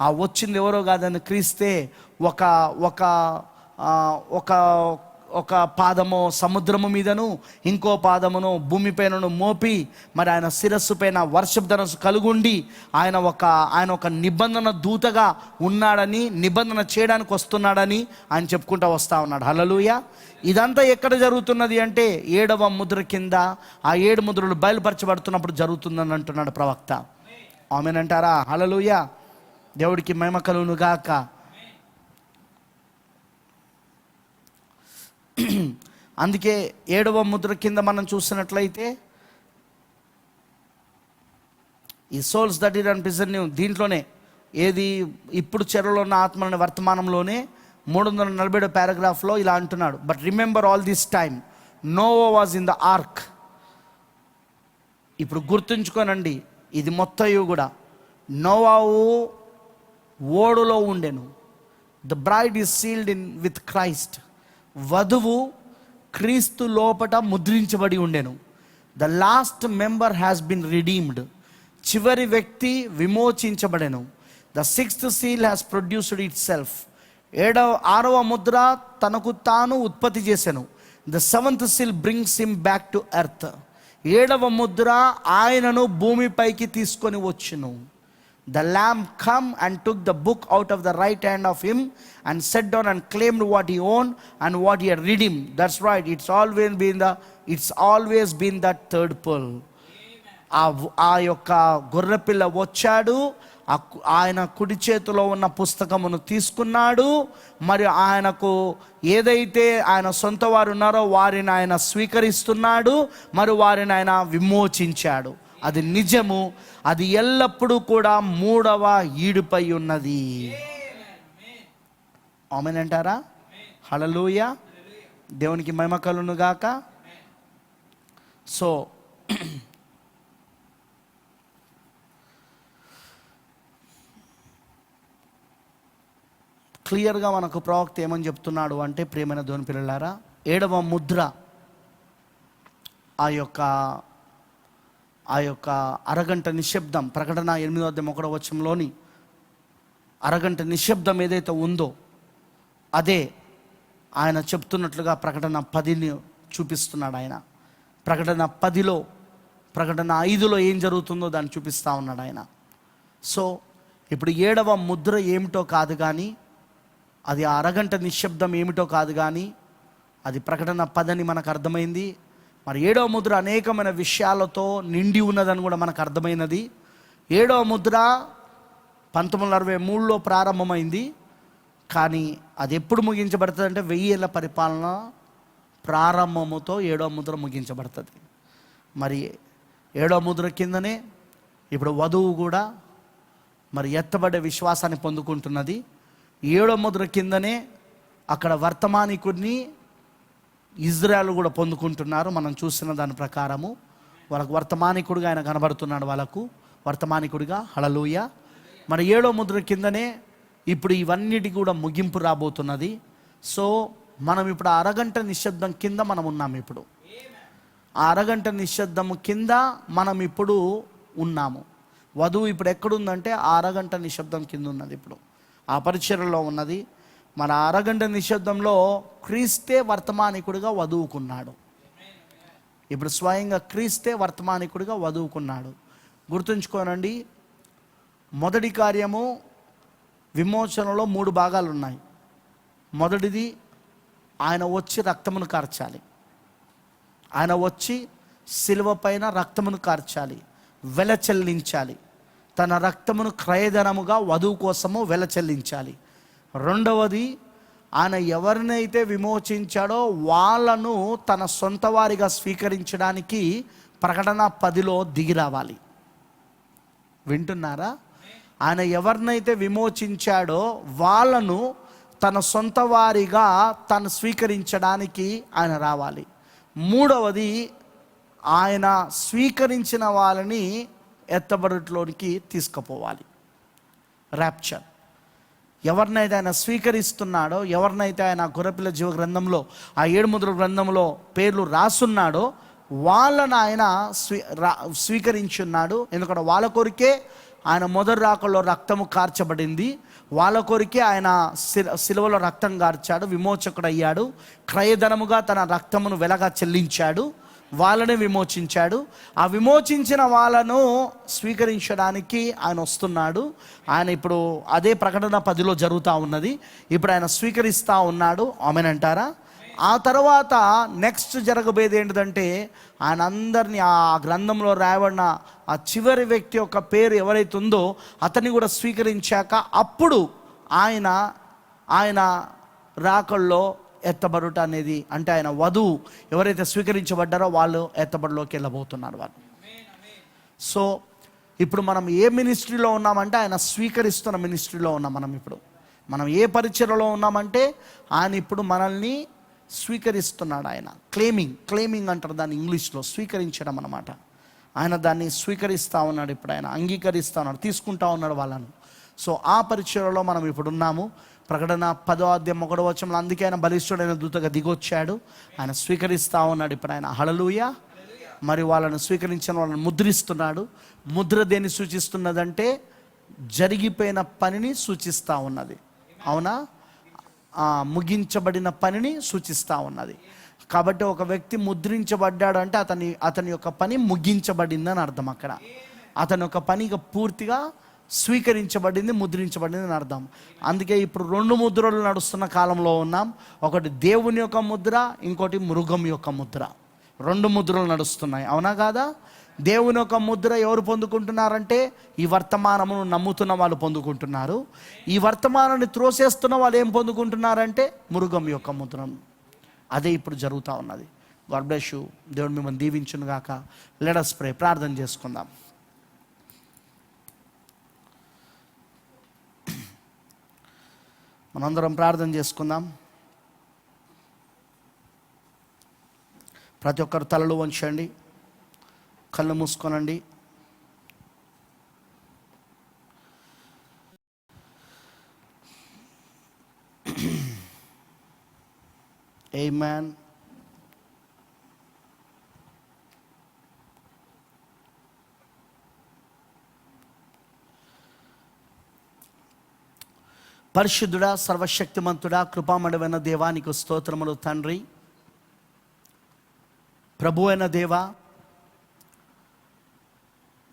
ఆ వచ్చింది ఎవరో కాదని క్రీస్తే ఒక ఒక పాదము సముద్రము మీదను ఇంకో పాదమును భూమిపైనను మోపి మరి ఆయన శిరస్సు పైన వర్షపు ధనస్సు కలుగుండి ఆయన ఒక నిబంధన దూతగా ఉన్నాడని, నిబంధన చేయడానికి వస్తున్నాడని ఆయన చెప్పుకుంటూ వస్తూ ఉన్నాడు. హల్లెలూయా. ఇదంతా ఎక్కడ జరుగుతున్నది అంటే 7వ ముద్ర కింద, ఆ 7 ముద్రలు బయలుపరచబడుతున్నప్పుడు జరుగుతుందని అంటున్నాడు ప్రవక్త. ఆమేనంటారా? హల్లెలూయా. దేవుడికి మహిమ కలుగును గాక. అందుకే 7వ ముద్ర కింద మనం చూసినట్లయితే ఈ సోల్స్ దట్ ఈర్ ప్రిజన్, దీంట్లోనే ఏది ఇప్పుడు చెరలో ఉన్న ఆత్మని వర్తమానంలోనే 347 పారాగ్రాఫ్లో ఇలా అంటున్నాడు. But remember all this time Noah was in the ark. ఇప్పుడు గుర్తుంచుకోనండి, ఇది మొత్తం కూడా నోవావు ఓడులో ఉండెను. The bride is sealed in with Christ. వధువు క్రీస్తు లోపట ముద్రించబడి ఉండెను. The last member has been redeemed. చివరి వ్యక్తి విమోచించబడెను. The 6th seal has produced itself. 6వ ముద్ర తనకు తాను ఉత్పత్తి చేసెను. The 7th seal brings him back to earth. 7వ ముద్ర ఆయనను భూమిపైకి తీసుకొని వచ్చును. The lamb come and took the book out of the right hand of him and sat down and claimed what he owned and what he had redeemed. That's right. It's always been that third pearl. ఆ యొక్క గొర్రెపిల్ల వచ్చాడు, ఆయన కుడి చేతిలో ఉన్న పుస్తకమును తీసుకున్నాడు. మరి ఆయనకు ఏదైతే ఆయన సొంత వారు ఉన్నారో వారిని ఆయన స్వీకరిస్తున్నాడు, మరి వారిని ఆయన విమోచించాడు. అది నిజము. అది ఎల్లప్పుడూ కూడా 3వ ఈడుపై ఉన్నది. ఆమేనంటారా? హల్లెలూయా. దేవునికి మహిమ కలుగును గాక. సో క్లియర్గా మనకు ప్రవక్త ఏమని చెప్తున్నాడు అంటే, ప్రియమైన దేవుని పిల్లలారా, 7వ ముద్ర ఆ యొక్క అరగంట నిశ్శబ్దం, ప్రకటన 8వ అధ్యాయం 1వ వచనంలోని అరగంట నిశ్శబ్దం ఏదైతే ఉందో అదే ఆయన చెప్తున్నట్లుగా ప్రకటన 10ని చూపిస్తున్నాడు. ఆయన ప్రకటన 10లో, ప్రకటన 5లో ఏం జరుగుతుందో దాన్ని చూపిస్తూ ఉన్నాడు ఆయన. సో ఇప్పుడు 7వ ముద్ర ఏమిటో కాదు కానీ, అది ఆ అరగంట నిశ్శబ్దం ఏమిటో కాదు కానీ, అది ప్రకటన 10 అని మనకు అర్థమైంది. మరి 7వ ముద్ర అనేకమైన విషయాలతో నిండి ఉన్నదని కూడా మనకు అర్థమైనది. 7వ ముద్ర 1963లో ప్రారంభమైంది, కానీ అది ఎప్పుడు ముగించబడుతుంది అంటే 1000 ఏళ్ల పరిపాలన ప్రారంభముతో 7వ ముద్ర ముగించబడుతుంది. మరి 7వ ముద్ర కిందనే ఇప్పుడు వధువు కూడా మరి ఎత్తబడే విశ్వాసాన్ని పొందుకుంటున్నది. 7వ ముద్ర కిందనే అక్కడ వర్తమానికుడిని ఇజ్రాయెల్ కూడా పొందుకుంటున్నారు. మనం చూసిన దాని ప్రకారము వాళ్ళకు వర్తమానికుడిగా ఆయన కనబడుతున్నాడు, వాళ్ళకు వర్తమానికుడిగా. హల్లెలూయా. మరి 7వ ముద్ర కిందనే ఇప్పుడు ఇవన్నిటి కూడా ముగింపు రాబోతున్నది. సో మనం ఇప్పుడు అరగంట నిశ్శబ్దం కింద మనం ఉన్నాము. ఇప్పుడు ఆ అరగంట నిశ్శబ్దము కింద మనం ఇప్పుడు ఉన్నాము. వధువు ఇప్పుడు ఎక్కడుందంటే ఆ అరగంట నిశ్శబ్దం కింద ఉన్నది. ఇప్పుడు ఆ పరిచర్యలో ఉన్నది. మన అరగంట నిశ్శబ్దంలో క్రీస్తే వర్తమానికుడిగా వధువుకున్నాడు. ఇప్పుడు స్వయంగా క్రీస్తే వర్తమానికుడిగా వధువుకున్నాడు. గుర్తుంచుకోనండి, మొదటి కార్యము విమోచనలో 3 భాగాలు ఉన్నాయి. మొదటిది ఆయన వచ్చి రక్తమును కార్చాలి. ఆయన వచ్చి శిలువ పైన రక్తమును కార్చాలి, వెల చెల్లించాలి. తన రక్తమును క్రయధనముగా వధువు కోసము వెల చెల్లించాలి. రెండవది, ఆయన ఎవరినైతే విమోచించాడో వాళ్ళను తన సొంత వారిగా స్వీకరించడానికి ప్రకటన 10లో దిగి రావాలి. వింటున్నారా? ఆయన ఎవరినైతే విమోచించాడో వాళ్ళను తన సొంత వారిగా తను స్వీకరించడానికి ఆయన రావాలి. మూడవది, ఆయన స్వీకరించిన వాళ్ళని ఎత్తబడుట్లోనికి తీసుకుపోవాలి. ర్యాప్చర్. ఎవరినైతే ఆయన స్వీకరిస్తున్నాడో, ఎవరినైతే ఆయన గొర్రెపిల్ల జీవ గ్రంథంలో, ఆ 7 ముద్రల గ్రంథంలో పేర్లు రాసున్నాడో వాళ్ళను ఆయన స్వీకరించున్నాడు. ఎందుకంటే వాళ్ళ కొరికే ఆయన మొదటి రాకల్లో రక్తము కార్చబడింది. వాళ్ళ కొరికే ఆయన శిలువలో రక్తం గార్చాడు, విమోచకుడు అయ్యాడు, క్రయధనముగా తన రక్తమును వెలగా చెల్లించాడు, వాళ్ళని విమోచించాడు. ఆ విమోచించిన వాళ్ళను స్వీకరించడానికి ఆయన వస్తున్నాడు. ఆయన ఇప్పుడు అదే ప్రకటన 10లో జరుగుతూ ఉన్నది. ఇప్పుడు ఆయన స్వీకరిస్తూ ఉన్నాడు. ఆమెనంటారా? ఆ తర్వాత నెక్స్ట్ జరగబోయేది ఏంటిదంటే, ఆయన అందరినీ ఆ గ్రంథంలో రాయబడిన ఆ చివరి వ్యక్తి యొక్క పేరు ఎవరైతే ఉందో అతన్ని కూడా స్వీకరించాక అప్పుడు ఆయన రాకల్లో ఎత్తబడుట అనేది, అంటే ఆయన వధువు ఎవరైతే స్వీకరించబడ్డారో వాళ్ళు ఎత్తబడిలోకి వెళ్ళబోతున్నారు వాళ్ళు. సో ఇప్పుడు మనం ఏ మినిస్ట్రీలో ఉన్నామంటే ఆయన స్వీకరిస్తున్న మినిస్ట్రీలో ఉన్నాం. మనం ఏ పరిచర్యలో ఉన్నామంటే ఆయన ఇప్పుడు మనల్ని స్వీకరిస్తున్నాడు. ఆయన క్లెయిమింగ్ అంటారు దాన్ని ఇంగ్లీష్లో, స్వీకరించడం అన్నమాట. ఆయన దాన్ని స్వీకరిస్తూ ఉన్నాడు. ఇప్పుడు ఆయన అంగీకరిస్తూ ఉన్నాడు, తీసుకుంటా ఉన్నాడు వాళ్ళను. సో ఆ పరిచర్యలో మనం ఇప్పుడు ఉన్నాము. ప్రకటన 10వ అధ్యాయం 1వ వచనంలో అందుకే ఆయన బలిష్ఠుడైన దూతగా దిగొచ్చాడు. ఆయన స్వీకరిస్తూ ఉన్నాడు ఇప్పుడు ఆయన. హల్లెలూయా. మరి వాళ్ళను స్వీకరించిన వాళ్ళని ముద్రిస్తున్నాడు. ముద్ర దేన్ని సూచిస్తున్నదంటే జరిగిపోయిన పనిని సూచిస్తూ ఉన్నది. అవునా? ముగించబడిన పనిని సూచిస్తూ ఉన్నది. కాబట్టి ఒక వ్యక్తి ముద్రించబడ్డాడు అంటే అతని యొక్క పని ముగించబడిందని అర్థం. అక్కడ అతని యొక్క పని ఇక పూర్తిగా స్వీకరించబడింది, ముద్రించబడింది అని అర్థం. అందుకే ఇప్పుడు 2 ముద్రలు నడుస్తున్న కాలంలో ఉన్నాం. ఒకటి దేవుని యొక్క ముద్ర, ఇంకోటి మృగం యొక్క ముద్ర. 2 ముద్రలు నడుస్తున్నాయి. అవునా కాదా? దేవుని యొక్క ముద్ర ఎవరు పొందుకుంటున్నారంటే ఈ వర్తమానమును నమ్ముతున్న వాళ్ళు పొందుకుంటున్నారు. ఈ వర్తమానాన్ని త్రోసేస్తున్న వాళ్ళు ఏం పొందుకుంటున్నారంటే మృగం యొక్క ముద్ర. అదే ఇప్పుడు జరుగుతూ ఉన్నది. God bless you. దేవుడు మిమ్మల్ని దీవించును గాక. Let us pray. ప్రార్థన చేసుకుందాం. మనందరం ప్రార్థన చేసుకుందాం. ప్రతి ఒక్కరు తలలు వంచండి, కళ్ళు మూసుకోనండి. ఆమేన్. పరిశుద్ధుడా, సర్వశక్తిమంతుడా, కృపామయుడైన దేవానికి స్తోత్రములు తండ్రి. ప్రభు అయిన దేవా,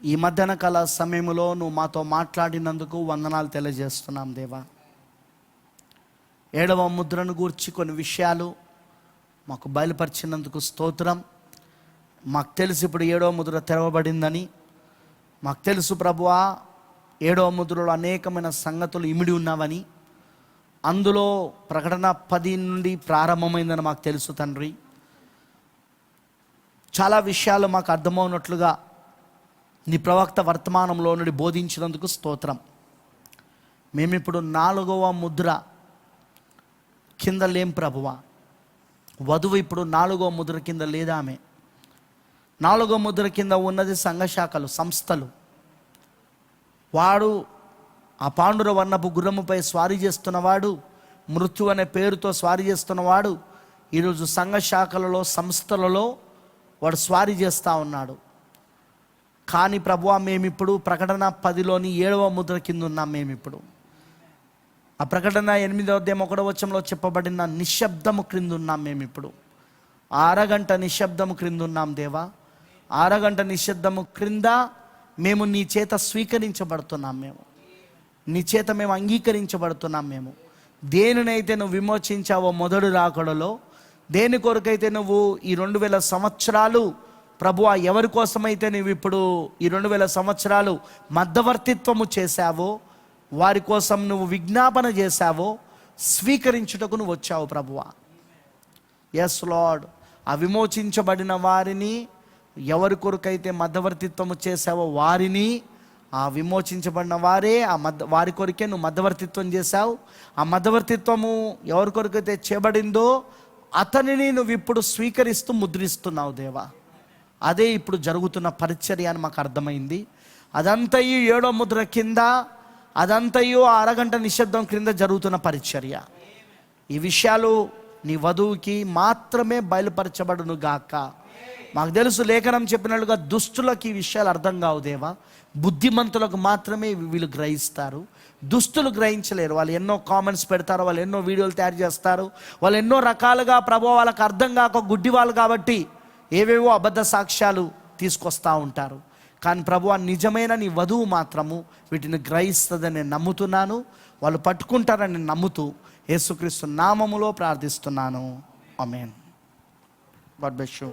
ఈ మధ్యాహ్న కాల సమయంలో నువ్వు మాతో మాట్లాడినందుకు వందనాలు తెలియజేస్తున్నాం దేవా. 7వ ముద్రను గూర్చి కొన్ని విషయాలు మాకు బయలుపరిచినందుకు స్తోత్రం. మాకు తెలుసు ఇప్పుడు 7వ ముద్ర తెరవబడిందని. మాకు తెలుసు ప్రభువా, 7వ ముద్రలో అనేకమైన సంగతులు ఇమిడి ఉన్నావని. అందులో ప్రకటన 10 నుండి ప్రారంభమైందని మాకు తెలుసు తండ్రి. చాలా విషయాలు మాకు అర్థమవునట్లుగా నీ ప్రవక్త వర్తమానంలో నుండి బోధించినందుకు స్తోత్రం. మేమిప్పుడు 4వ ముద్ర కింద లేం ప్రభువా. వధువు ఇప్పుడు 4వ ముద్ర కింద లేదా. ఆమె 4వ ముద్ర కింద ఉన్నది సంఘశాఖలు, సంస్థలు. వాడు ఆ పాండుర వర్ణపు గుర్రముపై స్వారీ చేస్తున్నవాడు, మృత్యు అనే పేరుతో స్వారీ చేస్తున్నవాడు ఈరోజు సంఘశాఖలలో, సంస్థలలో వాడు స్వారీ చేస్తూ ఉన్నాడు. కానీ ప్రభువా, మేమిప్పుడు ప్రకటన 10లోని 7వ ముద్ర కింద ఉన్నాం. మేమిప్పుడు ఆ ప్రకటన 8వ అధ్యాయం 1వ వచనంలో చెప్పబడిన నిశ్శబ్దము క్రింద ఉన్నాం. మేమిప్పుడు అరగంట నిశ్శబ్దము క్రింద ఉన్నాం దేవా. అరగంట నిశ్శబ్దము క్రింద మేము నీ చేత స్వీకరించబడుతున్నాం. నీ చేత మేము అంగీకరించబడుతున్నాం. దేనినైతే నువ్వు విమోచించావో మొదటి రాకడలో, దేని కొరకైతే నువ్వు ఈ 2000 సంవత్సరాలు ప్రభువా, ఎవరి కోసమైతే నువ్వు ఇప్పుడు ఈ 2000 సంవత్సరాలు మధ్యవర్తిత్వము చేశావో, వారి కోసం నువ్వు విజ్ఞాపన చేశావో, స్వీకరించుటకు నువ్వు వచ్చావు ప్రభువా. Yes lord. ఆ విమోచించబడిన వారిని, ఎవరి కొరకైతే మధ్యవర్తిత్వము చేశావో వారిని, ఆ విమోచించబడిన వారే వారి కొరకే నువ్వు మధ్యవర్తిత్వం చేశావు. ఆ మధ్యవర్తిత్వము ఎవరి కొరకైతే చేయబడిందో అతనిని నువ్వు ఇప్పుడు స్వీకరిస్తూ ముద్రిస్తున్నావు దేవా. అదే ఇప్పుడు జరుగుతున్న పరిచర్య అని మాకు అర్థమైంది. అదంతయు 7వ ముద్ర కింద, అదంతయు ఆ అరగంట నిశ్శబ్దం క్రింద జరుగుతున్న పరిచర్య. ఈ విషయాలు నీ వధువుకి మాత్రమే బయలుపరచబడును గాక. మాకు తెలుసు లేఖనం చెప్పినట్లుగా దుష్టులకు ఈ విషయాలు అర్థం కావు దేవా, బుద్ధిమంతులకు మాత్రమే వీళ్ళు గ్రహిస్తారు. దుస్తులు గ్రహించలేరు. వాళ్ళు ఎన్నో కామెంట్స్ పెడతారు, వాళ్ళు ఎన్నో వీడియోలు తయారు చేస్తారు, వాళ్ళు ఎన్నో రకాలుగా ప్రభు వాళ్ళకి అర్థం కాక గుడ్డి వాళ్ళు కాబట్టి ఏవేవో అబద్ధ సాక్ష్యాలు తీసుకొస్తూ ఉంటారు. కానీ ప్రభు నిజమైన నీ వధువు మాత్రము వీటిని గ్రహిస్తుందని నేను నమ్ముతున్నాను. వాళ్ళు పట్టుకుంటారని నమ్ముతూ యేసుక్రీస్తు నామములో ప్రార్థిస్తున్నాను. ఆమేన్. God bless you.